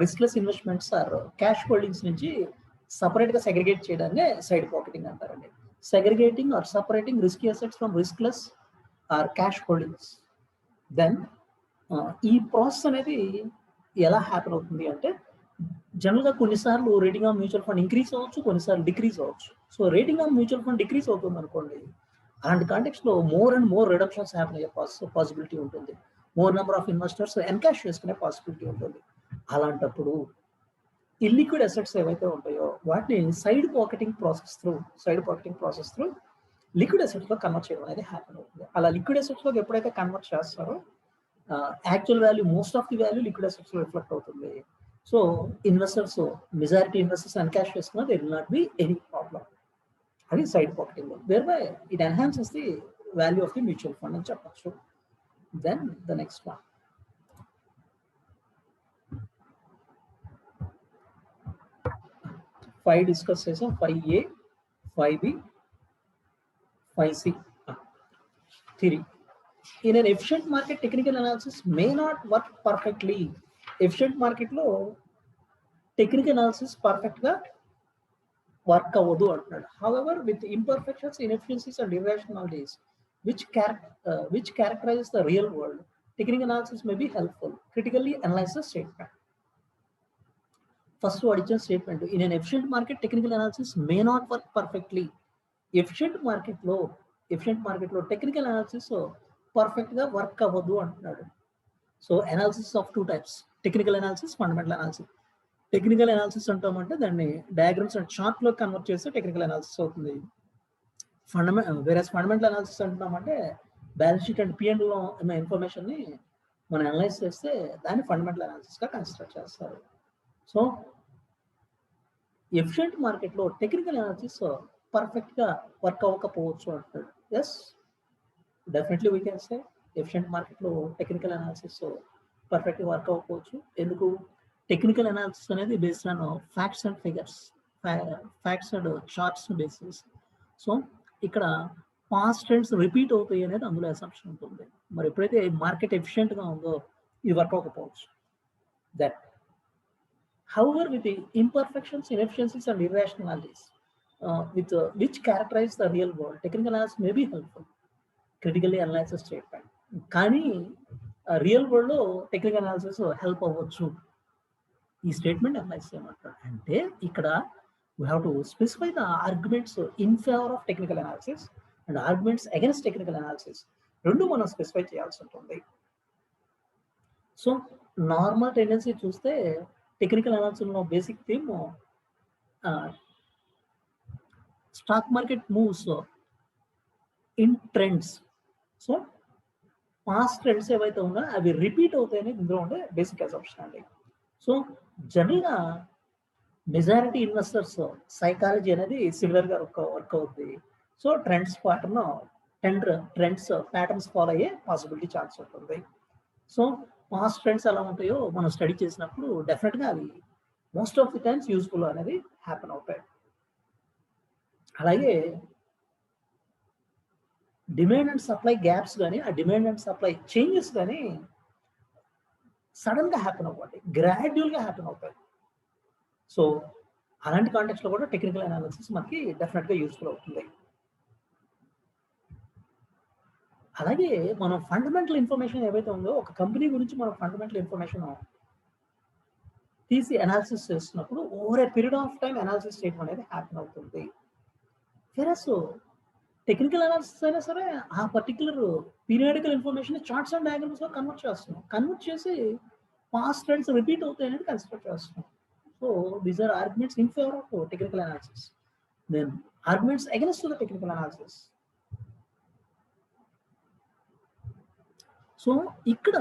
A: riskless investments or cash holdings నుంచి separate గా segregate చేయడాన్ని సైడ్ పాకెటింగ్ అంటారండి. Segregating or separating risky assets from riskless or cash holdings. Then ఈ ప్రాసెస్ అనేది ఎలా హ్యాపన్ అవుతుంది అంటే జనరల్గా కొన్నిసార్లు rating of mutual fund increase అవ్వచ్చు, కొన్నిసార్లు డిక్రీజ్ అవ్వచ్చు. So rating of mutual fund decrease అవుతుంది అనుకోండి, అలాంటి కాంటెక్స్ట్ లో more and more reductions happen అయ్యే పాసిబిలిటీ ఉంటుంది. More number of investors encash చేసుకునే పాసిబిలిటీ ఉంటుంది. అలాంటప్పుడు ఇల్లిక్విడ్ అసెట్స్ ఏవైతే ఉంటాయో వాటిని side pocketing process through liquid assets లో కన్వర్ట్ చేయడం అనేది హ్యాపన్ అవుతుంది. అలా లిక్విడ్ అసెట్స్ లోకి ఎప్పుడైతే కన్వర్ట్ చేస్తారో actual value, most of the value liquid assets లో రిఫ్లెక్ట్ అవుతుంది. సో ఇన్వెస్టర్స్ మెజారిటీ ఇన్వెస్టర్స్ అన్కాష్ చేసుకున్నా there will not be any problem. అది side pocketing thereby it enhances the value of the mutual fund అని చెప్పచ్చు. Then the next one, 5 discuss చేసాం, 5A, 5B, 5C. Theory. In an efficient market, technical analysis may not work perfectly. Efficient market లో technical analysis perfect గా work అవ్వదు అంటున్నాడు. However with imperfections, inefficiencies and irrationalities which characterize the real world, technical analysis may be helpful. Critically analyze the statement. First original statement, in an efficient market, technical analysis may not work perfectly. Efficient market లో technical analysis perfect గా work అవ్వదు అంటున్నాడు. So analysis of 2 types, technical analysis, fundamental analysis. Technical analysis అంటామంటే దాన్ని diagrams and chart లో convert చేస్తే technical analysis అవుతుంది. Fundamental analysis అంటున్నామంటే బ్యాలెన్స్ షీట్ అండ్ P&L లో ఉన్న ఇన్ఫర్మేషన్ ని మనం అనలైజ్ చేస్తే దాన్ని ఫండమెంటల్ అనాలిసిస్ గా కన్సిడర్ చేస్తారు. సో ఎఫిషియెంట్ మార్కెట్ లో టెక్నికల్ అనాలిసిస్ పర్ఫెక్ట్ గా వర్క్ అవ్వకపోవచ్చు అంటాడు. Yes, definitely we can say efficient market లో టెక్నికల్ అనాలిసిస్ పర్ఫెక్ట్ గా వర్క్ అవ్వకపోవచ్చు. ఎందుకు? టెక్నికల్ అనాలిసిస్ అనేది based on facts and figures, facts and charts basis. So ఇక్కడ పాస్ట్ ట్రెండ్స్ రిపీట్ అవుతాయి అనేది అందులో అసంప్షన్ ఉంటుంది. మరి ఎప్పుడైతే మార్కెట్ ఎఫిషియెంట్ గా ఉందో ఇది వర్క్ అవ్వకపోవచ్చు. That however with the imperfections, inefficiencies and irrationalities with which characterize the real world, technical analysis may be helpful. Critically analyze the statement. కానీ రియల్ వరల్డ్ లో టెక్నికల్ అనాలిసిస్ హెల్ప్ అవ్వచ్చు. ఈ statement analyse చేయమంటారు. అంటే ఇక్కడ we have to specify the arguments in favor of technical analysis and arguments against technical analysis. రెండు మనం specify చేయాల్సి ఉంటుంది. సో నార్మల్ టెండెన్సీ చూస్తే టెక్నికల్ అనాలిసిస్ లో basic theme stock market moves in trends. So past trends ఏవైతే ఉన్నాయో అవి repeat అవుతాయని ఇందులో ఉండే బేసిక్ అసంప్షన్ అండి. సో జనరల్గా మెజారిటీ ఇన్వెస్టర్స్ సైకాలజీ అనేది సిమిలర్ గా వర్క్ అవుతుంది. సో ట్రెండ్స్ ప్యాటర్న్స్ ఫాలో అయ్యే పాసిబిలిటీ ఛాన్స్ ఉంటుంది. సో పాస్ట్ ట్రెండ్స్ ఎలా ఉంటాయో మనం స్టడీ చేసినప్పుడు డెఫినెట్ గా అవి most of the times useful అనేది హ్యాపెన్ అవుతాయి. అలాగే డిమాండ్ అండ్ సప్లై గ్యాప్స్ కానీ, ఆ డిమాండ్ అండ్ సప్లై చేంజెస్ కానీ సడన్ గా హ్యాపెన్ అవ్వండి, గ్రాడ్యువల్ గా హ్యాపెన్ అవుతాయి. సో అలాంటి కాంటెక్స్ట్ లో కూడా టెక్నికల్ అనాలిసిస్ మనకి డెఫినెట్ గా యూస్ఫుల్ అవుతుంది. అలాగే మనం ఫండమెంటల్ ఇన్ఫర్మేషన్ ఏవైతే ఉందో, ఒక కంపెనీ గురించి మనం ఫండమెంటల్ ఇన్ఫర్మేషన్ తీసి అనాలిసిస్ చేస్తున్నప్పుడు over a period of time analysis చేయడం అనేది హ్యాపెన్ అవుతుంది. వెరస్ టెక్నికల్ అనాలిసిస్ అయినా సరే ఆ particular periodical information charts and diagrams లో కన్వర్ట్ చేస్తున్నాం, కన్వర్ట్ చేసి పాస్ట్ ట్రెండ్స్ రిపీట్ అవుతాయి అనేది కన్సిడర్ చేస్తున్నాం. So these are arguments in favour of technical analysis, then arguments against the technical analysis. So ఇక్కడ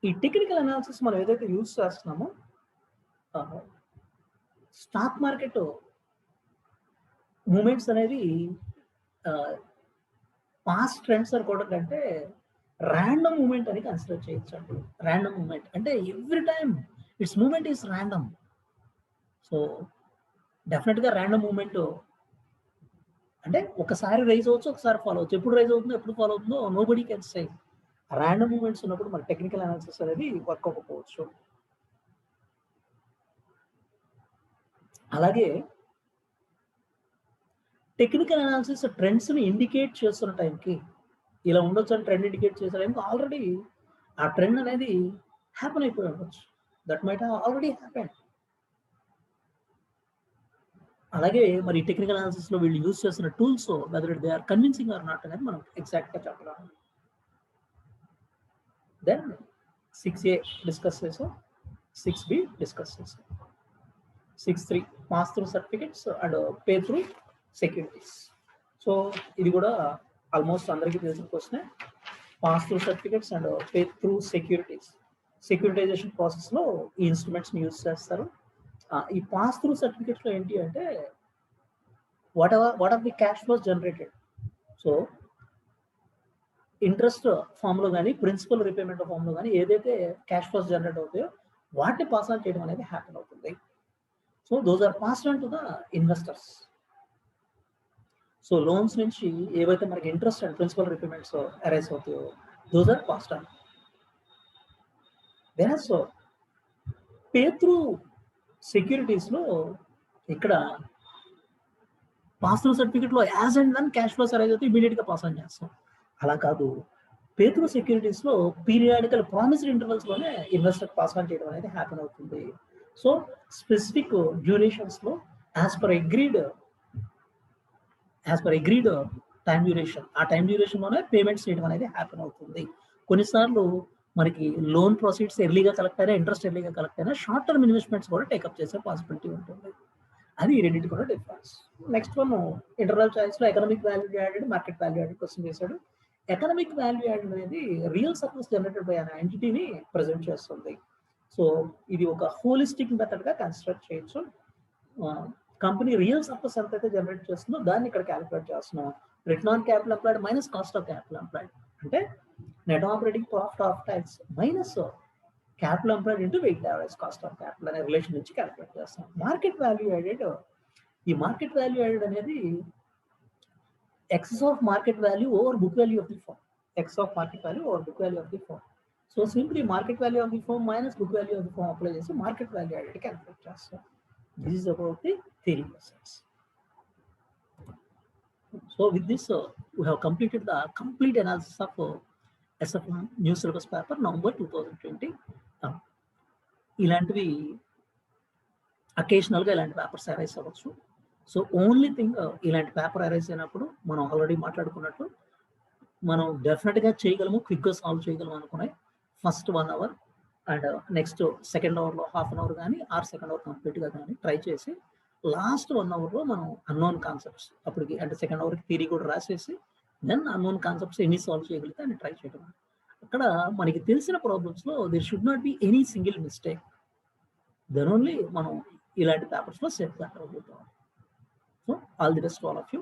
A: ఈ టెక్నికల్ అనాలిసిస్ మనం ఏదైతే యూజ్ చేస్తున్నామో స్టాక్ మార్కెట్ మూమెంట్స్ అనేది పాస్ట్ ట్రెండ్స్ అనుకోవడం కంటే ర్యాండమ్ మూమెంట్ అని కన్సిడర్ చేయొచ్చు అండి. ర్యాండమ్ మూమెంట్ అంటే every time its movement is random. So definite గా ర్యాండమ్ మూమెంట్ అంటే ఒకసారి రైజ్ అవ్వచ్చు, ఒకసారి ఫాలో అవచ్చు. ఎప్పుడు రైజ్ అవుతుందో ఎప్పుడు ఫాలో అవుతుందో nobody can say. Random movements ఉన్నప్పుడు మన టెక్నికల్ అనాలిసిస్ అనేది వర్క్ అవ్వకపోవచ్చు. అలాగే టెక్నికల్ అనాలిసిస్ ట్రెండ్స్ ని ఇండికేట్ చేస్తున్న టైంకి ఇలా ఉండొచ్చు అని ట్రెండ్ ఇండికేట్ చేసే టైంకి ఆల్రెడీ ఆ ట్రెండ్ అనేది హ్యాపెన్ అయిపోయి ఉండొచ్చు. That might already happen. అలాగే మరి టెక్నికల్ అనాలిసిస్ లో వీళ్ళు యూజ్ చేస్తున్న tools whether they are convincing or not అనేది మనం ఎగ్జాక్ట్ గా చెప్పగలం. దెన్ 6A డిస్కస్ చేసాం, 6B డిస్కస్ చేసాం, 6.3 pass through certificates and pay through securities. So ఇది కూడా ఆల్మోస్ట్ అందరికీ తెలిసిన క్వశ్చనే. Pass through certificates and pay through securities securitisation ప్రాసెస్లో ఈ ఇన్స్ట్రుమెంట్స్ని యూజ్ చేస్తారు. ఈ పాస్ త్రూ సర్టిఫికెట్స్లో ఏంటి అంటే what are the cash flows generated. So interest ఫామ్లో కానీ ప్రిన్సిపల్ రీపేమెంట్ ఫామ్లో కానీ ఏదైతే క్యాష్ ఫ్లోస్ జనరేట్ అవుతాయో వాటిని పాస్ ఆన్ చేయడం అనేది హ్యాపెన్ అవుతుంది. So those are passed on to the investors. So loans నుంచి ఏవైతే మనకి interest and principal repayments arise అవుతాయో those are passed on. Versus pay through సెక్యూరిటీస్లో ఇక్కడ పాస్ త్రూ సర్టిఫికెట్లో as and when cash flows arise అయితే ఇమీడియట్గా పాస్ ఆన్ చేస్తాం. అలా కాదు, పే త్రూ సెక్యూరిటీస్లో పీరియాడికల్ ప్రామిస్డ్ ఇంటర్వల్స్లోనే ఇన్వెస్టర్ పాస్ ఆన్ చేయడం అనేది హ్యాపెన్ అవుతుంది. సో స్పెసిఫిక్ డ్యూరేషన్స్లో as per agreed time duration, ఆ టైం డ్యూరేషన్లోనే పేమెంట్స్ చేయడం అనేది హ్యాపెన్ అవుతుంది. కొన్నిసార్లు మనకి లోన్ ప్రొసీడ్స్ ఎర్లీగా కలెక్ట్ అయినా, ఇంట్రెస్ట్ ఎర్లీగా కలెక్ట్ అయినా షార్ట్ టర్మ్ ఇన్వెస్ట్మెంట్స్ కూడా టేకప్ చేసే పాసిబిలిటీ ఉంటుంది. అది ఈ రెండింటి కూడా డిఫరెన్స్. నెక్స్ట్ వన్ ఇంటర్నల్ చాయిస్లో economic value added, market value added question చేశాడు. ఎకనామిక్ వాల్యూ యాడెడ్ అనేది real surplus generated by an ఎంటిటీని ప్రజెంట్ చేస్తుంది. సో ఇది ఒక హోలిస్టిక్ మెథడ్గా కన్సిడర్ చేయొచ్చు. కంపెనీ రియల్ సర్ప్లస్ ఎంతైతే జనరేట్ చేస్తుందో దాన్ని ఇక్కడ క్యాలిక్యులేట్ చేస్తున్నాం. Return on capital employed minus cost of capital employed అంటే net operating profit of tax minus capital employed into weighted average cost of capital అనే రిలేషన్ నుంచి క్యాలిక్యులేట్ చేస్తాం. మార్కెట్ వాల్యూ యాడెడ్, ఈ మార్కెట్ వాల్యూ యాడెడ్ అనేది excess of market value over book value of the firm. Excess of market value over book value of the firm. So simply market value of the firm minus book value of the firm apply చేసి market value added calculate చేస్తాం. This is about the theory process. So with this we have completed the complete analysis of SFM new syllabus paper November 2020. ఇలాంటివి అకేషనల్గా ఇలాంటి papers arise అవ్వచ్చు. So only thing ఇలాంటి paper arise అయినప్పుడు మనం already మాట్లాడుకున్నట్టు మనం డెఫినెట్గా చేయగలము, క్విక్గా సాల్వ్ చేయగలము అనుకున్నాయి. First 1 hour and next second అవర్లో హాఫ్ అన్ అవర్ కానీ సెకండ్ అవర్ కంప్లీట్గా కానీ ట్రై చేసి లాస్ట్ 1 hourలో మనం అన్నోన్ కాన్సెప్ట్స్ అప్పటికి అంటే సెకండ్ అవర్కి థియరీ కూడా రాసేసి దెన్ అన్నోన్ కాన్సెప్ట్స్ ఎన్ని సాల్వ్ చేయగలిగితే అని ట్రై చేయడం. అక్కడ మనకి తెలిసిన ప్రాబ్లమ్స్లో there should not be any single mistake. Then only మనం ఇలాంటి పేపర్స్లో సెట్ కాగలుగుతాం. So all the best to all of you.